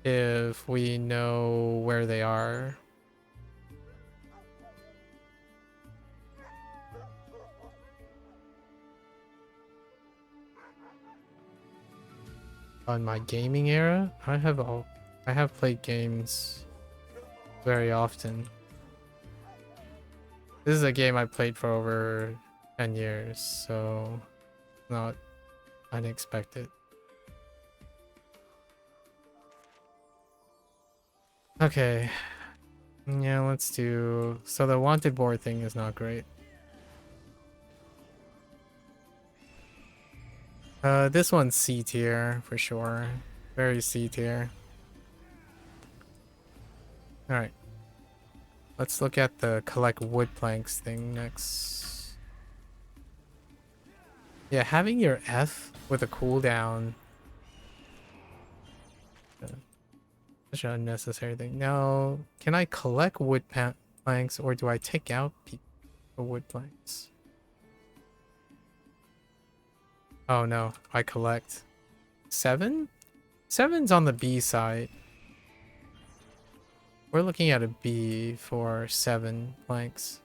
if we know where they are. On my gaming era, I have played games very often. This is a game I played for over 10 years, so not unexpected. Okay. Yeah, let's do... So the wanted board thing is not great. This one's C tier for sure. Very C tier. Alright. Let's look at the collect wood planks thing next. Yeah, having your F with a cooldown. Such an unnecessary thing. Now, can I collect wood planks or do I take out the wood planks? Oh no, I collect. 7? 7's on the B side. We're looking at a B for 7 planks.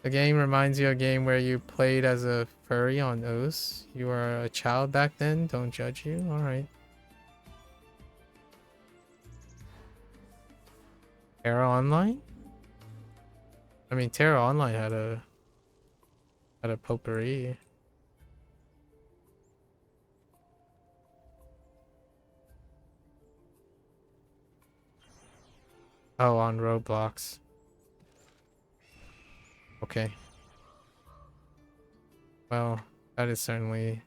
The game reminds you of a game where you played as a furry on OS. You were a child back then, don't judge you. Alright. Terra Online? I mean, Terra Online had a potpourri. Oh, on Roblox. Okay. Well, that is certainly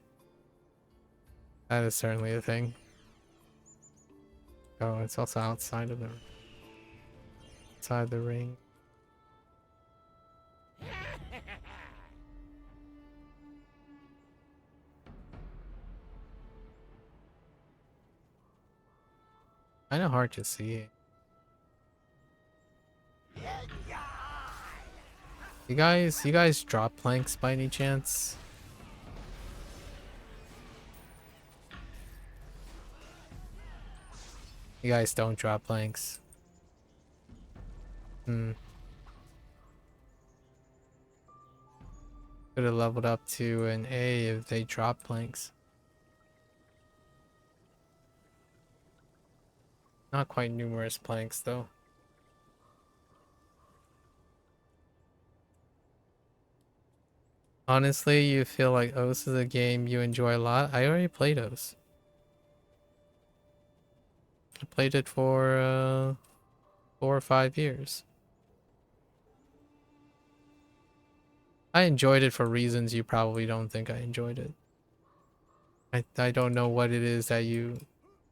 a thing. Oh, it's also outside the ring. Kind of hard to see. You guys drop planks by any chance? You guys don't drop planks. Could have leveled up to an A if they drop planks. Not quite numerous planks though. Honestly, you feel like OS is a game you enjoy a lot? I already played OS. I played it for 4 or 5 years. I enjoyed it for reasons you probably don't think I enjoyed it. I don't know what it is that you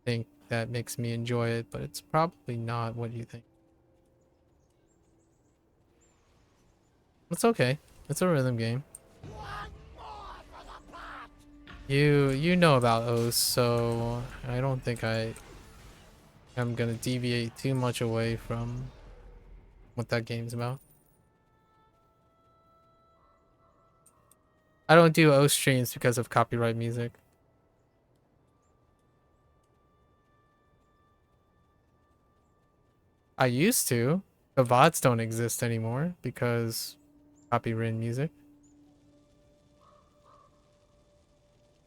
think that makes me enjoy it, but it's probably not what you think. It's okay. It's a rhythm game. You know about O's, so I don't think I am gonna deviate too much away from what that game's about. I don't do O streams because of copyright music. I used to. The VODs don't exist anymore because copyright music.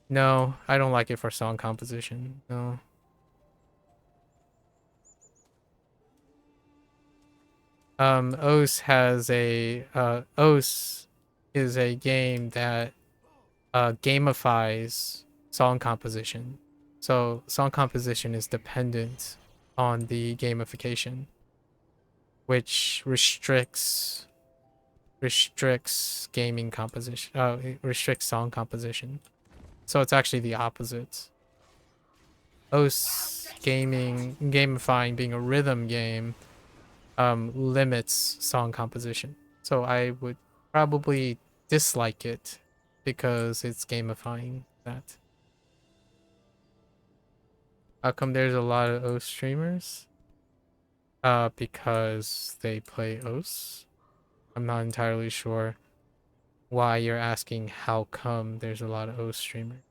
No, I don't like it for song composition. No. OS has a OS is a game that gamifies song composition. So song composition is dependent on the gamification, which restricts gaming composition. It restricts song composition. So it's actually the opposite. OS gamifying being a rhythm game limits song composition. So I would probably dislike it because it's gamifying that. How come there's a lot of OS streamers? Because they play OS. I'm not entirely sure why you're asking how come there's a lot of OS streamers.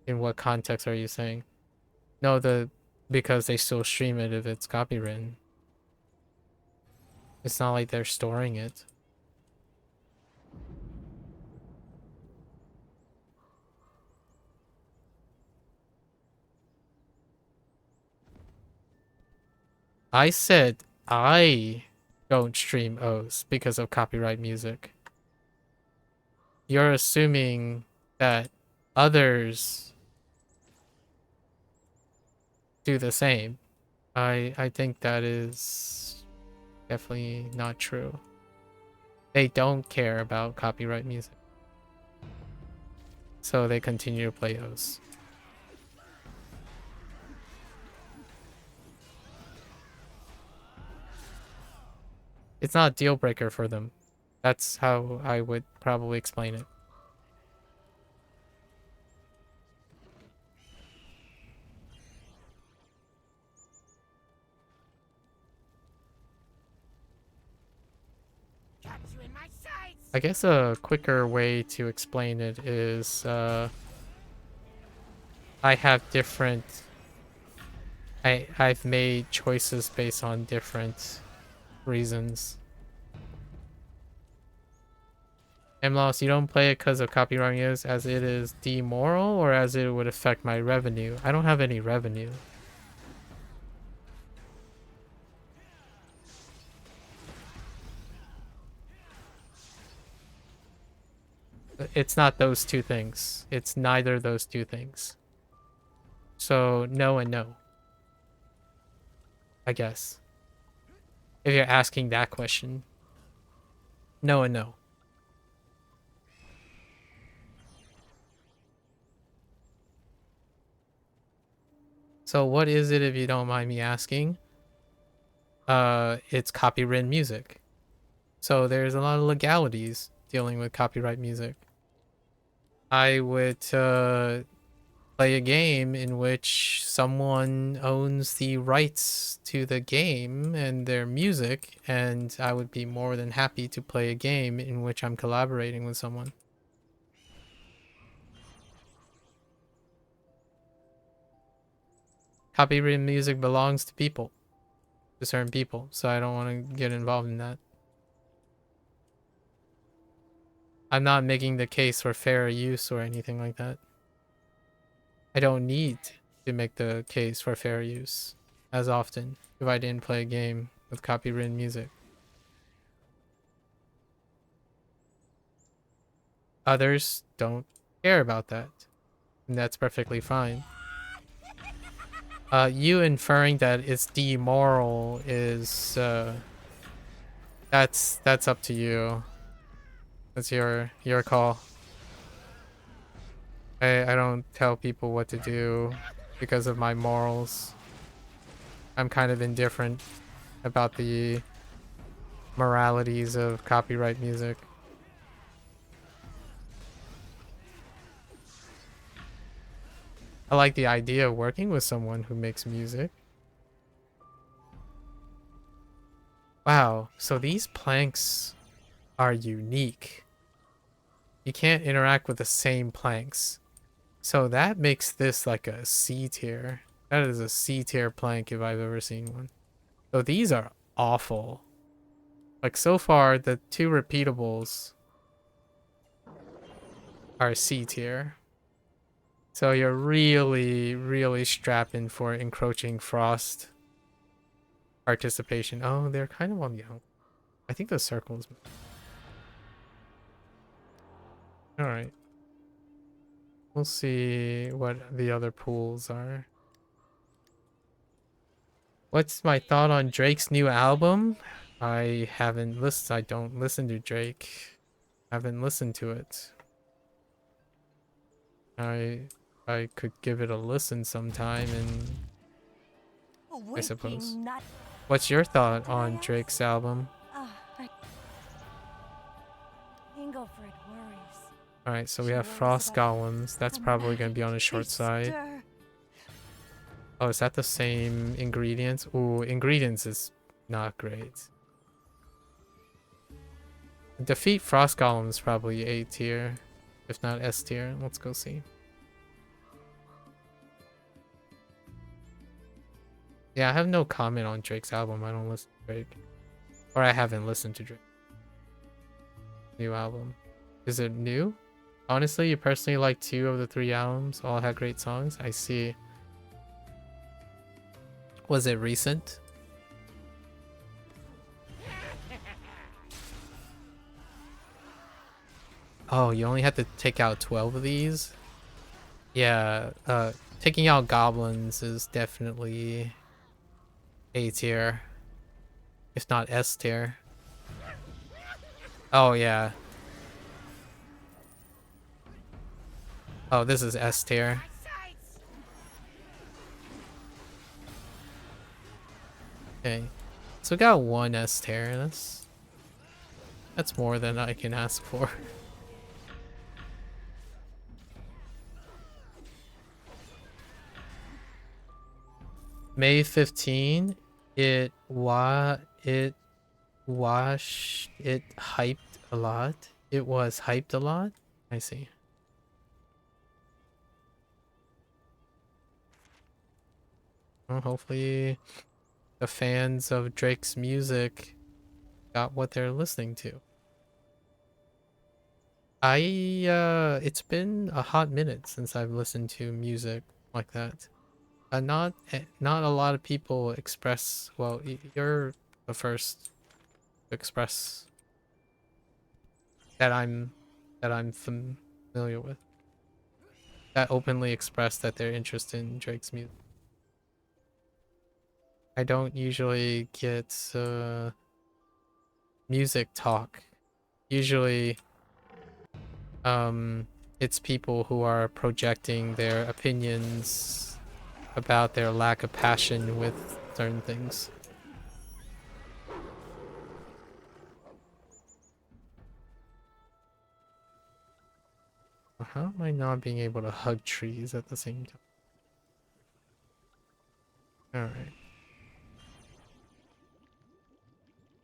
In what context are you saying? No, because they still stream it if it's copywritten. It's not like they're storing it. I said I don't stream O's because of copyright music. You're assuming that others do the same. I think that is definitely not true. They don't care about copyright music. So they continue to play O's. It's not a deal breaker for them. That's how I would probably explain it. I guess a quicker way to explain it is I have different... I've made choices based on different reasons. MLOS, you don't play it because of copyright use as it is demoral or as it would affect my revenue? I don't have any revenue. It's not those two things. It's neither those two things. So no and no, I guess. If you're asking that question. No and no. So what is it if you don't mind me asking? It's copyright music. So there's a lot of legalities dealing with copyright music. I would play a game in which someone owns the rights to the game and their music, and I would be more than happy to play a game in which I'm collaborating with someone. Copyright music belongs to people, to certain people, so I don't want to get involved in that. I'm not making the case for fair use or anything like that. I don't need to make the case for fair use as often if I didn't play a game with copyrighted music. Others don't care about that, and that's perfectly fine. You inferring that it's demoral is that's up to you. That's your call. I don't tell people what to do because of my morals. I'm kind of indifferent about the moralities of copyright music. I like the idea of working with someone who makes music. Wow, so these planks are unique. You can't interact with the same planks. So that makes this like a C tier. That is a C tier plank if I've ever seen one. So these are awful. Like so far, the two repeatables are C tier. So you're really, really strapping for encroaching frost participation. Oh, they're kind of on the out. I think the circles. Alright. We'll see what the other pools are. What's my thought on Drake's new album? I haven't listened. I don't listen to Drake. Haven't listened to it. I could give it a listen sometime, and I suppose. What's your thought on Drake's album? Ingleford worries. Alright, so we have Frost Golems. That's probably going to be on the short side. Oh, is that the same ingredients? Ooh, ingredients is not great. Defeat Frost Golems probably A tier, if not S tier. Let's go see. Yeah, I have no comment on Drake's album. I don't listen to Drake. Or I haven't listened to Drake. New album. Is it new? Honestly, you personally like 2 of the 3 albums. All had great songs. I see. Was it recent? Oh, you only had to take out 12 of these? Yeah, taking out goblins is definitely A tier. If not S tier. Oh, yeah. Oh, this is S tier. Okay. So we got 1 S tier. That's more than I can ask for. May 15, it hyped a lot. It was hyped a lot. I see. Well, hopefully the fans of Drake's music got what they're listening to. It's been a hot minute since I've listened to music like that. Not a lot of people express. Well, you're the first to express that I'm familiar with. That openly express that they're interested in Drake's music. I don't usually get music talk. Usually, it's people who are projecting their opinions about their lack of passion with certain things. How am I not being able to hug trees at the same time? Alright.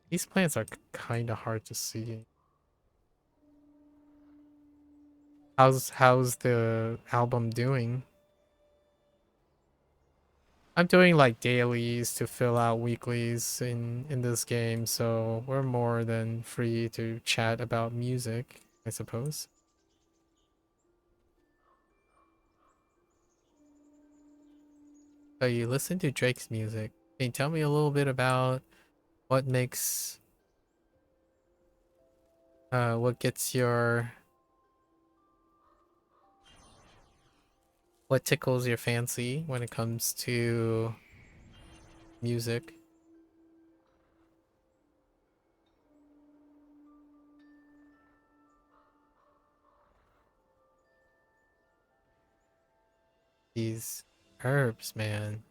These plants are kind of hard to see. How's the album doing? I'm doing like dailies to fill out weeklies in this game, so we're more than free to chat about music, I suppose. So you listen to Drake's music. Can you tell me a little bit about what makes what gets your what tickles your fancy when it comes to music? These herbs, man.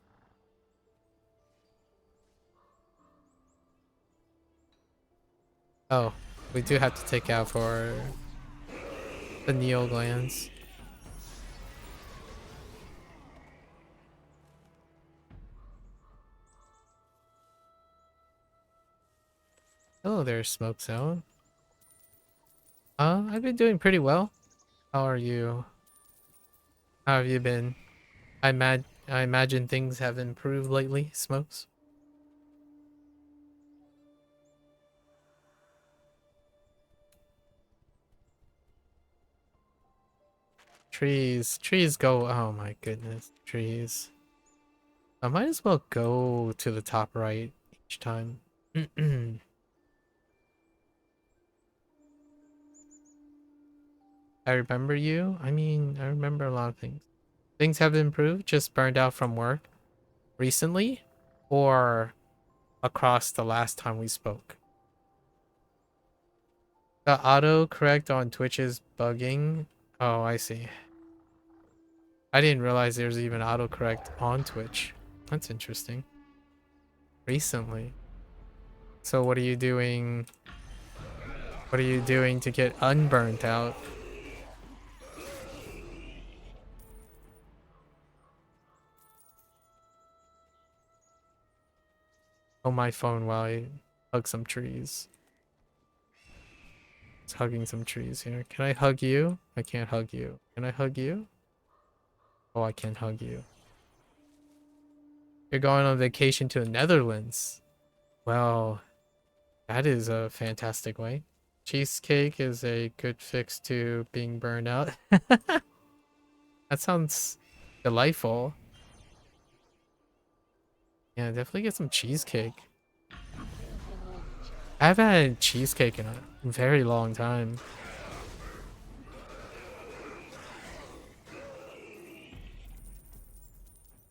Oh, we do have to take out for the Neo glands. Hello there, Smoke Zone. I've been doing pretty well. How are you? How have you been? I imagine things have improved lately, Smokes. Trees go. Oh my goodness, trees. I might as well go to the top right each time. I remember you. I mean, I remember a lot of things. Things have improved. Just burned out from work recently, or across the last time we spoke. The autocorrect on Twitch is bugging. Oh, I see. I didn't realize there's even autocorrect on Twitch. That's interesting. Recently. So what are you doing? What are you doing to get unburnt out? On my phone while I hug some trees. It's hugging some trees here. Can I hug you? I can't hug you. Can I hug you? Oh, I can hug you. You're going on vacation to the Netherlands. Well, that is a fantastic way. Cheesecake is a good fix to being burned out. That sounds delightful. Yeah, definitely get some cheesecake. I haven't had cheesecake in a very long time.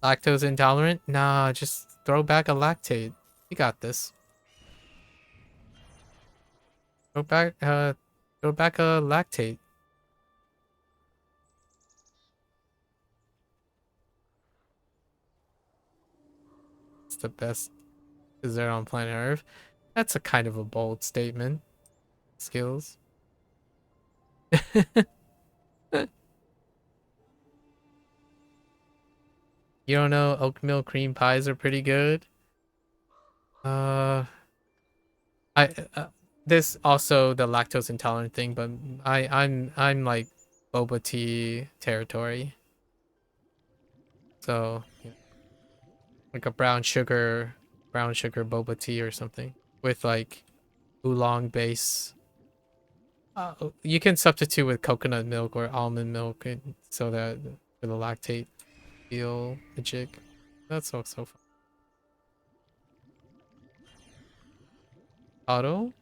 Lactose intolerant? Nah, just throw back a lactate. You got this. Throw back a lactate. It's the best dessert on planet Earth. That's a kind of a bold statement. Skills. You don't know oatmeal cream pies are pretty good? Uh, this also the lactose intolerant thing, but I'm like boba tea territory. So yeah, like a brown sugar boba tea or something with like oolong base. You can substitute with coconut milk or almond milk, so that for the lactate feel magic. That's also fun. Auto?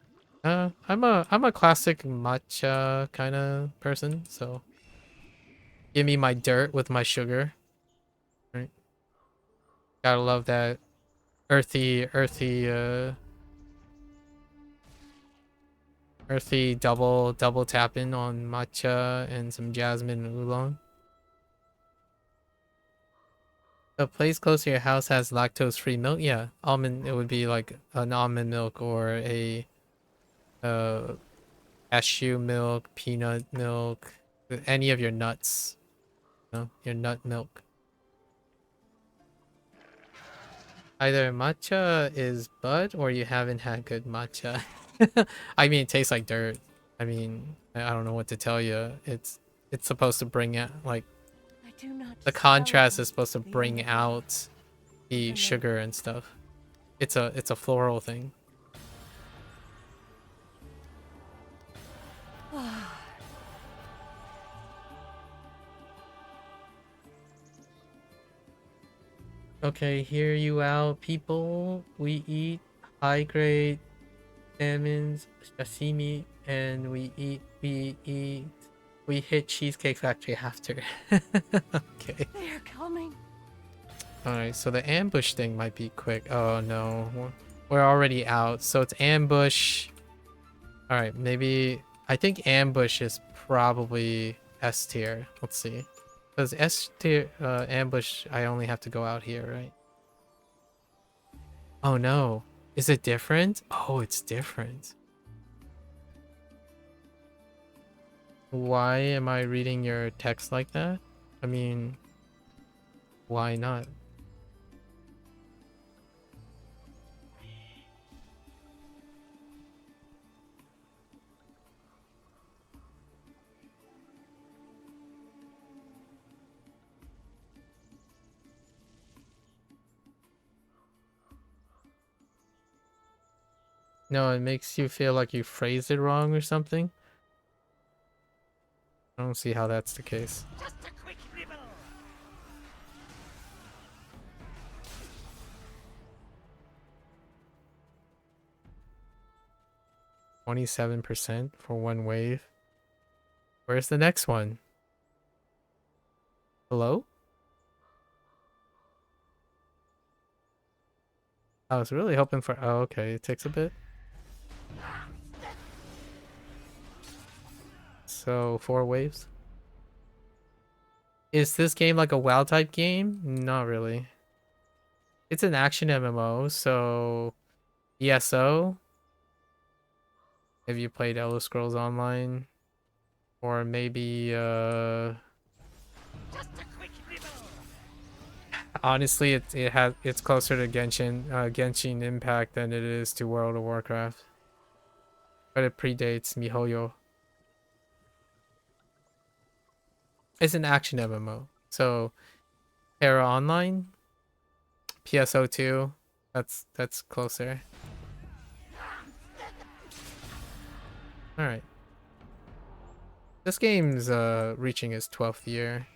I'm a classic matcha kind of person, so give me my dirt with my sugar. Right? Gotta love that earthy double tapping on matcha and some jasmine and oolong. A place close to your house has lactose-free milk? Yeah, almond. It would be like an almond milk or a uh cashew milk, peanut milk, any of your nuts. You know, your nut milk. Either matcha is bud or you haven't had good matcha. I mean, it tastes like dirt. I mean, I don't know what to tell you. It's supposed to bring out like I do not the contrast is supposed to bring out the sugar and stuff. It's a floral thing. Okay, hear you out, people. We eat high grade salmons, sashimi, and we hit Cheesecake Factory after. Okay. They are coming. Alright, so the ambush thing might be quick. Oh no. We're already out. So it's ambush. Alright, maybe I think ambush is probably S tier. Let's see. Because S tier ambush, I only have to go out here, right? Oh no. Is it different? Oh, it's different. Why am I reading your text like that? I mean, why not? No, it makes you feel like you phrased it wrong or something. I don't see how that's the case. Just a quick nibble. 27% for one wave. Where's the next one? Hello? I was really hoping for... Oh, okay. It takes a bit. So, 4 waves. Is this game like a WoW type game? Not really. It's an action MMO, so... ESO? Have you played Elder Scrolls Online? Or maybe, Just a quick nibble. honestly, it's closer to Genshin Impact than it is to World of Warcraft. But it predates MiHoYo. It's an action MMO. So Terra Online, PSO2, that's closer. Alright. This game's reaching its 12th year.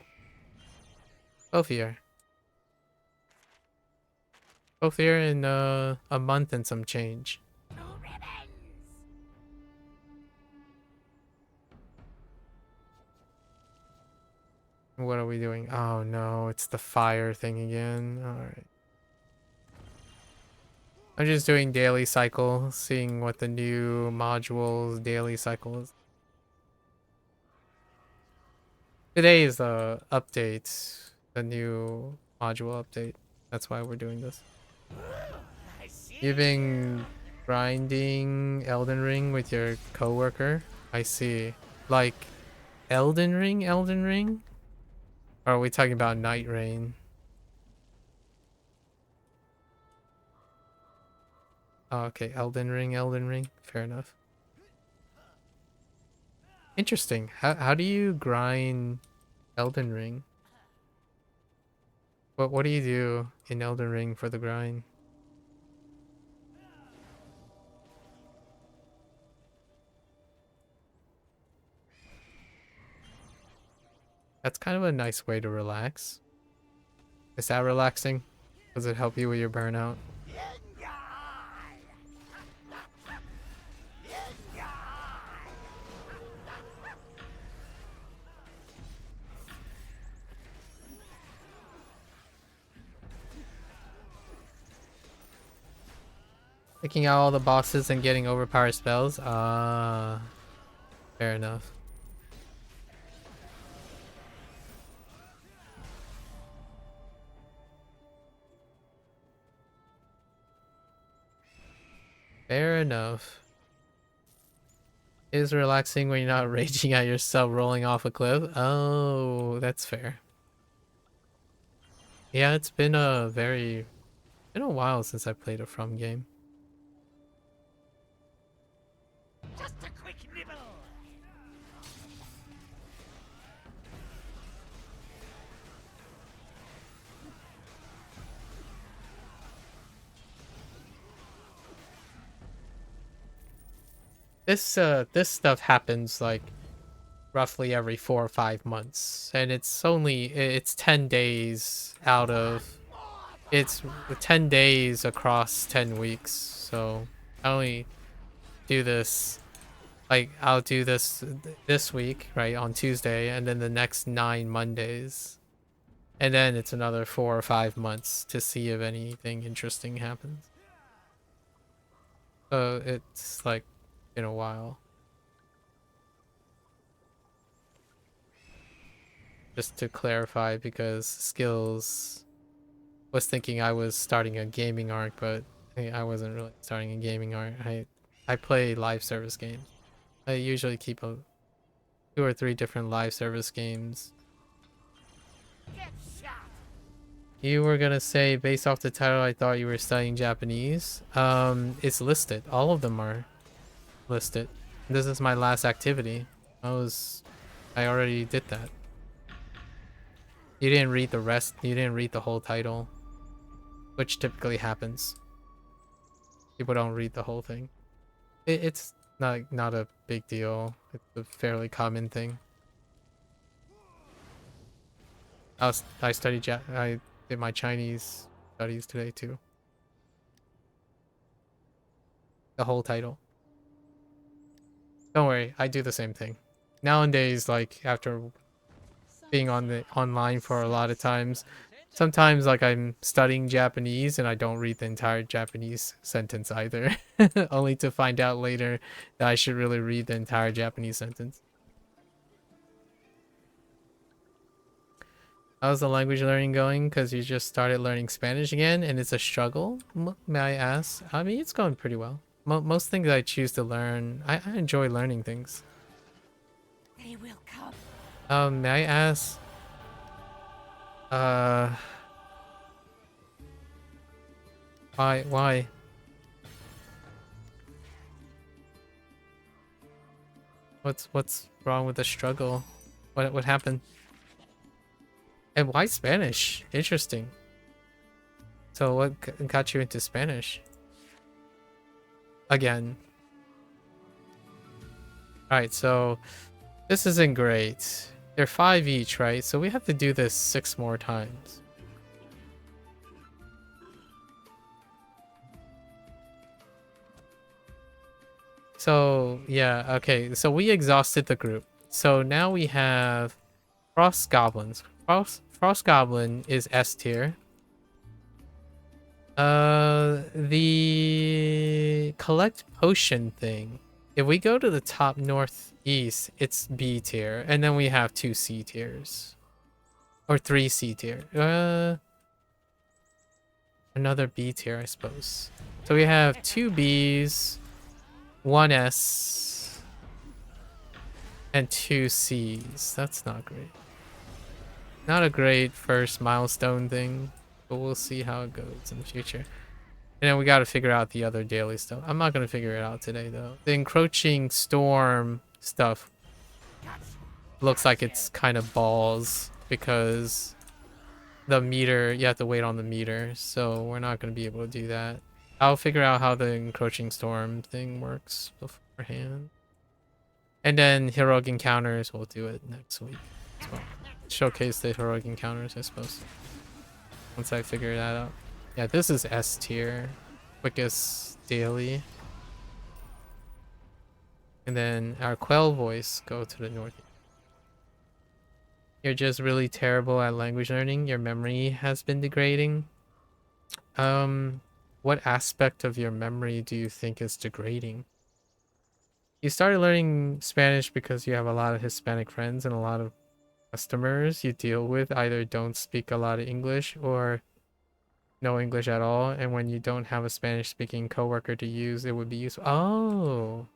12th year. 12th year in a month and some change. What are we doing? Oh no, it's the fire thing again. Alright. I'm just doing daily cycle, seeing what the new module's daily cycle is. Today is the update, the new module update. That's why we're doing this. You've been grinding Elden Ring with your coworker? I see. Like Elden Ring? Or are we talking about Night Rain? Oh, okay, Elden Ring. Fair enough. Interesting. How do you grind Elden Ring? What do you do in Elden Ring for the grind? That's kind of a nice way to relax. Is that relaxing? Does it help you with your burnout? Taking out all the bosses and getting overpowered spells? Ah, fair enough. Fair enough. It is relaxing when you're not raging at yourself rolling off a cliff. Oh, that's fair. Yeah, it's been a while since I played a From game. Just a quick nibble. This stuff happens like roughly every 4 or 5 months, and it's 10 days out of it's 10 days across 10 weeks. So I only do this like I'll do this week, right, on Tuesday, and then the next 9 Mondays. And then it's another 4 or 5 months to see if anything interesting happens. So it's like been a while. Just to clarify, because Skills was thinking I was starting a gaming arc, but I wasn't really starting a gaming arc. I play live service games. I usually keep 2 or 3 different live service games. Get shot. You were gonna say, based off the title, I thought you were studying Japanese. It's listed. All of them are listed. This is my last activity. I already did that. You didn't read the rest. You didn't read the whole title, which typically happens. People don't read the whole thing. It's not a big deal. It's a fairly common thing. I studied I did my Chinese studies today too. The whole title. Don't worry, I do the same thing. Nowadays, like after being on the online for a lot of times, sometimes like I'm studying Japanese and I don't read the entire Japanese sentence either, only to find out later that I should really read the entire Japanese sentence. How's the language learning going? Because you just started learning Spanish again and it's a struggle, may I ask? I mean, it's going pretty well. Most things I choose to learn, I enjoy learning things. They will come. May I ask? Why? What's wrong with the struggle? What happened? And why Spanish? Interesting. So what got you into Spanish? Again. Alright, so this isn't great. They're 5 each, right? So we have to do this 6 more times. So, yeah, okay. So we exhausted the group. So now we have Frost Goblins. Frost Goblin is S tier. The collect potion thing. If we go to the top northeast, it's B tier, and then we have 2 C tiers. Or 3 C tier. Another B tier, I suppose. So we have 2 Bs, 1 S, and 2 Cs. That's not great. Not a great first milestone thing, but we'll see how it goes in the future. And then we got to figure out the other daily stuff. I'm not going to figure it out today, though. The encroaching storm stuff looks like it's kind of balls because the meter, you have to wait on the meter. So we're not going to be able to do that. I'll figure out how the encroaching storm thing works beforehand. And then heroic encounters, we'll do it next week as well. Showcase the heroic encounters, I suppose. Once I figure that out. Yeah, this is S tier. Quickest daily. And then our Quell voice go to the north. You're just really terrible at language learning. Your memory has been degrading. What aspect of your memory do you think is degrading? You started learning Spanish because you have a lot of Hispanic friends and a lot of customers you deal with either don't speak a lot of English or no English at all, and when you don't have a Spanish speaking coworker to use, it would be useful. Oh,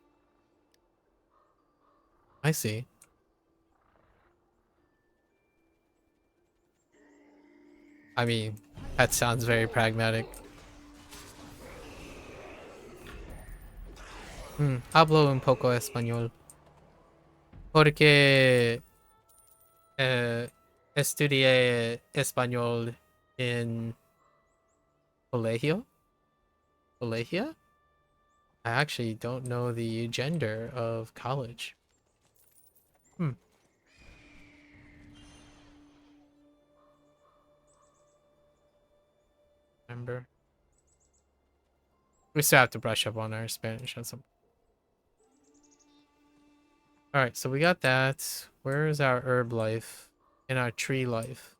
I see. I mean, that sounds very pragmatic. Hablo un poco español porque estudié español en colegio? Colegia? I actually don't know the gender of college. Remember? We still have to brush up on our Spanish on some. Alright, so we got that. Where is our herb life and our tree life?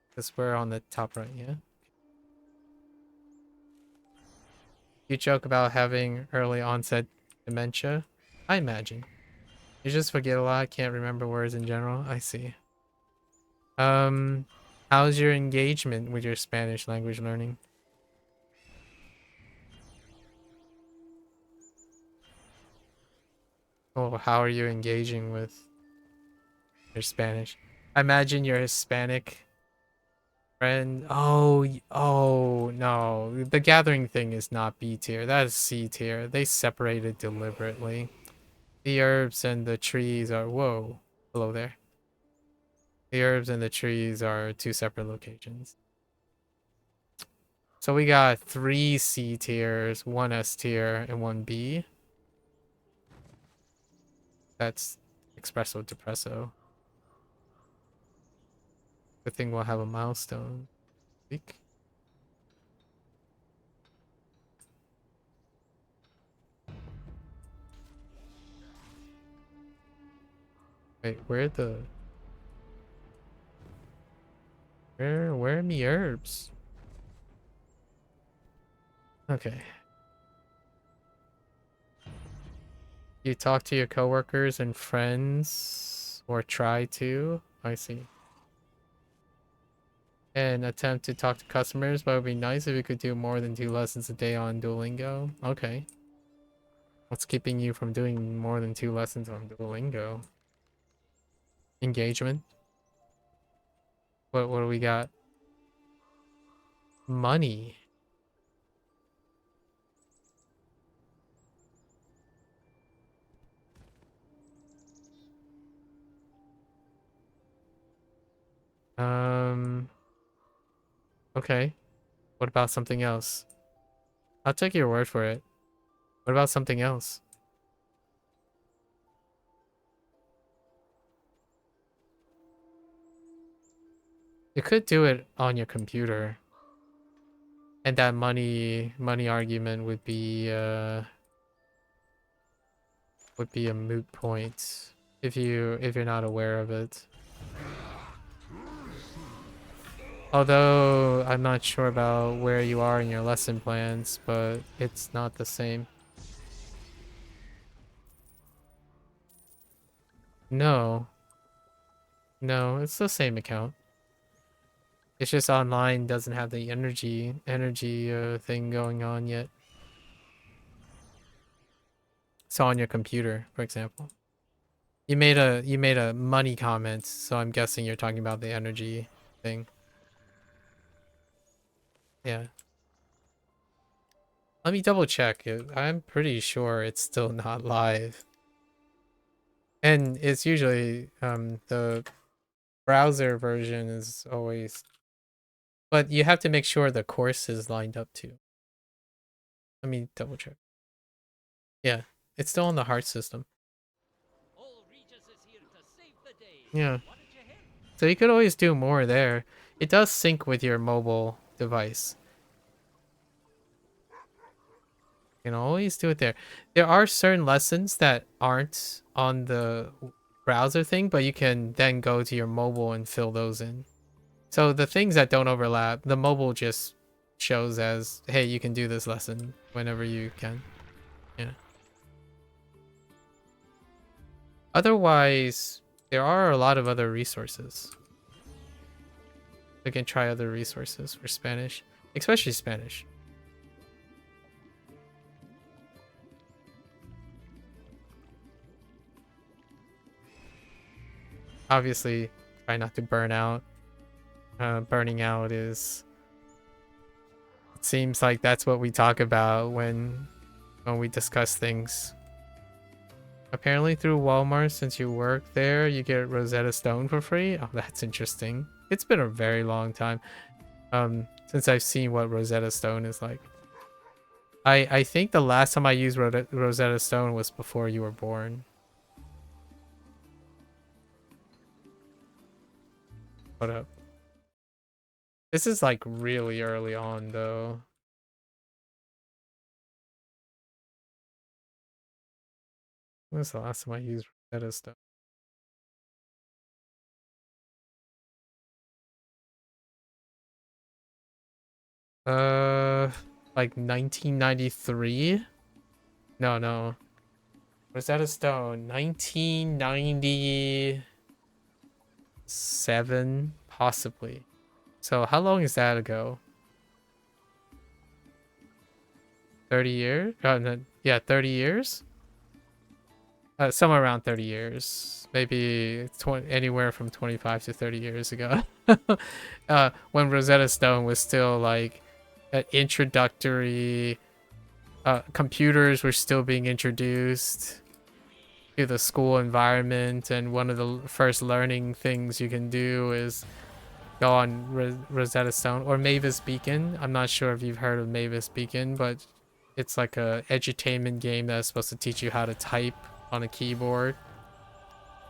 Because we're on the top right, yeah? You joke about having early onset dementia? I imagine. You just forget a lot, can't remember words in general. I see. How's your engagement with your Spanish language learning? Oh, how are you engaging with your Spanish? I imagine your Hispanic friend. Oh no. The gathering thing is not B tier. That is C tier. They separated deliberately. The herbs and the trees are... Whoa. Hello there. The herbs and the trees are 2 separate locations. So we got 3 C tiers, 1 S tier, and 1 B. That's espresso depresso. Good thing we'll have a milestone week. Wait, where are me herbs? Okay. You talk to your coworkers and friends, or try to. I see. And attempt to talk to customers, but it would be nice if you could do more than 2 lessons a day on Duolingo. Okay. What's keeping you from doing more than 2 lessons on Duolingo? Engagement. What do we got? Money. Okay. What about something else? I'll take your word for it. What about something else? You could do it on your computer. And that money argument would be a moot point if you're not aware of it. Although I'm not sure about where you are in your lesson plans, but it's not the same. No. No, it's the same account. It's just online doesn't have the energy thing going on yet. So on your computer, for example. You made a money comment, so I'm guessing you're talking about the energy thing. Yeah. Let me double check. I'm pretty sure it's still not live. And it's usually the browser version is always, but you have to make sure the course is lined up too. Let me double check. Yeah, it's still on the heart system. Yeah. So you could always do more there. It does sync with your mobile device. You can always do it there. There are certain lessons that aren't on the browser thing, but you can then go to your mobile and fill those in. So the things that don't overlap, the mobile just shows as, hey, you can do this lesson whenever you can. Yeah. Otherwise, there are a lot of other resources. You can try other resources for Spanish, especially Spanish. Obviously, try not to burn out. Burning out is... It seems like that's what we talk about when we discuss things. Apparently through Walmart, since you work there, you get Rosetta Stone for free. Oh, that's interesting. It's been a very long time since I've seen what Rosetta Stone is like. I think the last time I used Rosetta Stone was before you were born. What up? This is like really early on though. When was the last time I used Rosetta Stone? Like 1993? No. Rosetta Stone, 1997, possibly. So how long is that ago? 30 years? Yeah, 30 years? Somewhere around 30 years. Maybe anywhere from 25 to 30 years ago. When Rosetta Stone was still like introductory. Computers were still being introduced to the school environment, and one of the first learning things you can do is go on Rosetta Stone or Mavis Beacon. I'm not sure if you've heard of Mavis Beacon, but it's like a edutainment game that's supposed to teach you how to type on a keyboard.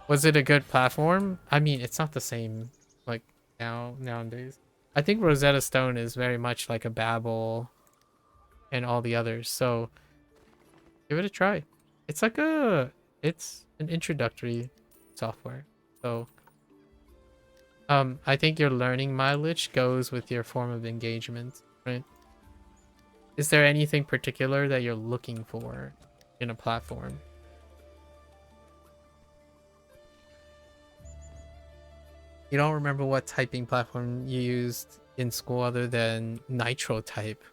Was it a good platform? I mean, it's not the same like nowadays. I think Rosetta Stone is very much like a Babel and all the others. So give it a try. It's like it's an introductory software. So I think your learning mileage goes with your form of engagement, right? Is there anything particular that you're looking for in a platform? You don't remember what typing platform you used in school other than Nitro Type?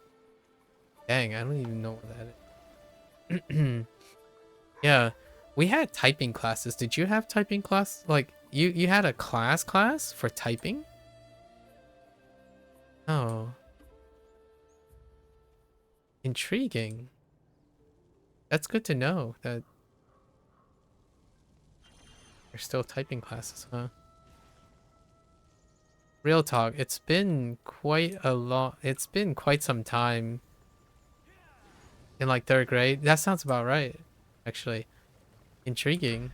Dang, I don't even know what that is. Yeah, we had typing classes. Did you have typing class? Like, you had a class for typing? Oh. Intriguing. That's good to know that there's still typing classes, huh? Real talk, it's been quite some time in like 3rd grade. That sounds about right, actually. Intriguing.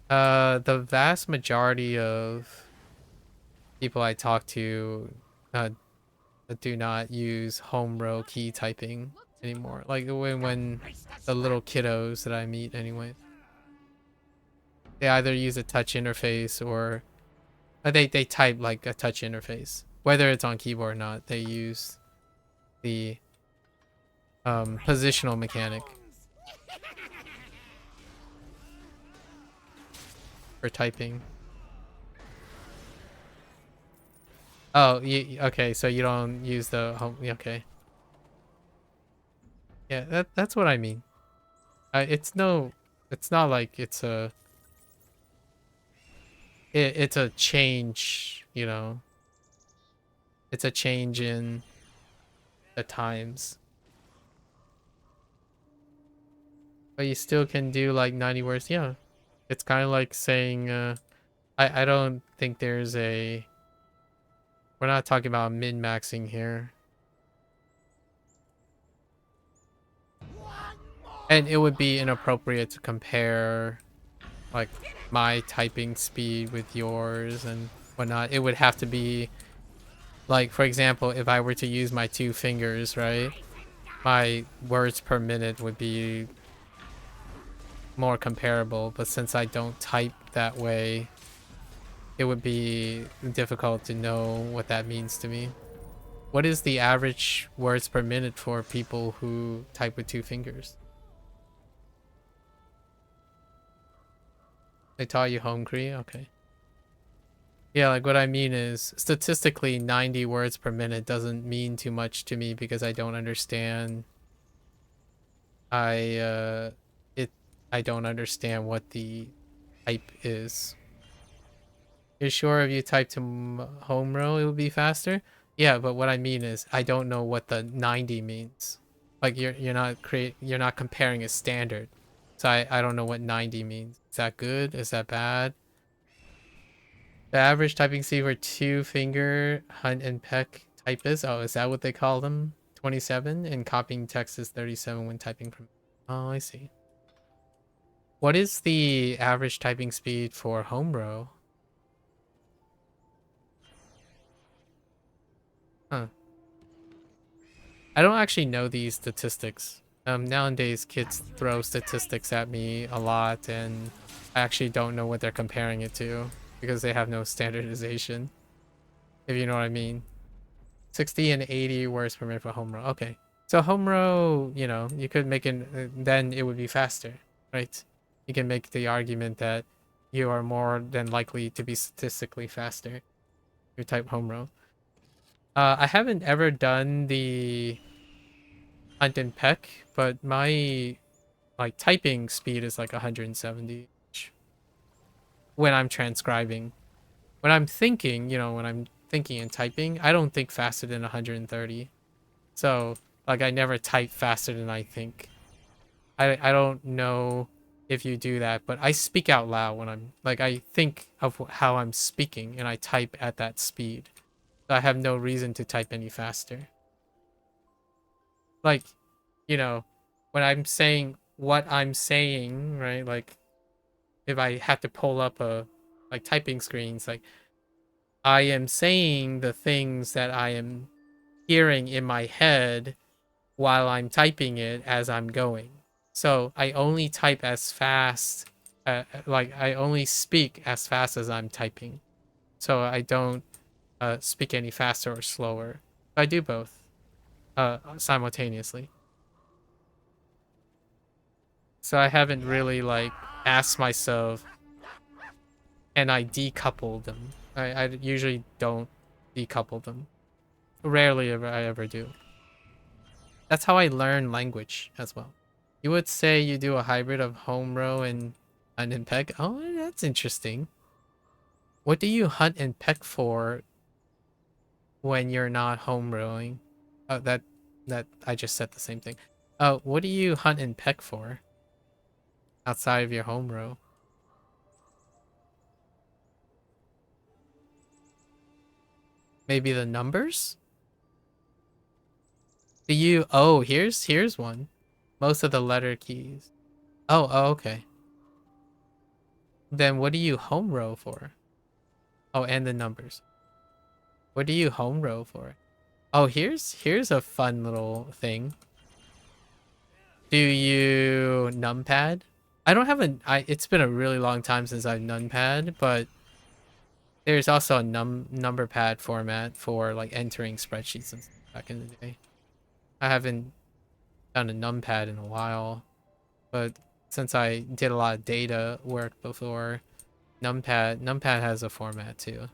The vast majority of people I talk to do not use home row key typing anymore. Like when the little kiddos that I meet anyway. They either use a touch interface or they type like a touch interface. Whether it's on keyboard or not, they use the positional mechanic for typing. Oh, okay, so you don't use the home. Okay. Yeah, that's what I mean. It's not like it's a change, you know. It's a change in the times. But you still can do like 90 words. Yeah. It's kind of like saying I don't think there's a we're not talking about min-maxing here. And it would be inappropriate to compare like my typing speed with yours and whatnot. It would have to be like, for example, if I were to use my 2 fingers, right? My words per minute would be more comparable, but since I don't type that way, it would be difficult to know what that means to me. What is the average words per minute for people who type with 2 fingers? They taught you home Cree? Okay. Yeah, like what I mean is statistically 90 words per minute doesn't mean too much to me because I don't understand. I don't understand what the type is. You're sure if you type to home row it would be faster? Yeah, but what I mean is I don't know what the 90 means. Like you're not comparing a standard. So I don't know what 90 means. Is that good? Is that bad? The average typing speed for 2 finger hunt and peck typists. Oh, is that what they call them? 27, and copying text is 37 when typing from. Oh, I see. What is the average typing speed for home row? Huh. I don't actually know these statistics. Nowadays kids throw statistics at me a lot and I actually don't know what they're comparing it to because they have no standardization. If you know what I mean. 60 and 80 words per minute for home row. Okay. So home row, you know, you could make it, then it would be faster, right? You can make the argument that you are more than likely to be statistically faster. You type home row. I haven't ever done the hunt and peck, but my like typing speed is like 170 when I'm transcribing. When I'm thinking, you know, when I'm thinking and typing, I don't think faster than 130. So, like, I never type faster than I think. I don't know if you do that, but I speak out loud when I'm, like, I think of how I'm speaking and I type at that speed. So I have no reason to type any faster. Like, you know, when I'm saying what I'm saying, right? Like, if I had to pull up a like typing screens, like I am saying the things that I am hearing in my head while I'm typing it as I'm going. So I only type as fast, like I only speak as fast as I'm typing. So I don't speak any faster or slower. I do both simultaneously. So I haven't really like asked myself, and I decouple them. I usually don't decouple them. Rarely ever I ever do. That's how I learn language as well. You would say you do a hybrid of home row and hunt and peck. Oh, that's interesting. What do you hunt and peck for when you're not home rowing? Oh, that I just said the same thing. What do you hunt and peck for outside of your home row? Maybe the numbers? Do you? Oh, here's one. Most of the letter keys. Oh, okay. Then what do you home row for? Oh, and the numbers. What do you home row for? Oh, here's a fun little thing. Do you numpad? I don't have it's been a really long time since I've numpad, but there's also a number pad format for like entering spreadsheets and stuff back in the day. I haven't done a numpad in a while, but since I did a lot of data work before, numpad has a format too.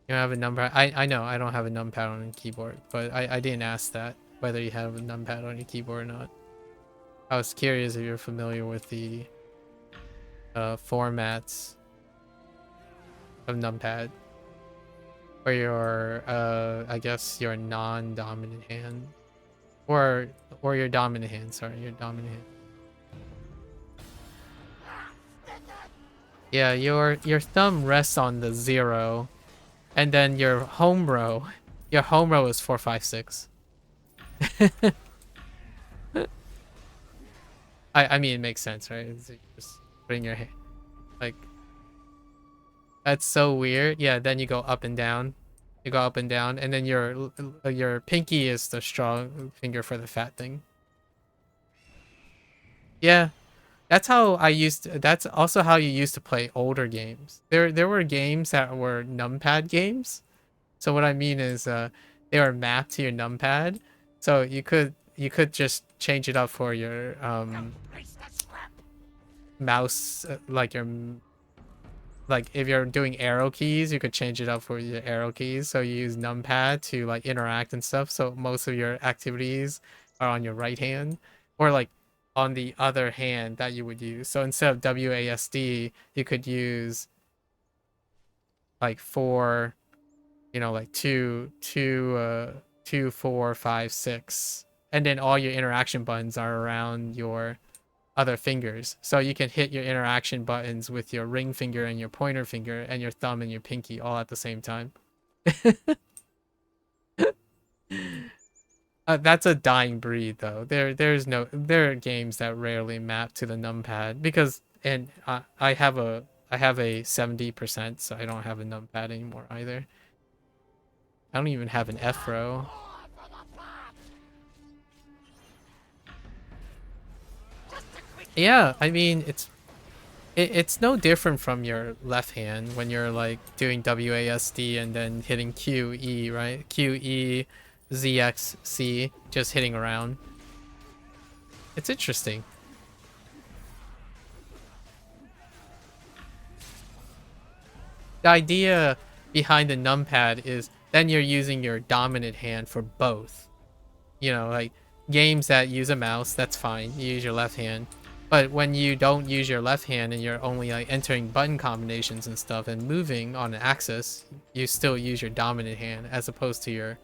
You don't have a numpad? I know I don't have a numpad on a keyboard, but I didn't ask that whether you have a numpad on your keyboard or not. I was curious if you're familiar with the formats of numpad for your I guess your non-dominant hand or your dominant hand. Sorry, your dominant hand. Yeah, your thumb rests on the 0, and then your home row is 4, 5, 6. I mean, it makes sense, right? It's just putting your hand, like, that's so weird. Yeah, then you go up and down. You go up and down, and then your pinky is the strong finger for the fat thing. Yeah, that's how that's also how you used to play older games. There were games that were numpad games. So what I mean is they were mapped to your numpad. So you could just change it up for your mouse, like if you're doing arrow keys, you could change it up for your arrow keys. So you use numpad to like interact and stuff. So most of your activities are on your right hand, or like on the other hand that you would use. So instead of WASD, you could use like 4, like 2, 4, 5, 6, and then all your interaction buttons are around your other fingers. So you can hit your interaction buttons with your ring finger and your pointer finger and your thumb and your pinky all at the same time. That's a dying breed though. There are games that rarely map to the numpad because I have a 70%, so I don't have a numpad anymore either. I don't even have an F row. Yeah, I mean it's no different from your left hand when you're like doing WASD and then hitting QE, right? QE, ZXC, just hitting around. It's interesting. The idea behind the numpad is then you're using your dominant hand for both. Like games that use a mouse, that's fine. You use your left hand. But when you don't use your left hand and you're only like entering button combinations and stuff and moving on an axis, you still use your dominant hand as opposed to your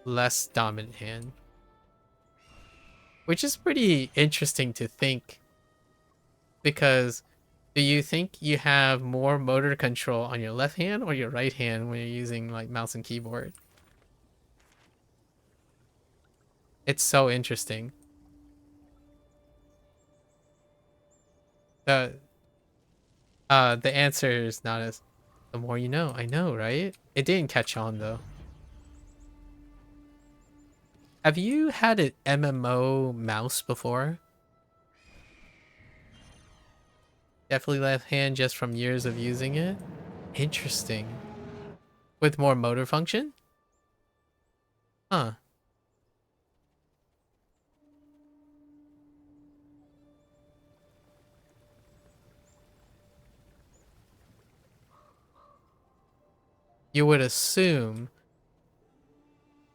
less dominant hand. Which is pretty interesting to think, because do you think you have more motor control on your left hand or your right hand when you're using like mouse and keyboard? It's so interesting. The the answer is not as the more you know. I know, right? It didn't catch on though. Have you had an MMO mouse before? Definitely left hand just from years of using it. Interesting. With more motor function? Huh. You would assume.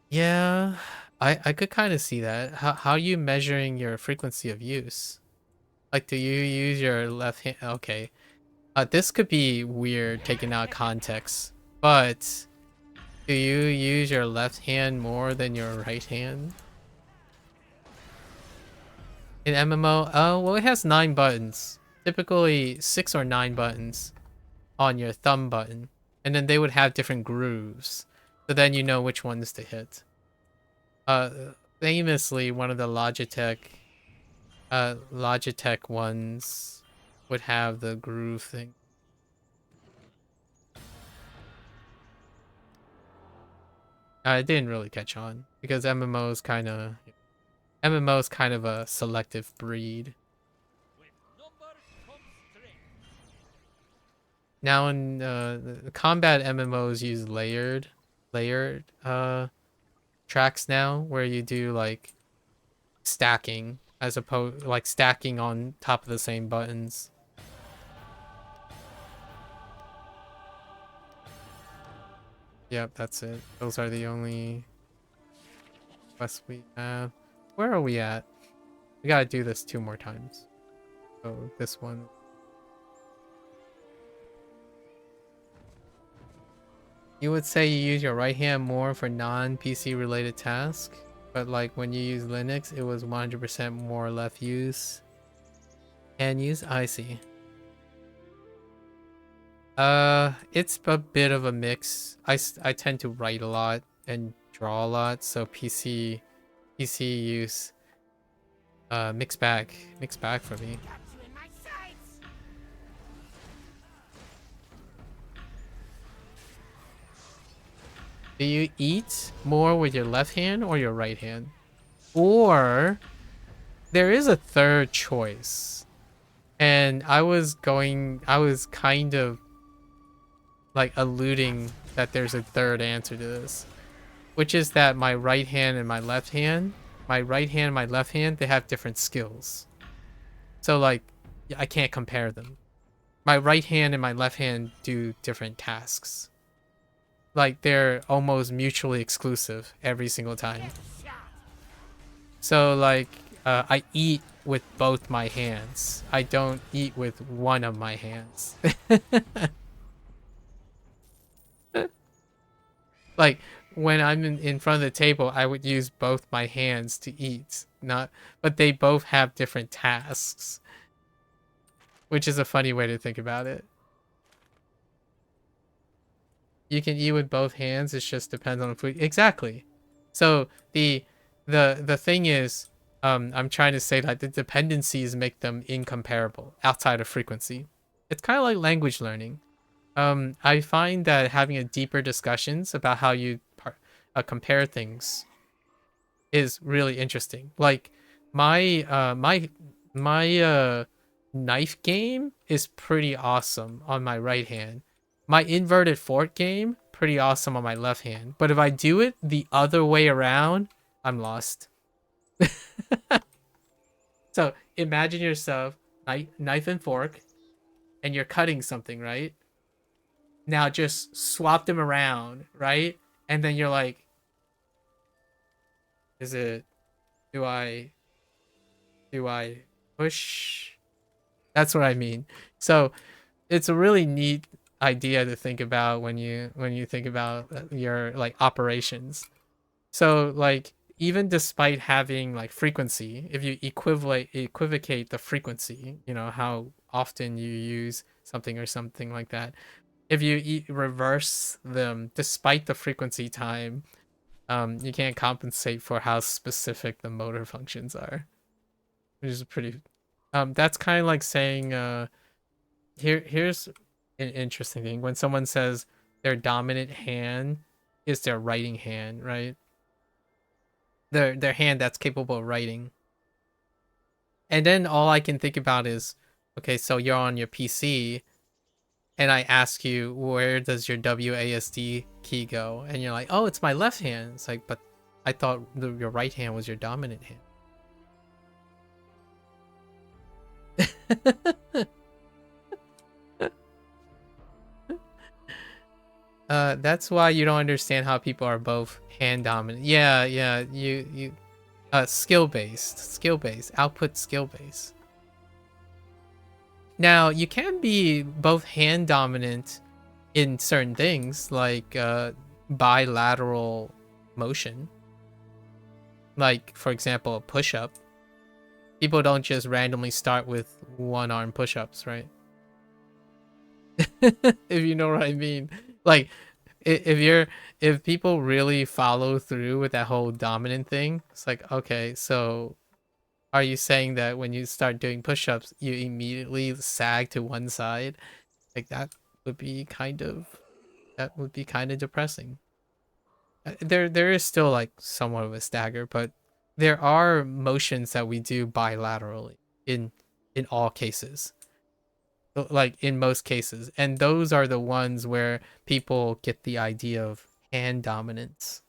Yeah, I could kind of see that. How are you measuring your frequency of use? Like, do you use your left hand? Okay. This could be weird taken out of context, but do you use your left hand more than your right hand? In MMO, oh, well, it has 9 buttons. Typically 6 or 9 buttons on your thumb button. And then they would have different grooves. So then you know which ones to hit. Famously, one of the Logitech ones would have the groove thing. It didn't really catch on because MMO is kind of a selective breed. Now in the combat MMOs use layered tracks now, where you do like stacking as opposed like stacking on top of the same buttons. Yep, that's it. Those are the only quests we have. Where are we at? We gotta do this 2 more times. So this one. You would say you use your right hand more for non-PC related tasks, but like when you use Linux, it was 100% more left use. Hand use? I see. It's a bit of a mix. I tend to write a lot and draw a lot, so PC use mixed bag for me. Do you eat more with your left hand or your right hand? Or there is a third choice. And I was kind of like alluding that there's a third answer to this, which is that my right hand and my left hand, they have different skills. So like I can't compare them. My right hand and my left hand do different tasks. Like they're almost mutually exclusive every single time. So like I eat with both my hands. I don't eat with one of my hands. Like when I'm in front of the table, I would use both my hands to eat. But they both have different tasks, which is a funny way to think about it. You can eat with both hands. It just depends on the food. Exactly. So the thing is, I'm trying to say that the dependencies make them incomparable outside of frequency. It's kind of like language learning. I find that having a deeper discussions about how you compare things is really interesting. Like my knife game is pretty awesome on my right hand. My inverted fork game, pretty awesome on my left hand. But if I do it the other way around, I'm lost. So imagine yourself, knife and fork, and you're cutting something, right? Now just swap them around, right? And then you're like, do I push? That's what I mean. So it's a really neat idea to think about when you think about your like operations. So like even despite having like frequency, if you equivocate the frequency, you know, how often you use something or something like that, if you reverse them despite the frequency time, you can't compensate for how specific the motor functions are, which is pretty That's kind of like saying here's an interesting thing. When someone says their dominant hand is their writing hand, right? Their hand that's capable of writing. And then all I can think about is, okay, so you're on your PC and I ask you, where does your WASD key go? And you're like, oh, it's my left hand. It's like, but I thought your right hand was your dominant hand. That's why you don't understand how people are both hand dominant. Yeah, you skill based, output skill based. Now, you can be both hand dominant in certain things, like bilateral motion. Like, for example, a push-up. People don't just randomly start with one-arm push-ups, right? If you know what I mean. Like, if people really follow through with that whole dominant thing, it's like, okay, so are you saying that when you start doing push-ups, you immediately sag to one side? Like, that would be kind of depressing. There is still like somewhat of a stagger, but there are motions that we do bilaterally in all cases. Like in most cases, and those are the ones where people get the idea of hand dominance,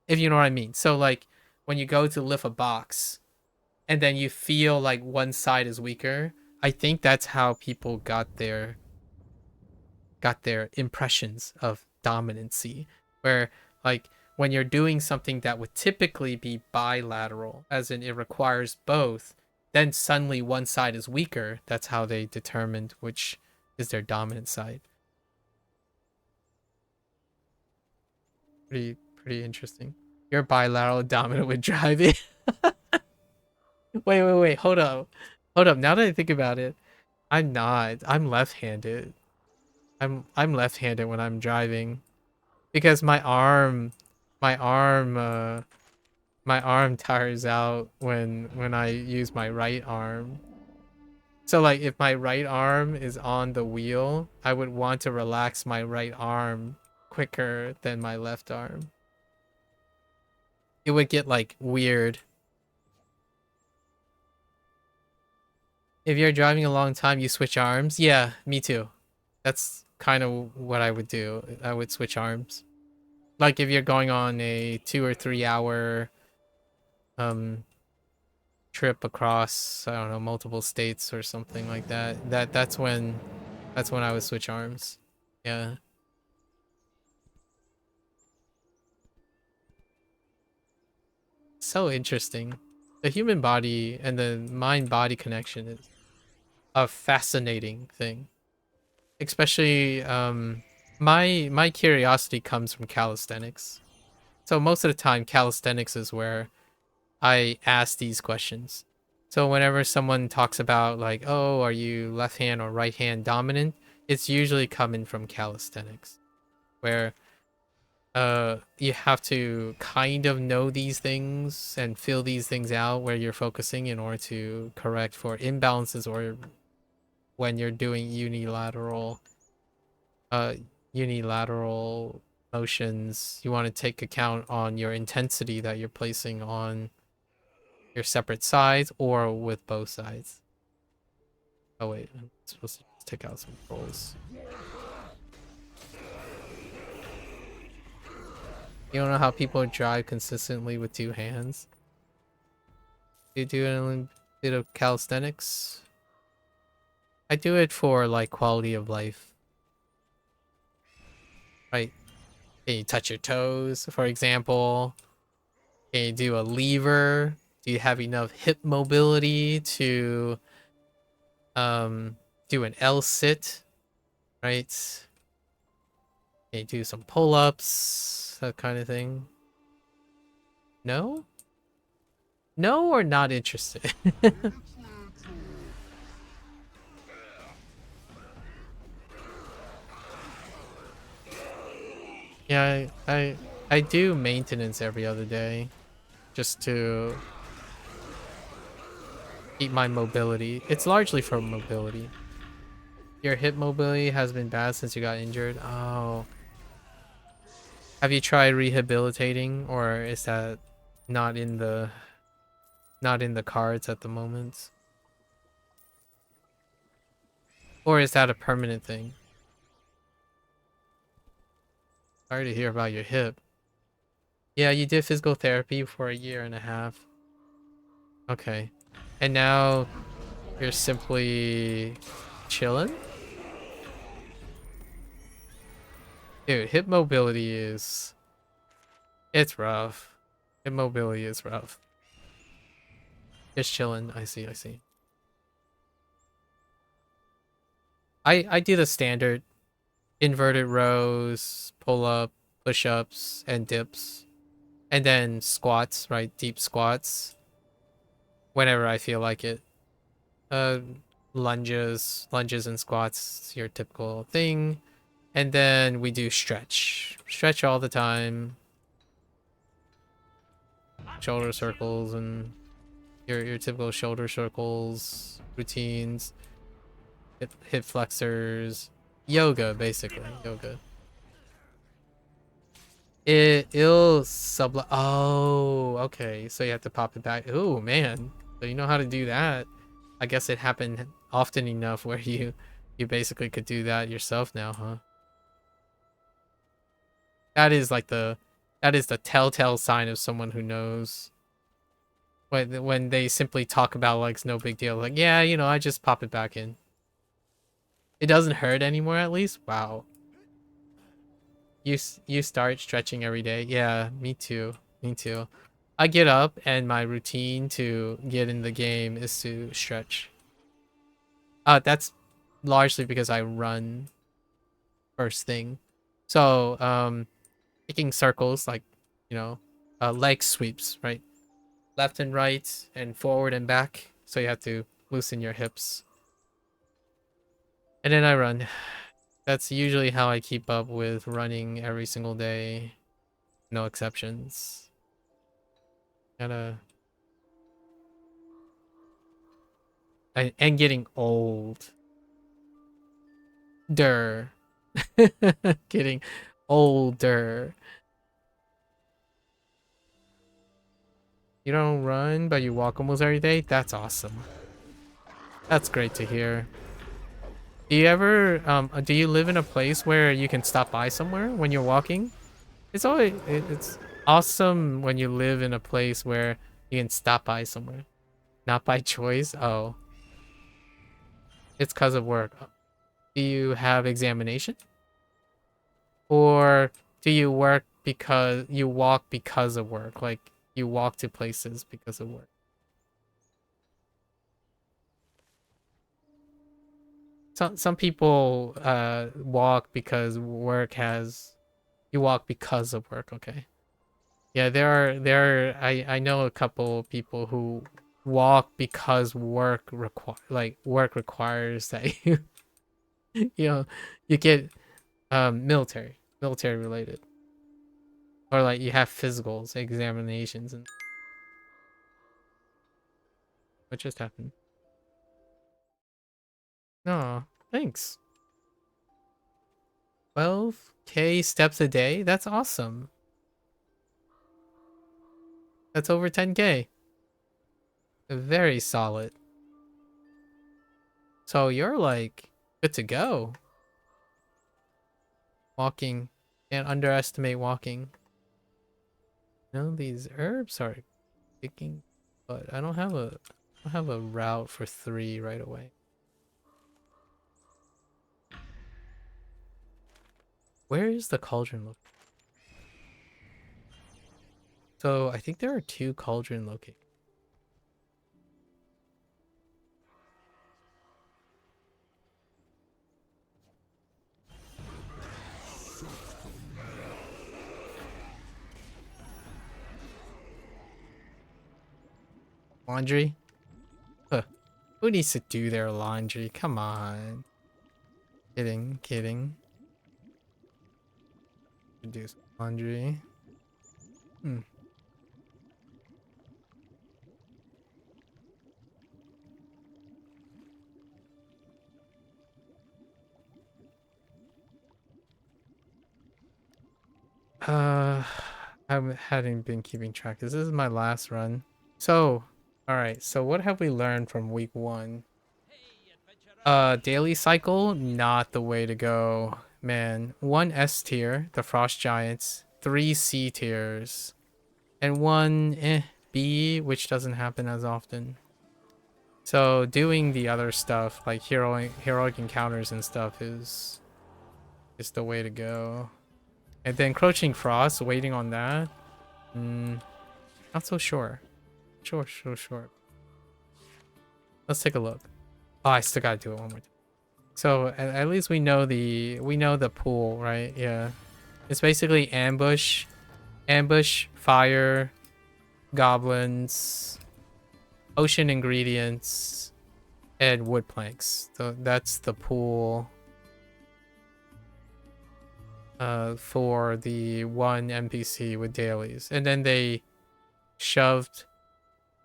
if you know what I mean. So like when you go to lift a box and then you feel like one side is weaker, I think that's how people got their impressions of dominancy, where like when you're doing something that would typically be bilateral, as in it requires both, then suddenly one side is weaker. That's how they determined which is their dominant side. Pretty interesting. You're bilateral dominant with driving. Wait. Hold up. Now that I think about it, I'm not. I'm left-handed. I'm left-handed when I'm driving because my arm tires out when I use my right arm. So like if my right arm is on the wheel, I would want to relax my right arm quicker than my left arm. It would get like weird. If you're driving a long time, you switch arms. Yeah, me too. That's kind of what I would do. I would switch arms. Like if you're going on a 2 or 3 hour trip across, I don't know, multiple states or something like that. That's when I would switch arms. Yeah. So interesting. The human body and the mind-body connection is a fascinating thing. Especially my curiosity comes from calisthenics. So most of the time calisthenics is where I ask these questions. So whenever someone talks about like, oh, are you left hand or right hand dominant, it's usually coming from calisthenics, where you have to kind of know these things and feel these things out where you're focusing in order to correct for imbalances, or when you're doing unilateral motions, you want to take account on your intensity that you're placing on your separate sides or with both sides. Oh wait, I'm supposed to take out some rolls. You don't know how people drive consistently with two hands? You do a bit of calisthenics? I do it for like quality of life. Right? Can you touch your toes, for example? Can you do a lever? Do you have enough hip mobility to do an L sit? Right? Can you do some pull-ups? That kind of thing. No? No, or not interested? Yeah, I do maintenance every other day, just to keep my mobility. It's largely for mobility. Your hip mobility has been bad since you got injured. Oh. Have you tried rehabilitating, or is that not in the cards at the moment? Or is that a permanent thing? Sorry to hear about your hip. Yeah, you did physical therapy for a year and a half. Okay. And now you're simply chilling? Dude, hip mobility is... It's rough. Hip mobility is rough. Just chilling. I see, I see. I do the standard inverted rows, pull up, push ups, and dips. And then squats, right? Deep squats. Whenever I feel like it. Uh lunges and squats, your typical thing. And then we do stretch. Stretch all the time. Shoulder circles and your typical shoulder circles, routines, hip flexors, yoga basically, yoga. It'll sub. Oh, okay. So you have to pop it back. Oh man, so you know how to do that. I guess it happened often enough where you basically could do that yourself now, huh? That is like that is the telltale sign of someone who knows. When they simply talk about like it's no big deal, like yeah, you know, I just pop it back in. It doesn't hurt anymore at least. Wow. You start stretching every day. Yeah, me too. Me too. I get up and my routine to get in the game is to stretch. That's largely because I run first thing. So, making circles like, you know, leg sweeps, right? Left and right and forward and back. So you have to loosen your hips. And then I run. That's usually how I keep up with running every single day. No exceptions. Gotta... And getting old. Getting older. You don't run, but you walk almost every day? That's awesome. That's great to hear. Do you ever, do you live in a place where you can stop by somewhere when you're walking? It's always, it's awesome when you live in a place where you can stop by somewhere. Not by choice? Oh. It's because of work. Do you have examination? Or do you work because you walk because of work? Like you walk to places because of work? Some people walk because work has... You walk because of work, okay. Yeah, I know a couple people who walk because work requires that you you know, you get military related, or like you have physicals, examinations. And what just happened? No, thanks. 12K steps a day? That's awesome. That's over 10K. Very solid. So you're like good to go. Walking. Can't underestimate walking. You know, these herbs are kicking, but I don't have a route for 3 right away. Where is the cauldron located? So I think there are 2 cauldron located. Laundry? Huh. Who needs to do their laundry? Come on. Kidding. Do some laundry. I hadn't been keeping track. This is my last run. So, all right. So what have we learned from week 1? Daily cycle, not the way to go, man. 1 S tier, the Frost Giants, 3 C tiers, and 1 B, which doesn't happen as often. So doing the other stuff like heroic encounters and stuff is the way to go. And then Encroaching Frost, waiting on that. Not so sure. Sure. Let's take a look. Oh, I still gotta do it one more time. So at least we know the pool, right? Yeah. It's basically ambush, fire, goblins, ocean ingredients, and wood planks. So that's the pool for the 1 NPC with dailies. And then they shoved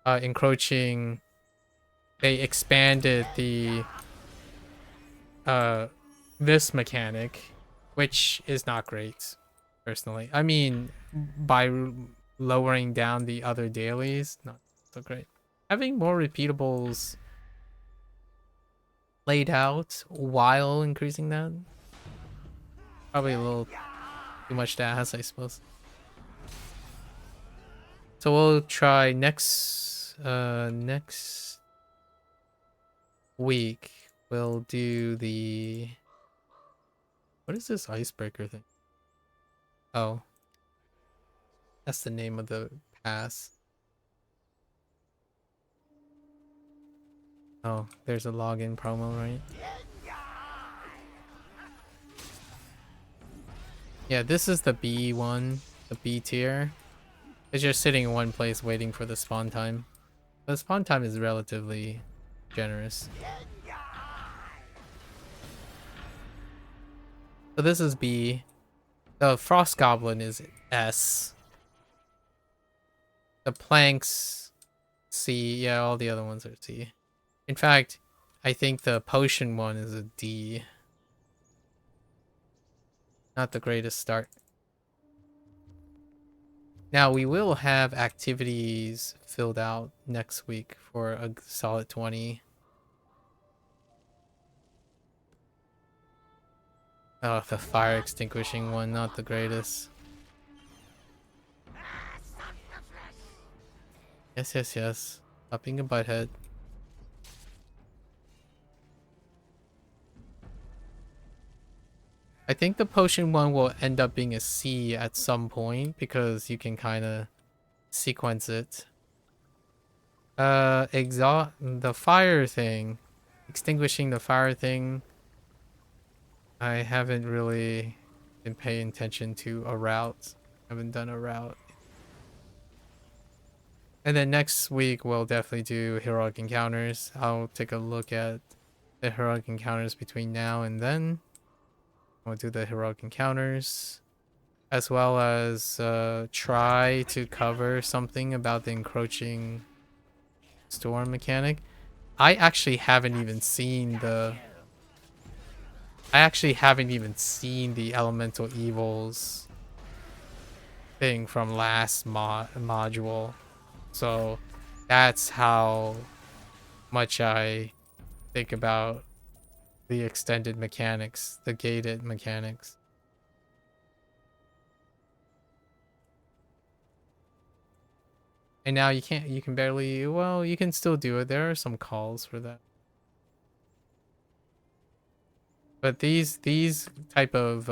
encroaching. They expanded the this mechanic, which is not great personally. I mean, by lowering down the other dailies, not so great. Having more repeatables laid out while increasing that, probably a little too much to ask, I suppose. So we'll try next week. We'll do the, what is this icebreaker thing? Oh, that's the name of the pass. Oh, there's a login promo, right? Yeah, this is the B one, the B tier. It's just sitting in one place waiting for the spawn time. The spawn time is relatively generous. So this is B. The Frost Goblin is S. The planks, C. Yeah, all the other ones are C. In fact, I think the potion one is a D. Not the greatest start. Now, we will have activities filled out next week for a solid 20. Oh, the fire extinguishing one, not the greatest. Yes. Stop being a butthead. I think the potion one will end up being a C at some point because you can kind of sequence it. The fire thing, extinguishing the fire thing. I haven't really been paying attention to a route. Haven't done a route. And then next week we'll definitely do heroic encounters. I'll take a look at the heroic encounters between now and then. We'll do the heroic encounters, as well as try to cover something about the encroaching storm mechanic. I actually haven't even seen the elemental evils thing from last module. So that's how much I think about the extended mechanics, the gated mechanics. And now you can barely, well, you can still do it. There are some calls for that. But these type of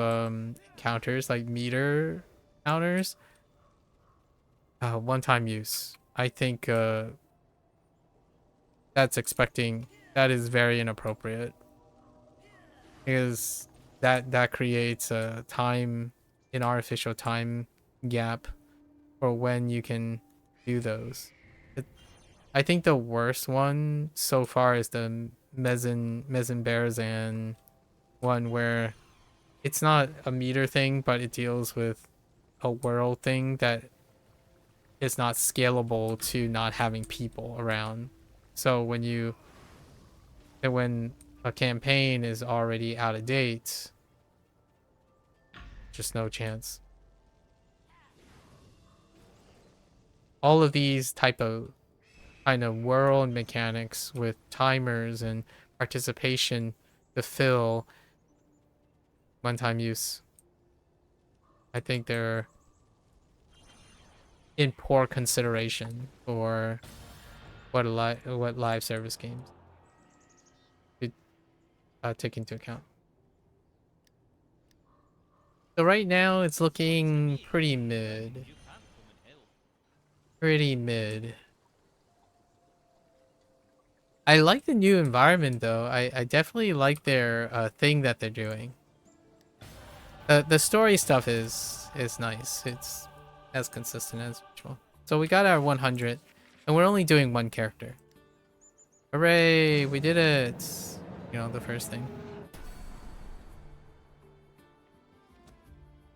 counters, like meter counters, one-time use. I think that is very inappropriate. Because that creates a an artificial time gap for when you can do those. I think the worst one so far is the Mezen Bearzan one, where it's not a meter thing, but it deals with a world thing that is not scalable to not having people around. So when a campaign is already out of date, just no chance. all of these type of kind of world mechanics with timers and participation to fill one-time use. I think they're in poor consideration for what live service games should take into account. So right now it's looking pretty mid. Pretty mid. I like the new environment though. I definitely like their thing that they're doing. The story stuff is nice. It's as consistent as usual. So we got our 100, and we're only doing one character. Hooray! We did it. You know, the first thing.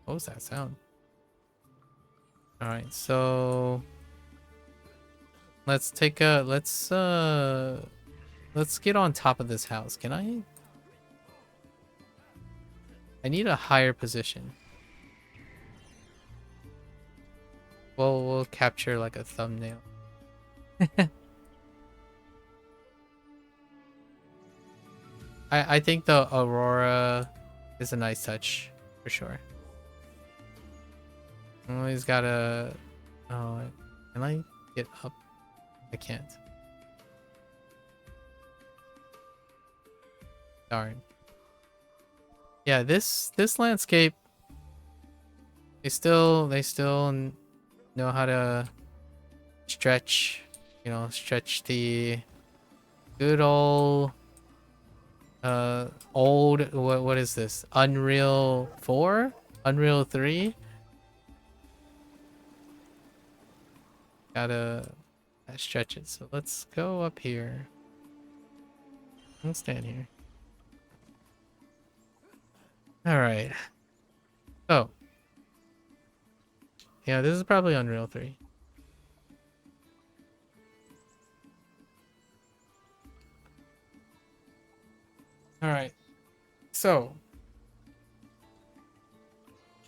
What was that sound? All right, so let's take a let's get on top of this house. Can I? I need a higher position. We'll capture like a thumbnail. I think the Aurora is a nice touch for sure. Oh, he's got a. Oh, can I get up? I can't. Darn. Yeah, this landscape. They still know how to stretch, you know, stretch the good old what is this? Unreal 4? Unreal 3? Gotta stretch it. So let's go up here. I'll stand here. Alright. Oh. Yeah, this is probably Unreal 3. Alright. So.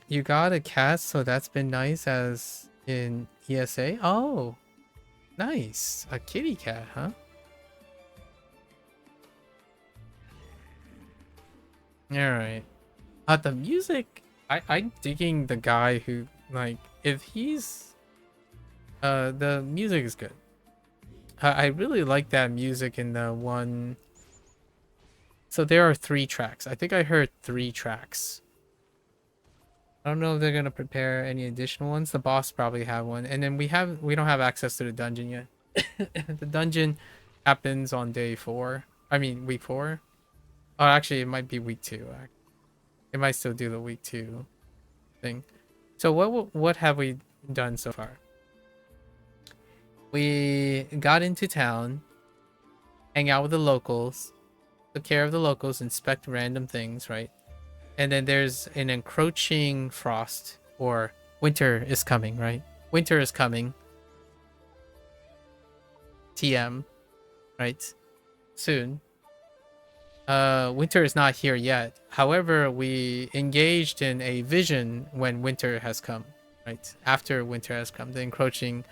You got a cat, so that's been nice as in ESA. Oh. Nice. A kitty cat, huh? Alright. The music, I'm digging the guy who, like, if he's, the music is good. I really like that music in the one. So there are 3 tracks. I think I heard 3 tracks. I don't know if they're gonna prepare any additional ones. The boss probably have one, and then we don't have access to the dungeon yet. The dungeon happens on day 4. I mean week 4. Oh, actually, it might be week 2. It might still do the week 2 thing. So what have we done so far? We got into town, hang out with the locals, took care of the locals, inspect random things, right? And then there's an encroaching frost, or winter is coming, right? Winter is coming. TM, right? Soon. Winter is not here yet. However, we engaged in a vision when winter has come, right? After winter has come, the encroaching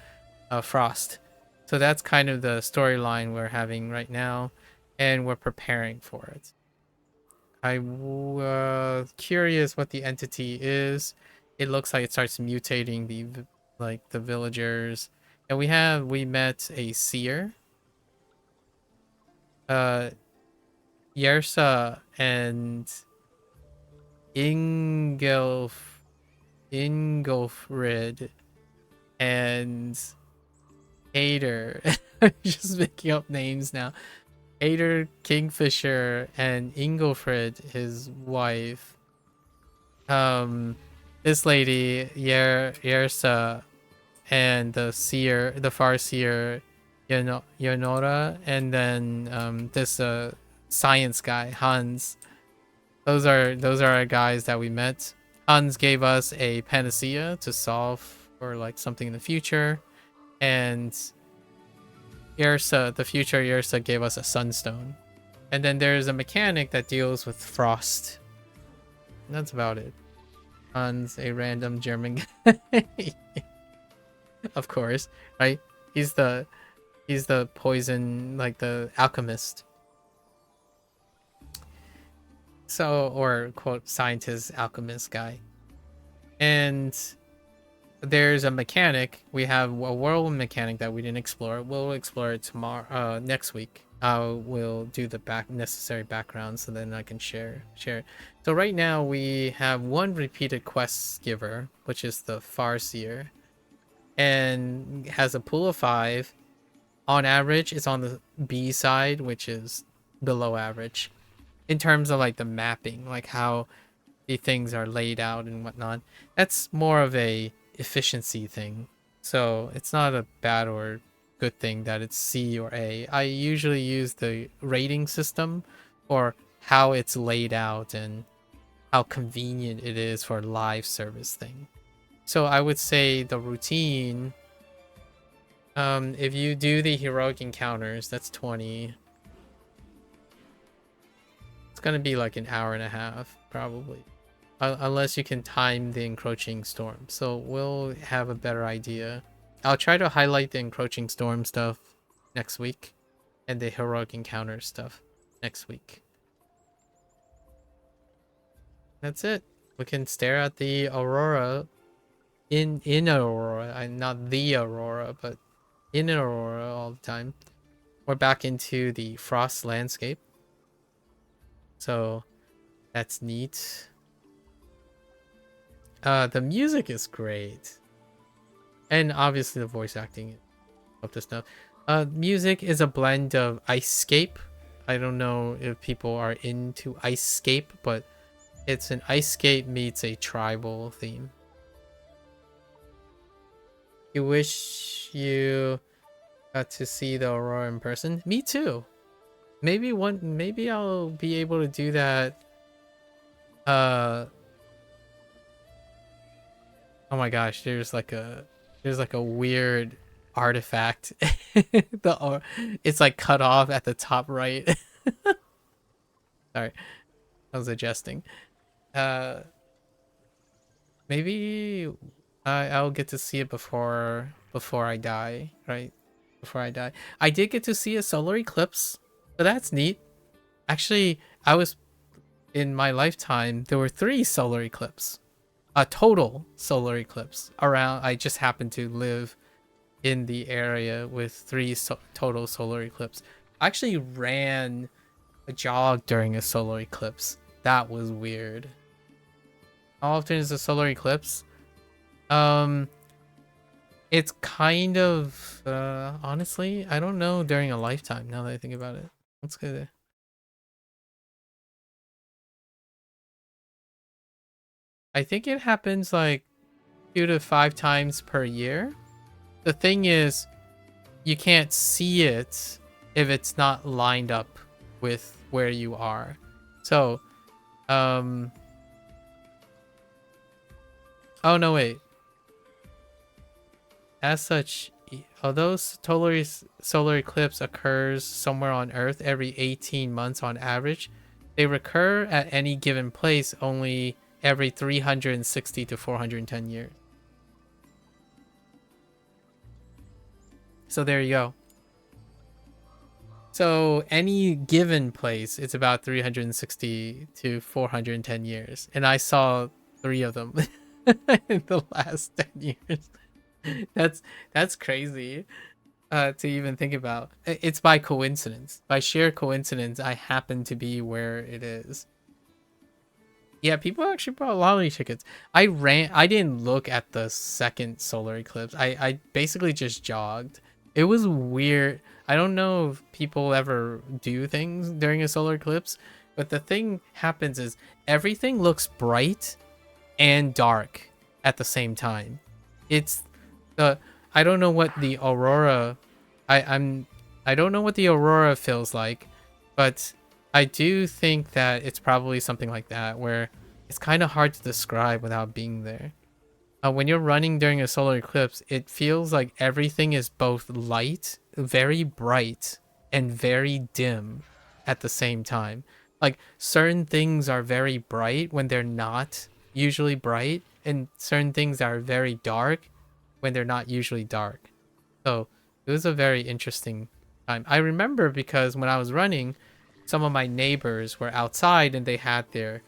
frost. So that's kind of the storyline we're having right now, and we're preparing for it. I'm curious what the entity is. It looks like it starts mutating the villagers, and we met a seer. Yersa and Ingolfrid and Hader. I'm just making up names now. Hader, Kingfisher, and Ingolfrid, his wife. This lady, Yersa, and the seer, the Farseer, Yonora, and then this science guy, Hans. Those are our guys that we met. Hans gave us a panacea to solve for like something in the future, and the future Yersa gave us a sunstone. And then there's a mechanic that deals with frost. And that's about it. Hans, a random German guy. Of course, right? He's the poison, like the alchemist. So, or quote scientist alchemist guy. And there's a mechanic. We have a whirlwind mechanic that we didn't explore. We'll explore it tomorrow, next week. We'll do the necessary background so then I can share it. So right now we have one repeated quest giver, which is the Farseer, and has a pool of 5. On average, it's on the B side, which is below average in terms of like the mapping, like how the things are laid out and whatnot. That's more of a efficiency thing. So it's not a bad or good thing that it's C or A. I usually use the rating system or how it's laid out and how convenient it is for live service thing. So I would say the routine, if you do the heroic encounters, that's 20. It's gonna be like an hour and a half, probably. Unless you can time the encroaching storm. So we'll have a better idea. I'll try to highlight the encroaching storm stuff next week. And the heroic encounter stuff next week. That's it. We can stare at the aurora in Aurora. Not the Aurora, but in Aurora all the time. We're back into the frost landscape. So that's neat. The music is great. And obviously the voice acting up to stuff. Music is a blend of Icescape. I don't know if people are into Icescape, but it's an Icescape meets a tribal theme. You wish you got to see the Aurora in person? Me too. Maybe I'll be able to do that. Oh my gosh, there's like a weird artifact. It's like cut off at the top right. Sorry, I was adjusting. Maybe I'll get to see it before I die, right? Before I die. I did get to see a solar eclipse, so that's neat. Actually, in my lifetime, there were 3 solar eclipses. A total solar eclipse around. I just happened to live in the area with 3 total solar eclipse. I actually ran a jog during a solar eclipse. That was weird. How often is a solar eclipse? It's kind of honestly, I don't know during a lifetime now that I think about it. Let's go there. I think it happens like 2 to 5 times per year. The thing is, you can't see it if it's not lined up with where you are. So, oh no, wait. As such, although solar eclipse occurs somewhere on Earth every 18 months on average, they recur at any given place only every 360 to 410 years. So there you go. So any given place, it's about 360 to 410 years. And I saw 3 of them in the last 10 years. That's crazy to even think about. It's by coincidence. By sheer coincidence, I happen to be where it is. Yeah, people actually bought lottery tickets. I didn't look at the second solar eclipse. I basically just jogged. It was weird. I don't know if people ever do things during a solar eclipse, but the thing happens is everything looks bright and dark at the same time. It's I don't know what the aurora I don't know what the aurora feels like, but I do think that it's probably something like that, where it's kind of hard to describe without being there. When you're running during a solar eclipse, it feels like everything is both light, very bright, and very dim at the same time. Like, certain things are very bright when they're not usually bright, and certain things are very dark when they're not usually dark. So it was a very interesting time. I remember because when I was running, some of my neighbors were outside and they have their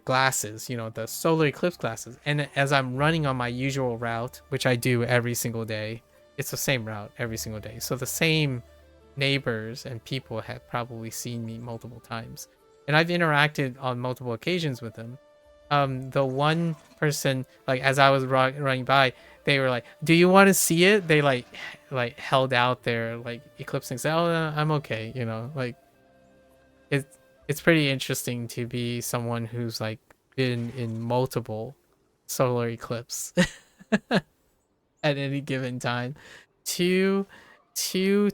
glasses, you know, the solar eclipse glasses. And as I'm running on my usual route, which I do every single day, it's the same route every single day. So the same neighbors and people have probably seen me multiple times. And I've interacted on multiple occasions with them. The one person, like as I was running by, they were like, "Do you want to see it?" They like held out their like eclipse and said, "Oh, I'm okay," you know, like it's pretty interesting to be someone who's like been in multiple solar eclipse at any given time. Two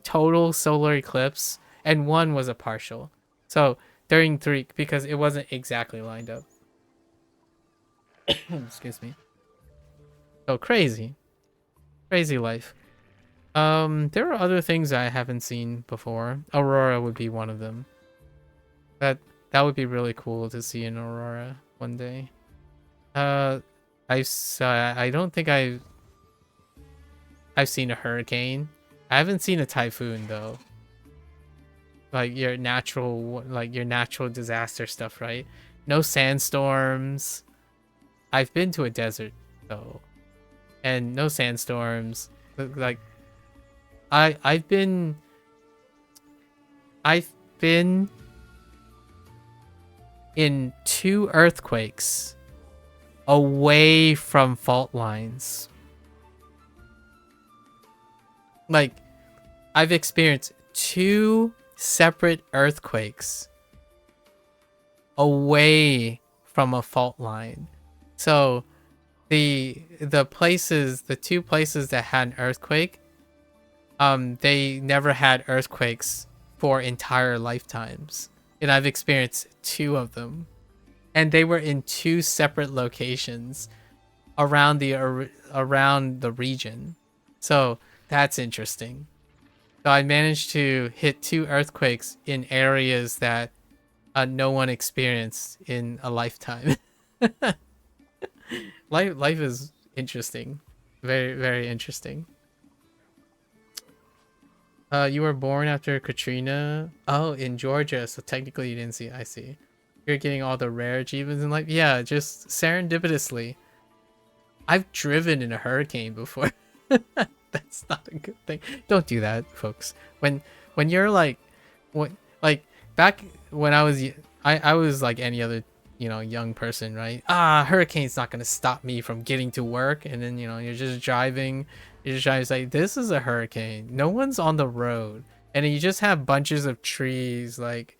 total solar eclipse and one was a partial. So during 3, because it wasn't exactly lined up. Excuse me. So crazy life. There are other things I haven't seen before. Aurora would be one of them. That would be really cool to see an aurora one day. I don't think I've seen a hurricane. I haven't seen a typhoon though. Like your natural disaster stuff, right? No sandstorms. I've been to a desert though, and no sandstorms. Like I've been in 2 earthquakes away from fault lines. Like I've experienced 2 separate earthquakes away from a fault line. So the 2 places that had an earthquake, they never had earthquakes for entire lifetimes. And I've experienced 2 of them. And they were in 2 separate locations around the region. So that's interesting. So I managed to hit 2 earthquakes in areas that no one experienced in a lifetime. Life is interesting. Very, very interesting. You were born after Katrina. Oh, in Georgia, so technically you didn't see it. I see. You're getting all the rare achievements in life. Yeah, just serendipitously. I've driven in a hurricane before. That's not a good thing. Don't do that, folks. When you're like, back when I was like any other, you know, young person, right? Hurricane's not gonna stop me from getting to work. And then, you know, you're just driving. It's like, this is a hurricane. No one's on the road, and you just have bunches of trees like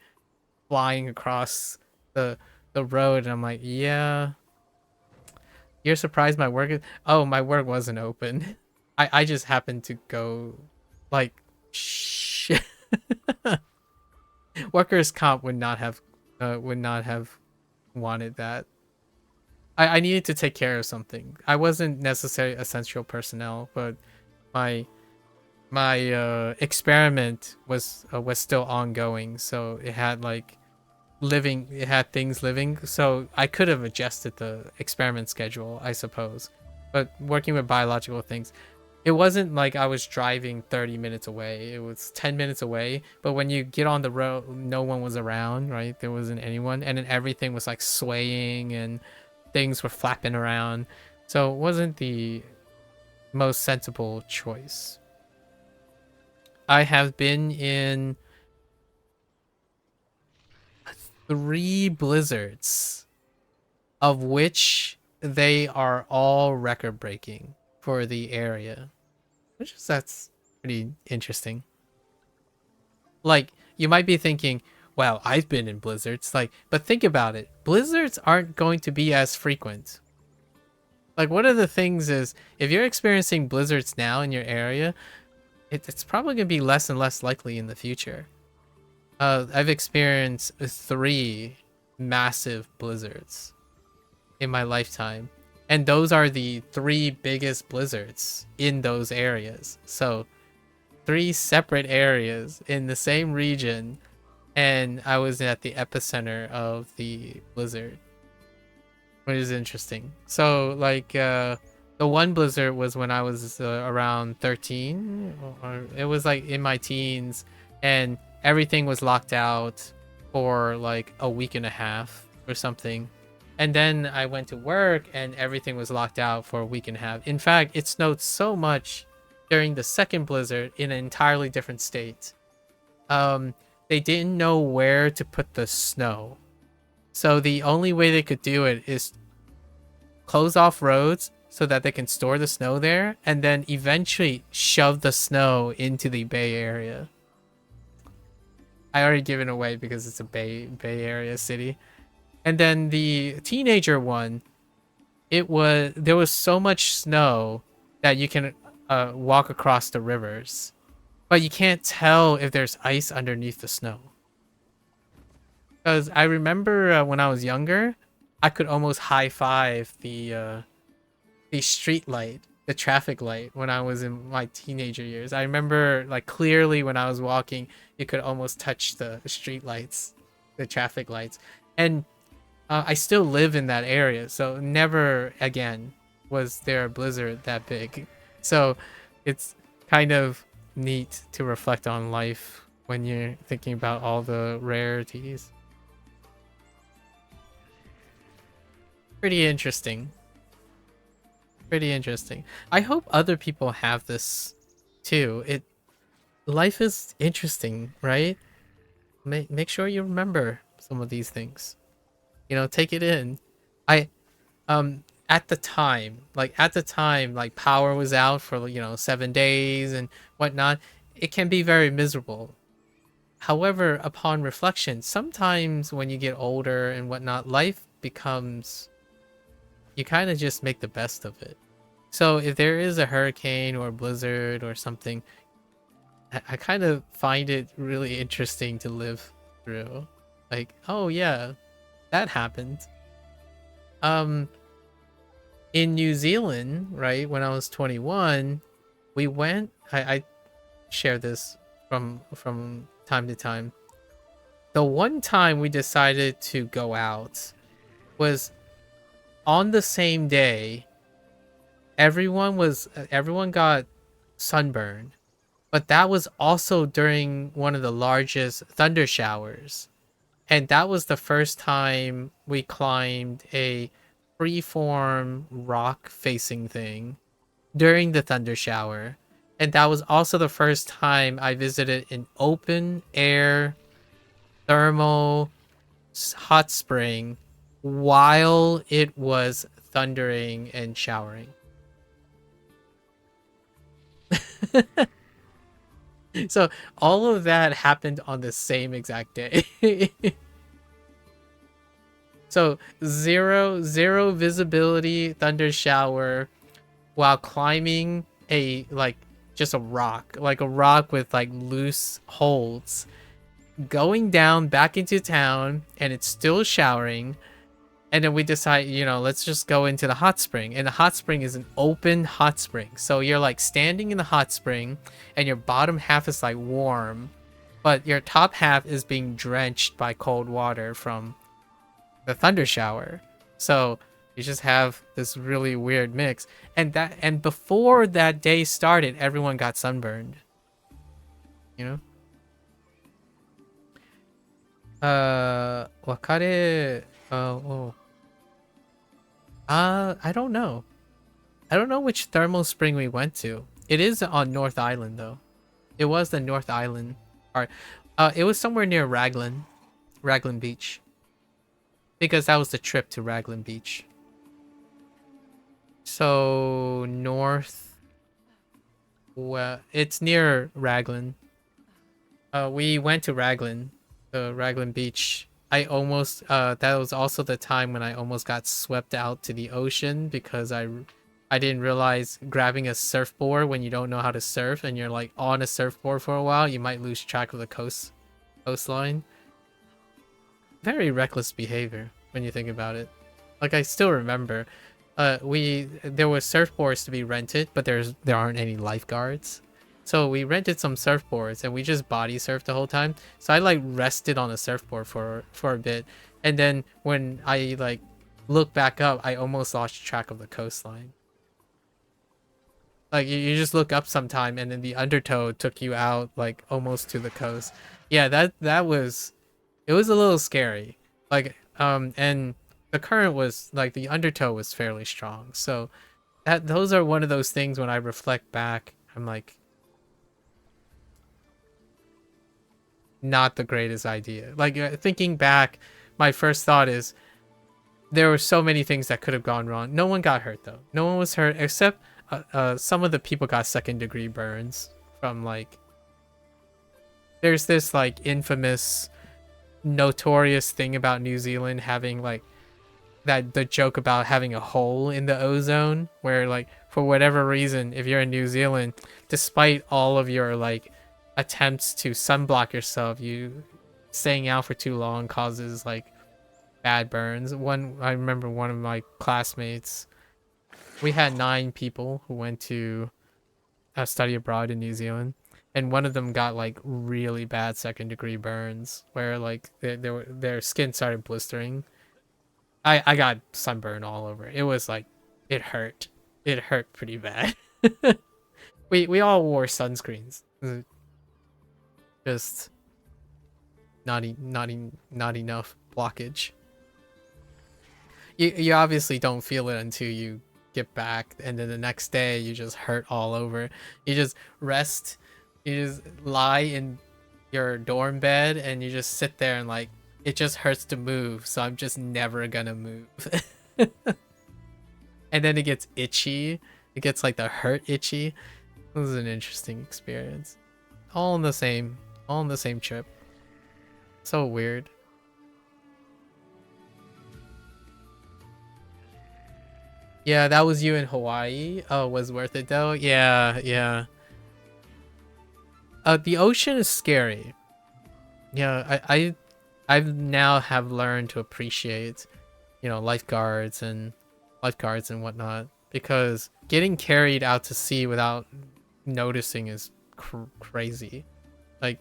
flying across the road. And I'm like, yeah. You're surprised my work is... Oh, my work wasn't open. I just happened to go, like, shit. Workers' comp would not have wanted that. I needed to take care of something. I wasn't necessarily essential personnel, but my experiment was still ongoing, so it had like things living, so I could have adjusted the experiment schedule, I suppose. But working with biological things, it wasn't like I was driving 30 minutes away. It was 10 minutes away. But when you get on the road, no one was around, right? There wasn't anyone. And then everything was like swaying and things were flapping around. So it wasn't the most sensible choice. I have been in 3 blizzards, of which they are all record breaking for the area, that's pretty interesting. Like, you might be thinking, well, I've been in blizzards, like, but think about it. Blizzards aren't going to be as frequent. Like, one of the things is, if you're experiencing blizzards now in your area, it's probably going to be less and less likely in the future. I've experienced 3 massive blizzards in my lifetime. And those are the 3 biggest blizzards in those areas. So 3 separate areas in the same region. And I was at the epicenter of the blizzard. which is interesting. So like the one blizzard was when I was around 13, or it was like in my teens, and everything was locked out for like a week and a half or something. And then I went to work and everything was locked out for a week and a half. In fact, it snowed so much during the second blizzard in an entirely different state. They didn't know where to put the snow. So the only way they could do it is close off roads so that they can store the snow there, and then eventually shove the snow into the Bay Area. I already given away because it's a Bay Area city. And then the teenager one, there was so much snow that you can walk across the rivers, but you can't tell if there's ice underneath the snow. Because I remember when I was younger, I could almost high five the street light, the traffic light when I was in my teenager years. I remember like clearly when I was walking, you could almost touch the street lights, the traffic lights. And I still live in that area, so never again was there a blizzard that big. So it's kind of neat to reflect on life when you're thinking about all the rarities. Pretty interesting. Pretty interesting. I hope other people have this too. Life is interesting, right? Make sure you remember some of these things. You know, take it in. At the time, like power was out for 7 days and whatnot. It can be very miserable. However, upon reflection, sometimes when you get older and whatnot, life becomes, you kind of just make the best of it. So if there is a hurricane or a blizzard or something, I kind of find it really interesting to live through. Like, oh yeah, that happened. In New Zealand, right, when I was 21, we went, I share this from time to time. The one time we decided to go out was on the same day. Everyone got sunburned, but that was also during one of the largest thunder showers. And that was the first time we climbed a freeform rock facing thing during the thunder shower. And that was also the first time I visited an open air thermal hot spring while it was thundering and showering. So all of that happened on the same exact day. So zero visibility thunder shower while climbing just a rock with like loose holds, going down back into town, and it's still showering. And then we decide, let's just go into the hot spring. And the hot spring is an open hot spring. So you're like standing in the hot spring and your bottom half is like warm, but your top half is being drenched by cold water from the thunder shower. So you just have this really weird mix. And before that day started, everyone got sunburned. Wakare. I don't know. I don't know which thermal spring we went to. It is on North Island, though. It was the North Island part. It was somewhere near Raglan Beach. Because that was the trip to Raglan Beach. So, well, it's near Raglan. We went to Raglan Beach. I almost that was also the time when I almost got swept out to the ocean because I didn't realize grabbing a surfboard when you don't know how to surf and you're like on a surfboard for a while, you might lose track of the coastline. Very reckless behavior when you think about it. Like, I still remember there were surfboards to be rented, but there aren't any lifeguards. So we rented some surfboards and we just body surfed the whole time. So I like rested on a surfboard for a bit. And then when I like look back up, I almost lost track of the coastline. Like you just look up sometime and then the undertow took you out like almost to the coast. Yeah, that was, it was a little scary. Like and the current was like, the undertow was fairly strong. So those are one of those things when I reflect back, I'm like, not the greatest idea. Like thinking back, my first thought is there were so many things that could have gone wrong. No one got hurt though. No one was hurt except some of the people got second-degree burns from like, there's this like infamous, notorious thing about New Zealand having like the joke about having a hole in the ozone, where like for whatever reason, if you're in New Zealand, despite all of your like attempts to sunblock yourself, you staying out for too long causes like bad burns. I remember one of my classmates, we had 9 people who went to study abroad in New Zealand, and one of them got like really bad second-degree burns where like their skin started blistering. I got sunburn all over. It was like, it hurt. It hurt pretty bad. We all wore sunscreens. Just not enough blockage. You obviously don't feel it until you get back, and then the next day you just hurt all over. You just rest. You just lie in your dorm bed and you just sit there and like, it just hurts to move, so I'm just never gonna move. And then it gets itchy. It gets like the hurt itchy. It was an interesting experience. All in the same trip. So weird. Yeah, that was you in Hawaii. Oh, was worth it though? Yeah. The ocean is scary. Yeah, I've now have learned to appreciate, lifeguards and whatnot, because getting carried out to sea without noticing is crazy. Like,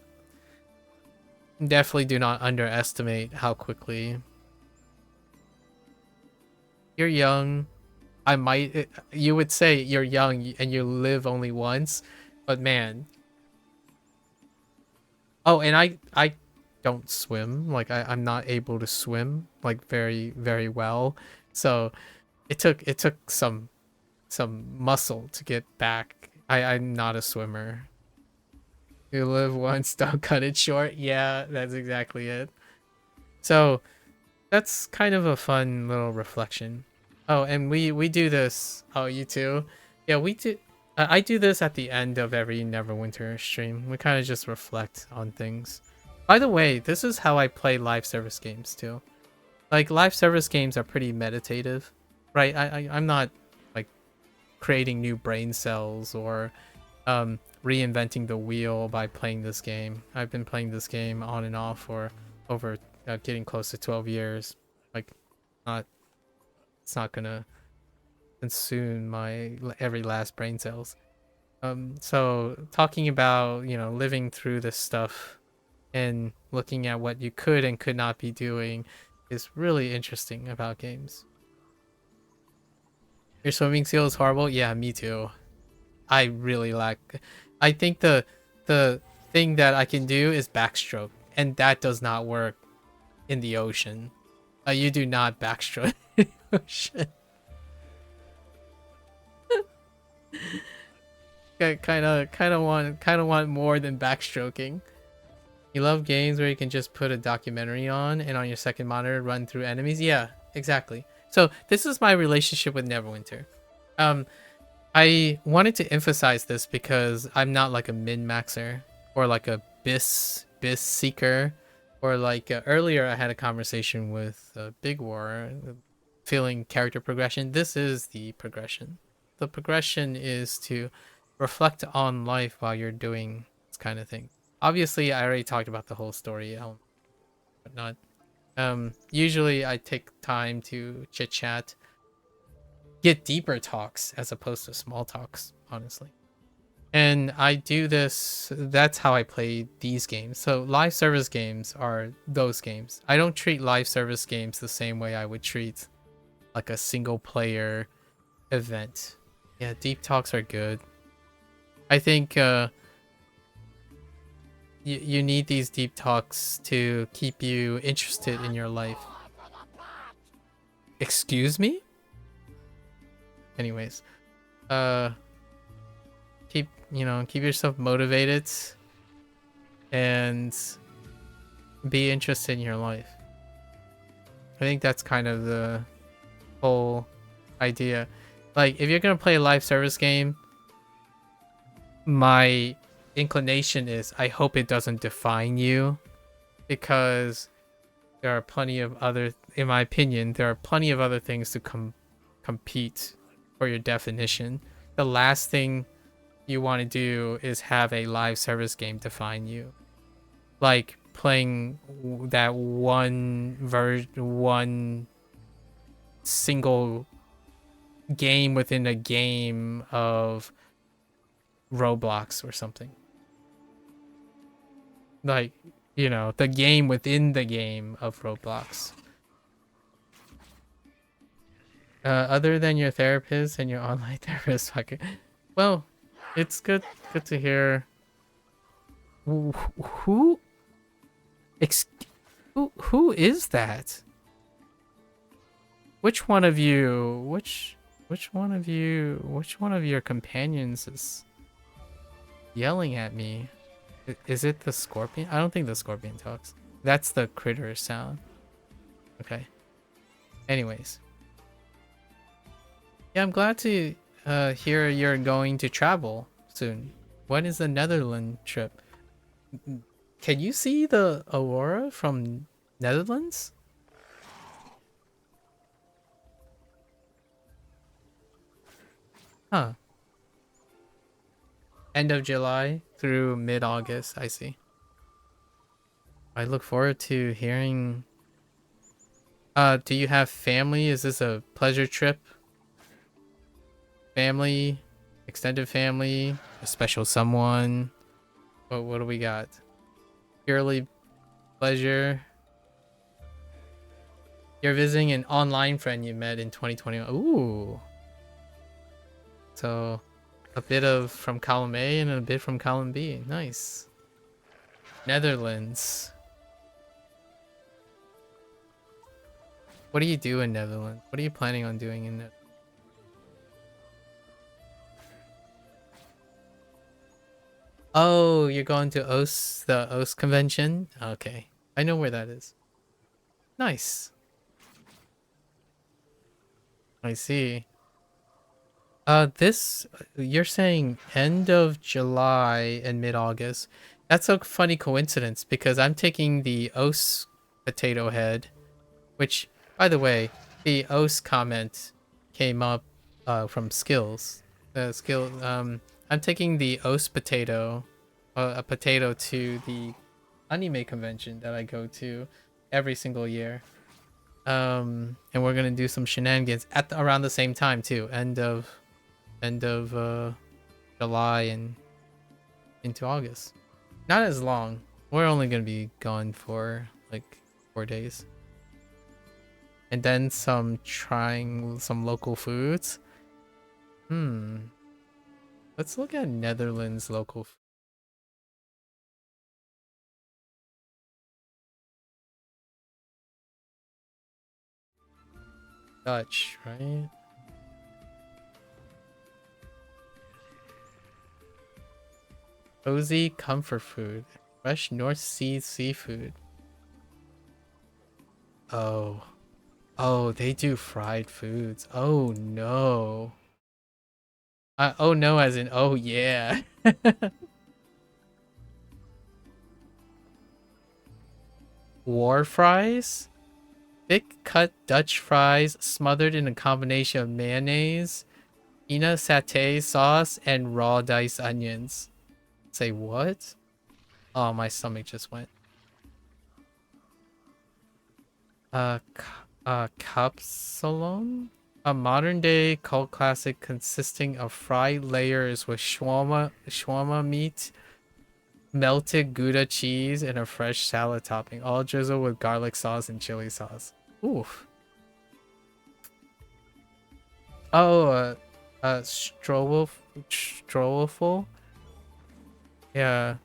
definitely do not underestimate how quickly. You're young. You would say you're young and you live only once, but man. Oh, and I don't swim. Like I'm not able to swim like very, very well. So it took some muscle to get back. I'm not a swimmer. You live once, don't cut it short. Yeah, that's exactly it. So that's kind of a fun little reflection. Oh, and we do this. Oh, you too? Yeah, we do. I do this at the end of every Neverwinter stream. We kind of just reflect on things. By the way, this is how I play live service games too. Like, live service games are pretty meditative, right? I'm not like creating new brain cells or reinventing the wheel by playing this game. I've been playing this game on and off for over getting close to 12 years. Like, it's not gonna consume my every last brain cells. So talking about, living through this stuff and looking at what you could and could not be doing is really interesting about games. Your swimming skill is horrible? Yeah, me too. I really lack. I think the thing that I can do is backstroke, and that does not work in the ocean. You do not backstroke in the ocean. kind of want more than backstroking. You love games where you can just put a documentary on and on your second monitor run through enemies. Yeah, exactly. So this is my relationship with Neverwinter. I wanted to emphasize this because I'm not like a min-maxer or like a bis seeker, or like earlier I had a conversation with Big War, feeling character progression. This is the progression. The progression is to reflect on life while you're doing this kind of thing. Obviously, I already talked about the whole story, whatnot. Usually I take time to chit chat, get deeper talks as opposed to small talks, honestly. And I do this, that's how I play these games. So live service games are those games. I don't treat live service games the same way I would treat like a single player event. Yeah, deep talks are good. I think you need these deep talks to keep you interested in your life. Excuse me? Anyways, keep yourself motivated and be interested in your life. I think that's kind of the whole idea. Like, if you're gonna play a live service game, my inclination is I hope it doesn't define you, because there are plenty of other, in my opinion, there are plenty of other things to compete for your definition. The last thing you want to do is have a live service game define you. Like playing that one single game within a game of Roblox or something. Like, the game within the game of Roblox. Other than your therapist and your online therapist, well, it's good to hear. Who is that? Which one of your companions is yelling at me? Is it the scorpion? I don't think the scorpion talks. That's the critter sound. Okay. Anyways. Yeah, I'm glad to hear you're going to travel soon. When is the Netherlands trip? Can you see the aurora from Netherlands? Huh. End of July through mid-August, I see. I look forward to hearing. Do you have family? Is this a pleasure trip? Family, extended family, a special someone? What do we got? Purely pleasure. You're visiting an online friend you met in 2021. Ooh. So, a bit of from column A and a bit from column B. Nice. Netherlands. What do you do in Netherlands? What are you planning on doing in Netherlands? Oh, you're going to the OS convention? Okay. I know where that is. Nice. I see. You're saying end of July and mid-August. That's a funny coincidence because I'm taking the OS potato head, which, by the way, the OS comment came up from skills. I'm taking the OS potato, a potato, to the anime convention that I go to every single year. And we're gonna do some shenanigans at around the same time too. End of July and into August. Not as long. We're only gonna be gone for like 4 days. And then trying some local foods. Let's look at Netherlands local food. Dutch, right? Cozy comfort food. Fresh North Sea seafood. Oh. Oh, they do fried foods. Oh no. Oh no, as in oh yeah. War fries? Thick cut Dutch fries smothered in a combination of mayonnaise, peanut satay sauce, and raw diced onions. Say what? Oh, my stomach just went. Kapsalon? A modern day cult classic consisting of fried layers with shawarma meat, melted Gouda cheese, and a fresh salad topping, all drizzled with garlic sauce and chili sauce. Oof. Oh, Strollful. Yeah.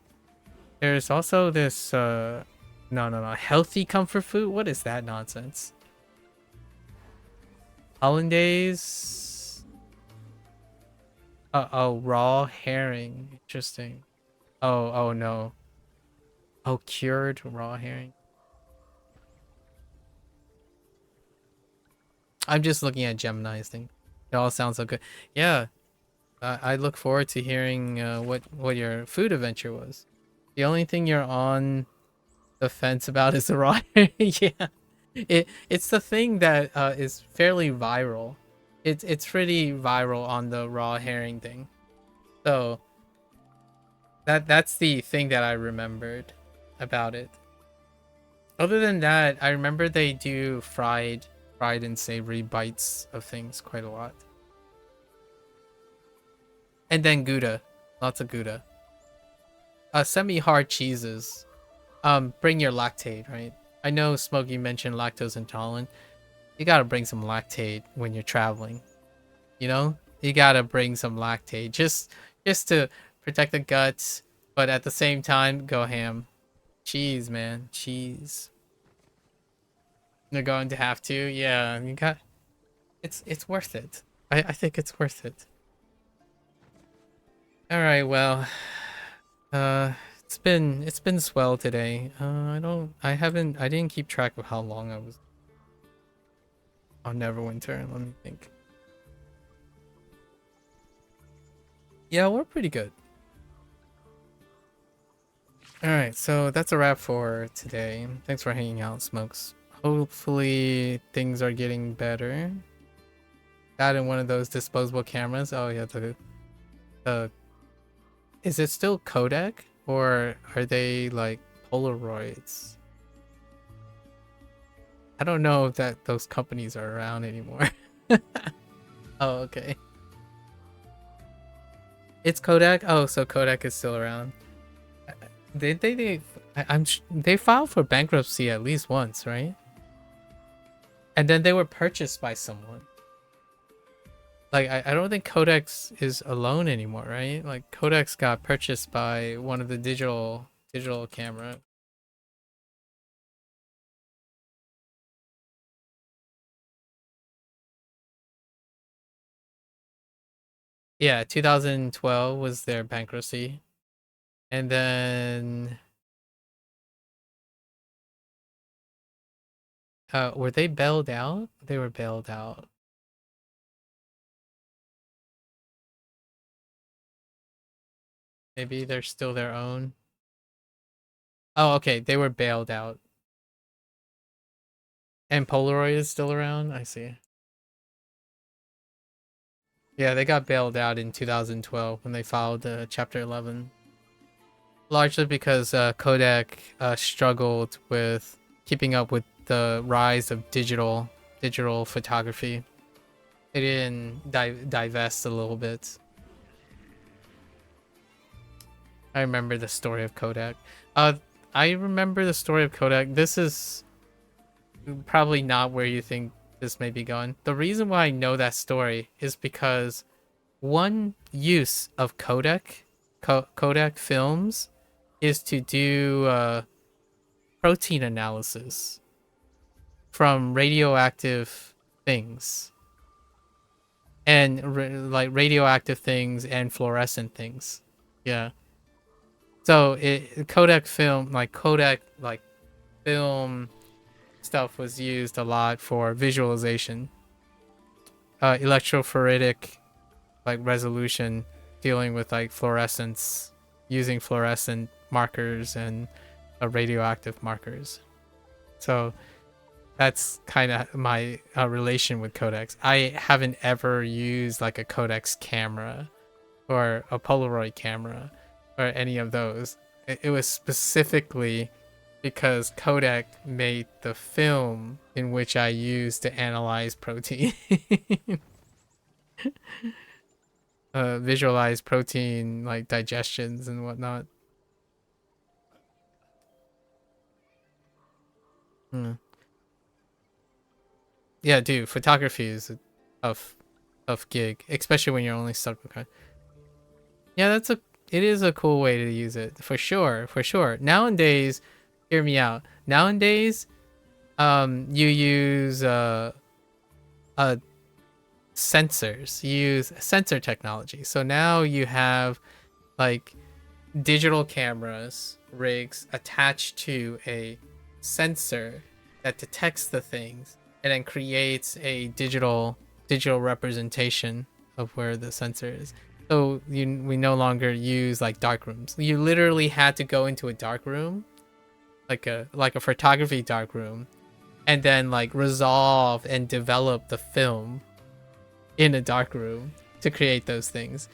There's also this no, healthy comfort food. What is that nonsense? Hollandaise. Oh, raw herring. Interesting. Oh no. Oh, cured raw herring. I'm just looking at Gemini's thing. It all sounds so good. Yeah, I look forward to hearing what your food adventure was. The only thing you're on the fence about is the raw herring. Yeah, it's the thing that is fairly viral. It's pretty viral on the raw herring thing. So that's the thing that I remembered about it. Other than that, I remember they do fried and savory bites of things quite a lot. And then Gouda. Lots of Gouda. Semi-hard cheeses. Bring your lactate, right? I know Smokey mentioned lactose intolerant. You gotta bring some lactate when you're traveling. You know? You gotta bring some lactate. Just to protect the guts, but at the same time, go ham. Cheese, man. Cheese. You're going to have to. Yeah, you got it's worth it. I think it's worth it. Alright, well. Uh it's been swell today. I didn't keep track of how long I was on Neverwinter. Let me think. Yeah, we're pretty good. Alright, so that's a wrap for today. Thanks for hanging out, Smokes. Hopefully things are getting better. Got in one of those disposable cameras. Oh yeah, the is it still Kodak or are they like Polaroids? I don't know that those companies are around anymore. Oh, okay. It's Kodak. Oh, so Kodak is still around. They filed for bankruptcy at least once, right? And then they were purchased by someone. Like I don't think Kodak's is alone anymore, right? Like Kodak's got purchased by one of the digital camera. Yeah, 2012 was their bankruptcy. And then were they bailed out? They were bailed out. Maybe they're still their own. Oh, okay, they were bailed out. And Polaroid is still around? I see. Yeah, they got bailed out in 2012 when they filed Chapter 11. Largely because Kodak struggled with keeping up with the rise of digital photography. They didn't divest a little bit. I remember the story of Kodak. I remember the story of Kodak. This is probably not where you think this may be going. The reason why I know that story is because one use of Kodak films is to do protein analysis from radioactive things and like radioactive things and fluorescent things. Yeah. So Kodak film stuff was used a lot for visualization. Electrophoretic like resolution, dealing with like fluorescence, using fluorescent markers and radioactive markers. So that's kind of my relation with Kodaks. I haven't ever used like a Kodak's camera or a Polaroid camera or any of those. It was specifically because Kodak made the film in which I used to analyze protein. Visualize protein like digestions and whatnot. Hmm. Yeah, dude, photography is tough. tough gig, especially when you're only stuck with kind. Yeah, it is a cool way to use it for sure, for sure. Nowadays, hear me out. Nowadays, you use sensors. You use sensor technology. So now you have like digital cameras rigs attached to a sensor that detects the things and then creates a digital representation of where the sensor is. So we no longer use like dark rooms. You literally had to go into a dark room, like a photography dark room, and then like resolve and develop the film in a dark room to create those things.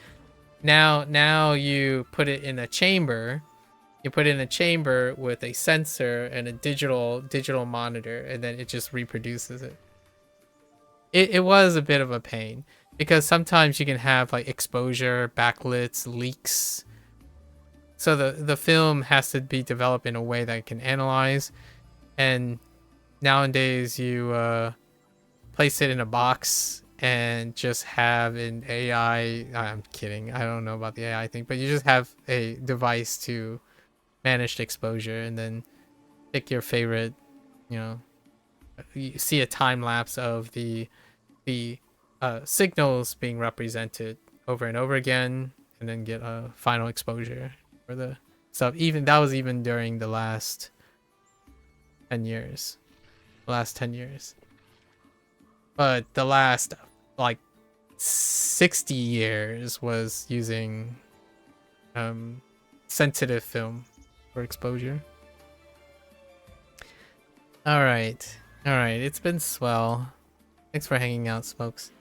Now you put it in a chamber. You put it in a chamber with a sensor and a digital monitor, and then it just reproduces it. It was a bit of a pain because sometimes you can have like exposure, backlights, leaks. So the film has to be developed in a way that it can analyze. And nowadays you place it in a box and just have an AI. I'm kidding. I don't know about the AI thing, but you just have a device to manage the exposure and then pick your favorite, you know, you see a time lapse of the signals being represented over and over again, and then get a final exposure for the stuff. Even that was even during the last 10 years. But the last like 60 years was using sensitive film for exposure. All right, it's been swell. Thanks for hanging out, Smokes.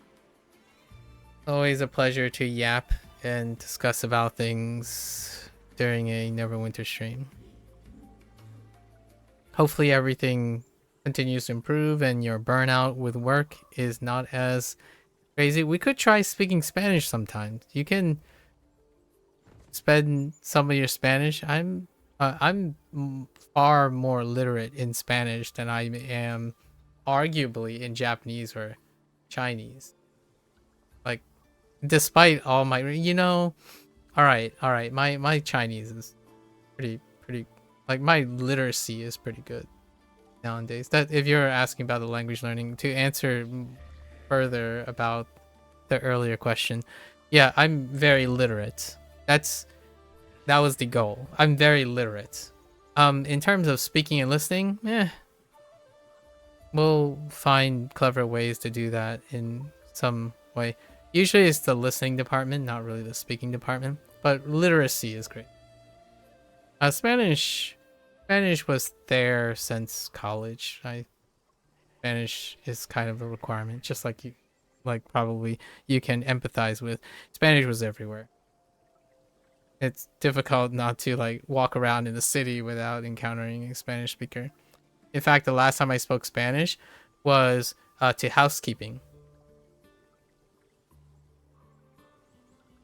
Always a pleasure to yap and discuss about things during a Neverwinter stream. Hopefully everything continues to improve and your burnout with work is not as crazy. We could try speaking Spanish sometimes. You can spend some of your Spanish. I'm far more literate in Spanish than I am arguably in Japanese or Chinese. Like, despite all my, all right, my Chinese is pretty, like my literacy is pretty good nowadays. That if you're asking about the language learning, to answer further about the earlier question, yeah, I'm very literate. That was the goal. I'm very literate. In terms of speaking and listening, we'll find clever ways to do that in some way. Usually it's the listening department, not really the speaking department, but literacy is great. Spanish was there since college. Spanish is kind of a requirement, just like you, like probably you can empathize with. Spanish was everywhere. It's difficult not to like walk around in the city without encountering a Spanish speaker. In fact, the last time I spoke Spanish was to housekeeping.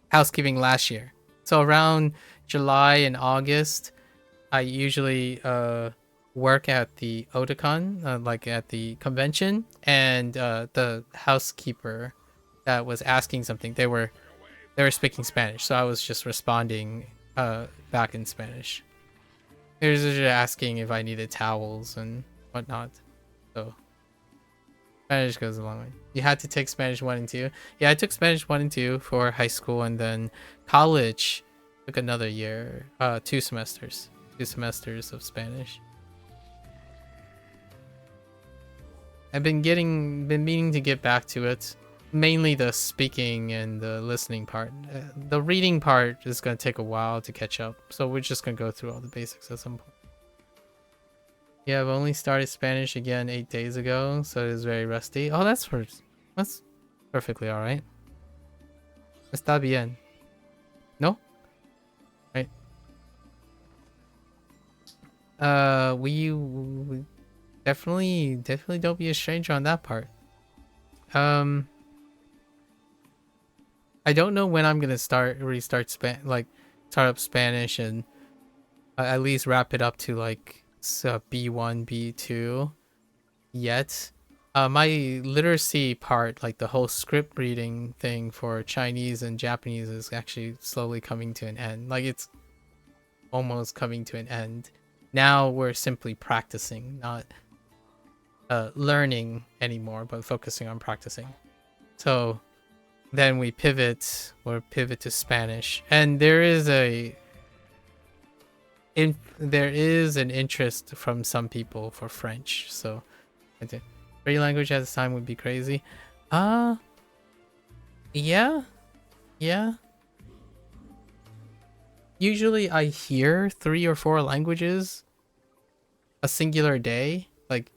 Housekeeping last year. So around July and August, I usually work at the Otakon, like at the convention, and the housekeeper that was asking something, they were speaking Spanish, so I was just responding back in Spanish. They were just asking if I needed towels and whatnot. So Spanish goes a long way. You had to take Spanish 1 and 2. Yeah, I took Spanish 1 and 2 for high school, and then college took another year, 2 semesters. 2 semesters of Spanish. I've been meaning to get back to it. Mainly the speaking and the listening part. The reading part is going to take a while to catch up, so we're just going to go through all the basics at some point. Yeah, I've only started Spanish again 8 days ago, so it is very rusty. Oh, that's perfectly alright. Está bien. No? Right. We definitely don't be a stranger on that part. I don't know when I'm gonna start up Spanish and at least wrap it up to like B1, B2 yet. My literacy part, like the whole script reading thing for Chinese and Japanese, is actually slowly coming to an end. Like it's almost coming to an end. Now we're simply practicing, not learning anymore, but focusing on practicing. So then we pivot to Spanish, and there is an interest from some people for French. So I think 3 language at a time would be crazy. Yeah, yeah. Usually I hear 3 or 4 languages a singular day. Like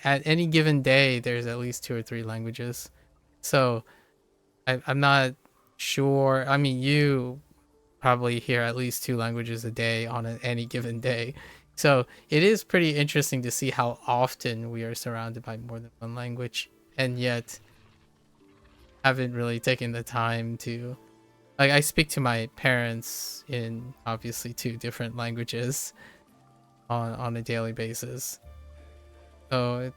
at any given day, there's at least 2 or 3 languages. So I'm not sure. I mean, you probably hear at least 2 languages a day on any given day. So it is pretty interesting to see how often we are surrounded by more than one language, and yet haven't really taken the time to, like, I speak to my parents in obviously 2 different languages on a daily basis. So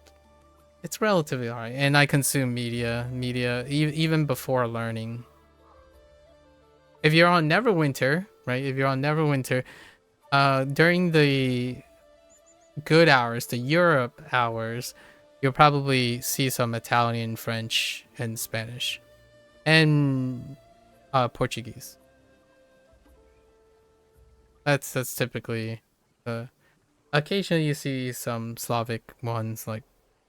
it's relatively hard, and I consume media even before learning. If you're on Neverwinter, right? If you're on Neverwinter, during the good hours, the Europe hours, you'll probably see some Italian, French, and Spanish, and Portuguese. That's typically. Occasionally, you see some Slavic ones like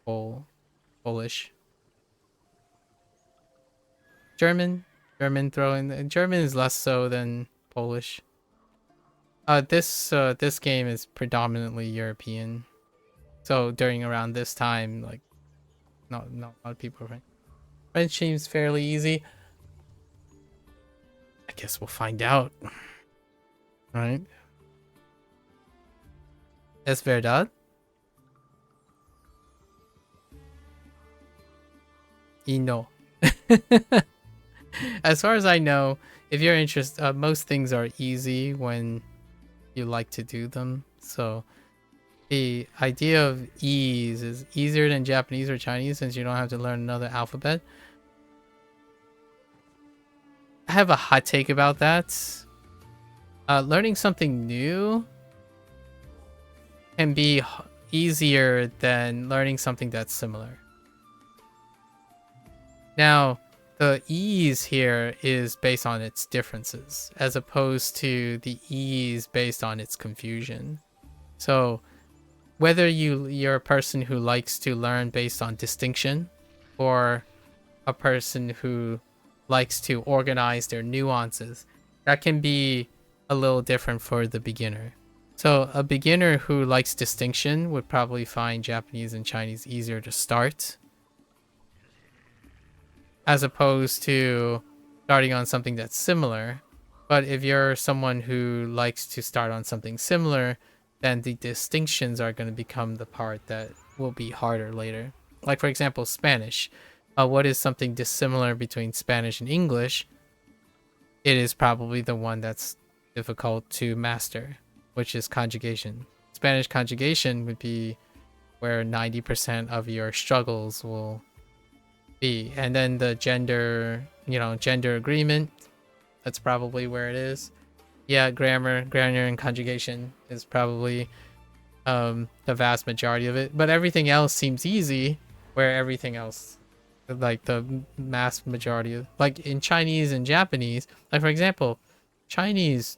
Polish, German. German is less so than Polish. This game is predominantly European. So during around this time, like, not a lot of people are French. French seems fairly easy. I guess we'll find out. All right. Es verdad. Y no. As far as I know, if you're interested, most things are easy when you like to do them. So the idea of ease is easier than Japanese or Chinese since you don't have to learn another alphabet. I have a hot take about that. Learning something new can be easier than learning something that's similar. Now, the ease here is based on its differences, as opposed to the ease based on its confusion. So, whether you're a person who likes to learn based on distinction, or a person who likes to organize their nuances, that can be a little different for the beginner. So, a beginner who likes distinction would probably find Japanese and Chinese easier to start, as opposed to starting on something that's similar. But if you're someone who likes to start on something similar, then the distinctions are going to become the part that will be harder later. Like, for example, Spanish. What is something dissimilar between Spanish and English? It is probably the one that's difficult to master, which is conjugation. Spanish conjugation would be where 90% of your struggles will be. And then the gender agreement, that's probably where it is. Yeah, grammar and conjugation is probably the vast majority of it. But everything else seems easy, where everything else, like the mass majority of, like in Chinese and Japanese, like for example, Chinese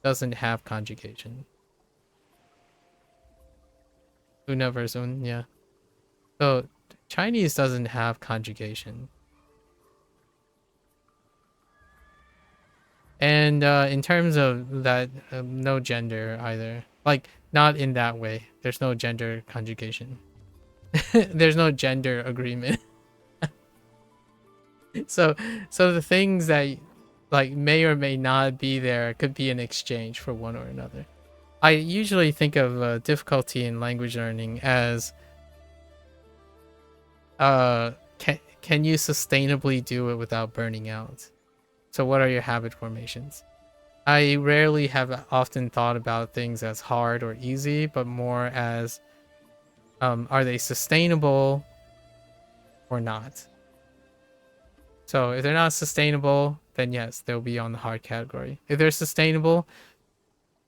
doesn't have conjugation. Una versus un, yeah. So Chinese doesn't have conjugation. And in terms of that, no gender either. Like, not in that way. There's no gender conjugation. There's no gender agreement. So the things that like may or may not be there could be an exchange for one or another. I usually think of difficulty in language learning as can you sustainably do it without burning out? So what are your habit formations? I rarely have often thought about things as hard or easy, but more as are they sustainable or not. So if they're not sustainable, then yes, they'll be on the hard category. If they're sustainable,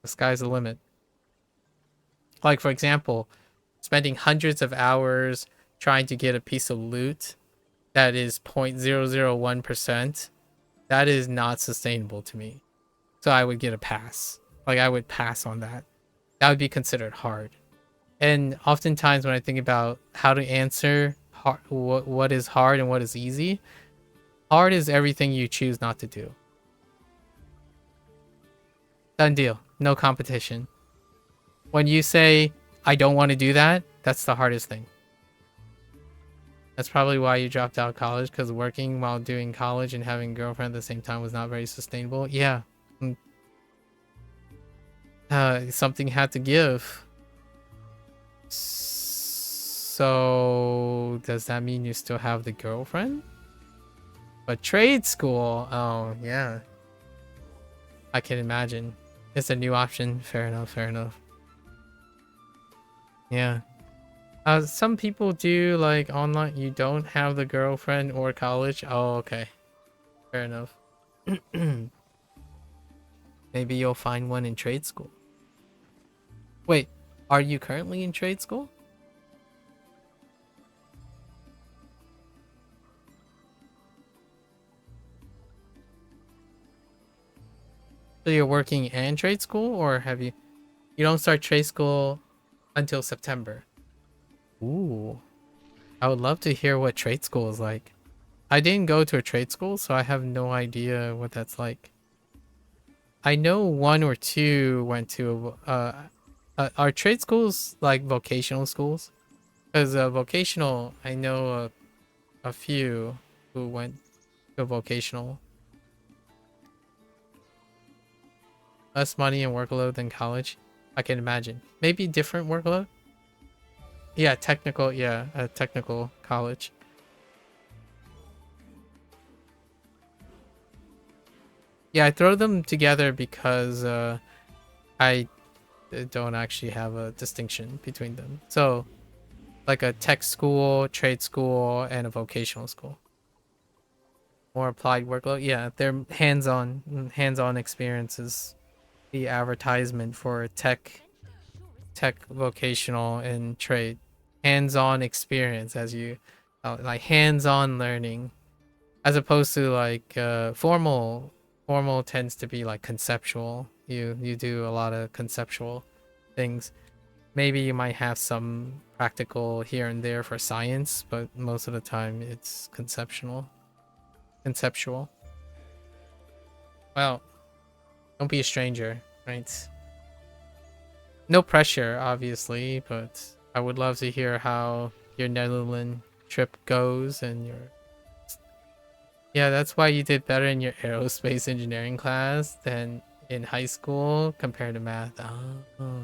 the sky's the limit. Like, for example, spending hundreds of hours trying to get a piece of loot that is 0.001%, that is not sustainable to me. So I would get a pass. Like, I would pass on that. That would be considered hard. And oftentimes when I think about how to answer what is hard and what is easy, hard is everything you choose not to do. Done deal. No competition. When you say, I don't want to do that, that's the hardest thing. That's probably why you dropped out of college, because working while doing college and having a girlfriend at the same time was not very sustainable. Yeah. Something had to give. So, does that mean you still have the girlfriend? But trade school, oh, yeah. I can imagine. It's a new option. Fair enough, fair enough. Yeah. Some people do like online. You don't have the girlfriend or college. Oh, okay. Fair enough. Maybe you'll find one in trade school. Wait, are you currently in trade school? So you're working and trade school, or have you don't start trade school until September? Ooh. I would love to hear what trade school is like. I didn't go to a trade school, so I have no idea what that's like. I know one or two went to are trade schools like vocational schools? Because vocational, I know a few who went to vocational. Less money and workload than college. I can imagine. Maybe different workload? Yeah, technical. Yeah, a technical college. Yeah, I throw them together because I don't actually have a distinction between them. So, like a tech school, trade school, and a vocational school. More applied workload. Yeah, they're hands-on experiences. The advertisement for tech, vocational, and trade. Hands-on experience, as you like hands-on learning, as opposed to like formal. Formal tends to be like conceptual. You do a lot of conceptual things. Maybe you might have some practical here and there for science, but most of the time it's conceptual. Well, don't be a stranger, right? No pressure, obviously, but I would love to hear how your Netherlands trip goes and your... Yeah, that's why you did better in your aerospace engineering class than in high school compared to math. Oh.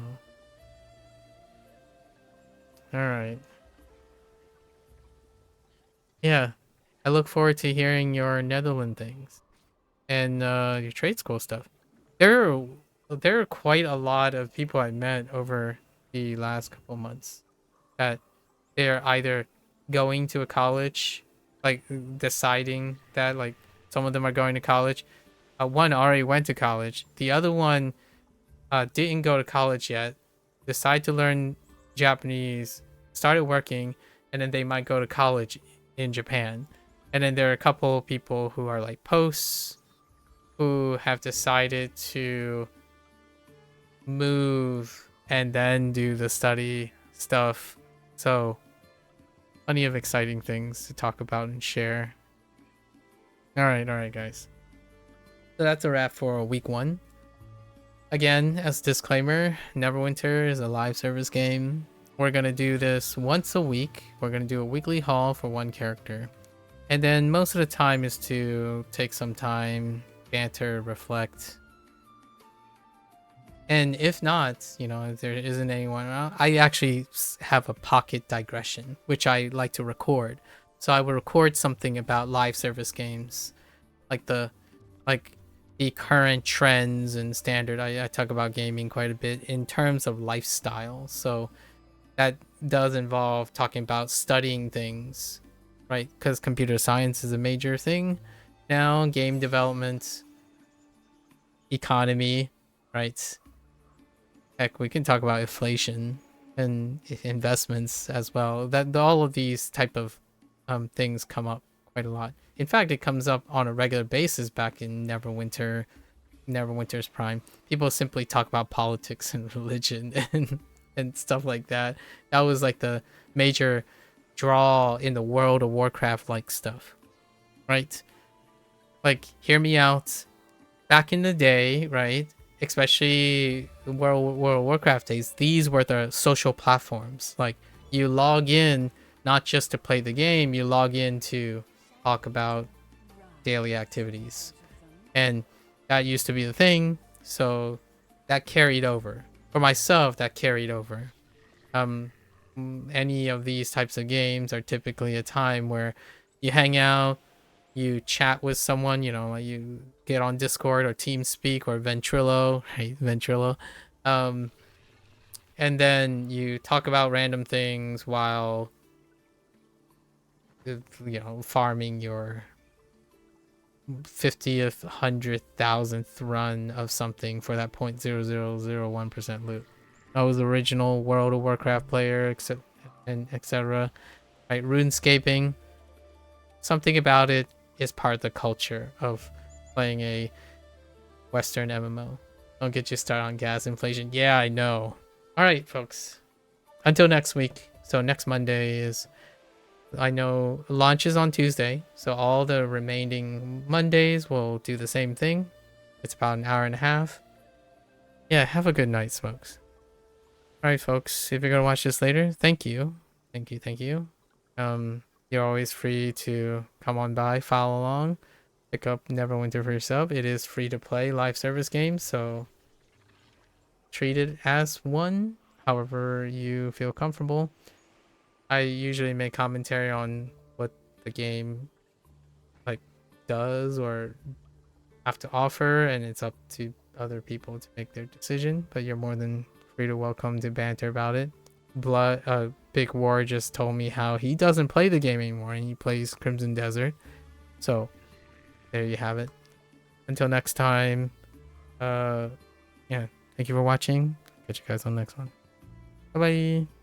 Alright. Yeah. I look forward to hearing your Netherlands things. And your trade school stuff. There are quite a lot of people I met over the last couple months that they're either going to a college, like deciding that like some of them are going to college. One already went to college. The other one didn't go to college yet. Decided to learn Japanese, started working, and then they might go to college in Japan. And then there are a couple people who are like posts who have decided to move and then do the study stuff. So plenty of exciting things to talk about and share. All right, guys. So that's a wrap for week 1. Again, as a disclaimer, Neverwinter is a live service game. We're going to do this once a week. We're going to do a weekly haul for one character. And then most of the time is to take some time, banter, reflect. And if not, if there isn't anyone around, I actually have a pocket digression, which I like to record. So I will record something about live service games, like the current trends and standard. I talk about gaming quite a bit in terms of lifestyle. So that does involve talking about studying things right? Because computer science is a major thing now, game development, economy, right? Heck, we can talk about inflation and investments as well. That all of these type of things come up quite a lot. In fact, it comes up on a regular basis back in Neverwinter's prime. People simply talk about politics and religion and stuff like that. That was like the major draw in the World of Warcraft like stuff, right? Like, hear me out. Back in the day, right? Especially World of Warcraft days, these were the social platforms. Like, you log in not just to play the game, you log in to talk about daily activities. And that used to be the thing, so that carried over. For myself, that carried over. Any of these types of games are typically a time where you hang out, you chat with someone, you know, you get on Discord or TeamSpeak or Ventrilo, right? Ventrilo. And then you talk about random things while, you know, farming your 50th, 100,000th run of something for that 0.0001% loot. I was the original World of Warcraft player, etc. Right? RuneScaping. Something about it is part of the culture of playing a Western MMO. Don't get you started on gas inflation. Yeah, I know. Alright, folks. Until next week. So next Monday is, I know, launches on Tuesday. So all the remaining Mondays will do the same thing. It's about an hour and a half. Yeah, have a good night, smokes. Alright, folks. If you're going to watch this later, thank you. Thank you. You're always free to come on by, follow along, pick up Neverwinter for yourself. It is free to play live service game, so treat it as one, however you feel comfortable. I usually make commentary on what the game like does or have to offer, and it's up to other people to make their decision, but you're more than free to welcome to banter about it. Big War just told me how he doesn't play the game anymore and he plays Crimson Desert. So there you have it. Until next time, yeah, thank you for watching. Catch you guys on the next one. Bye bye.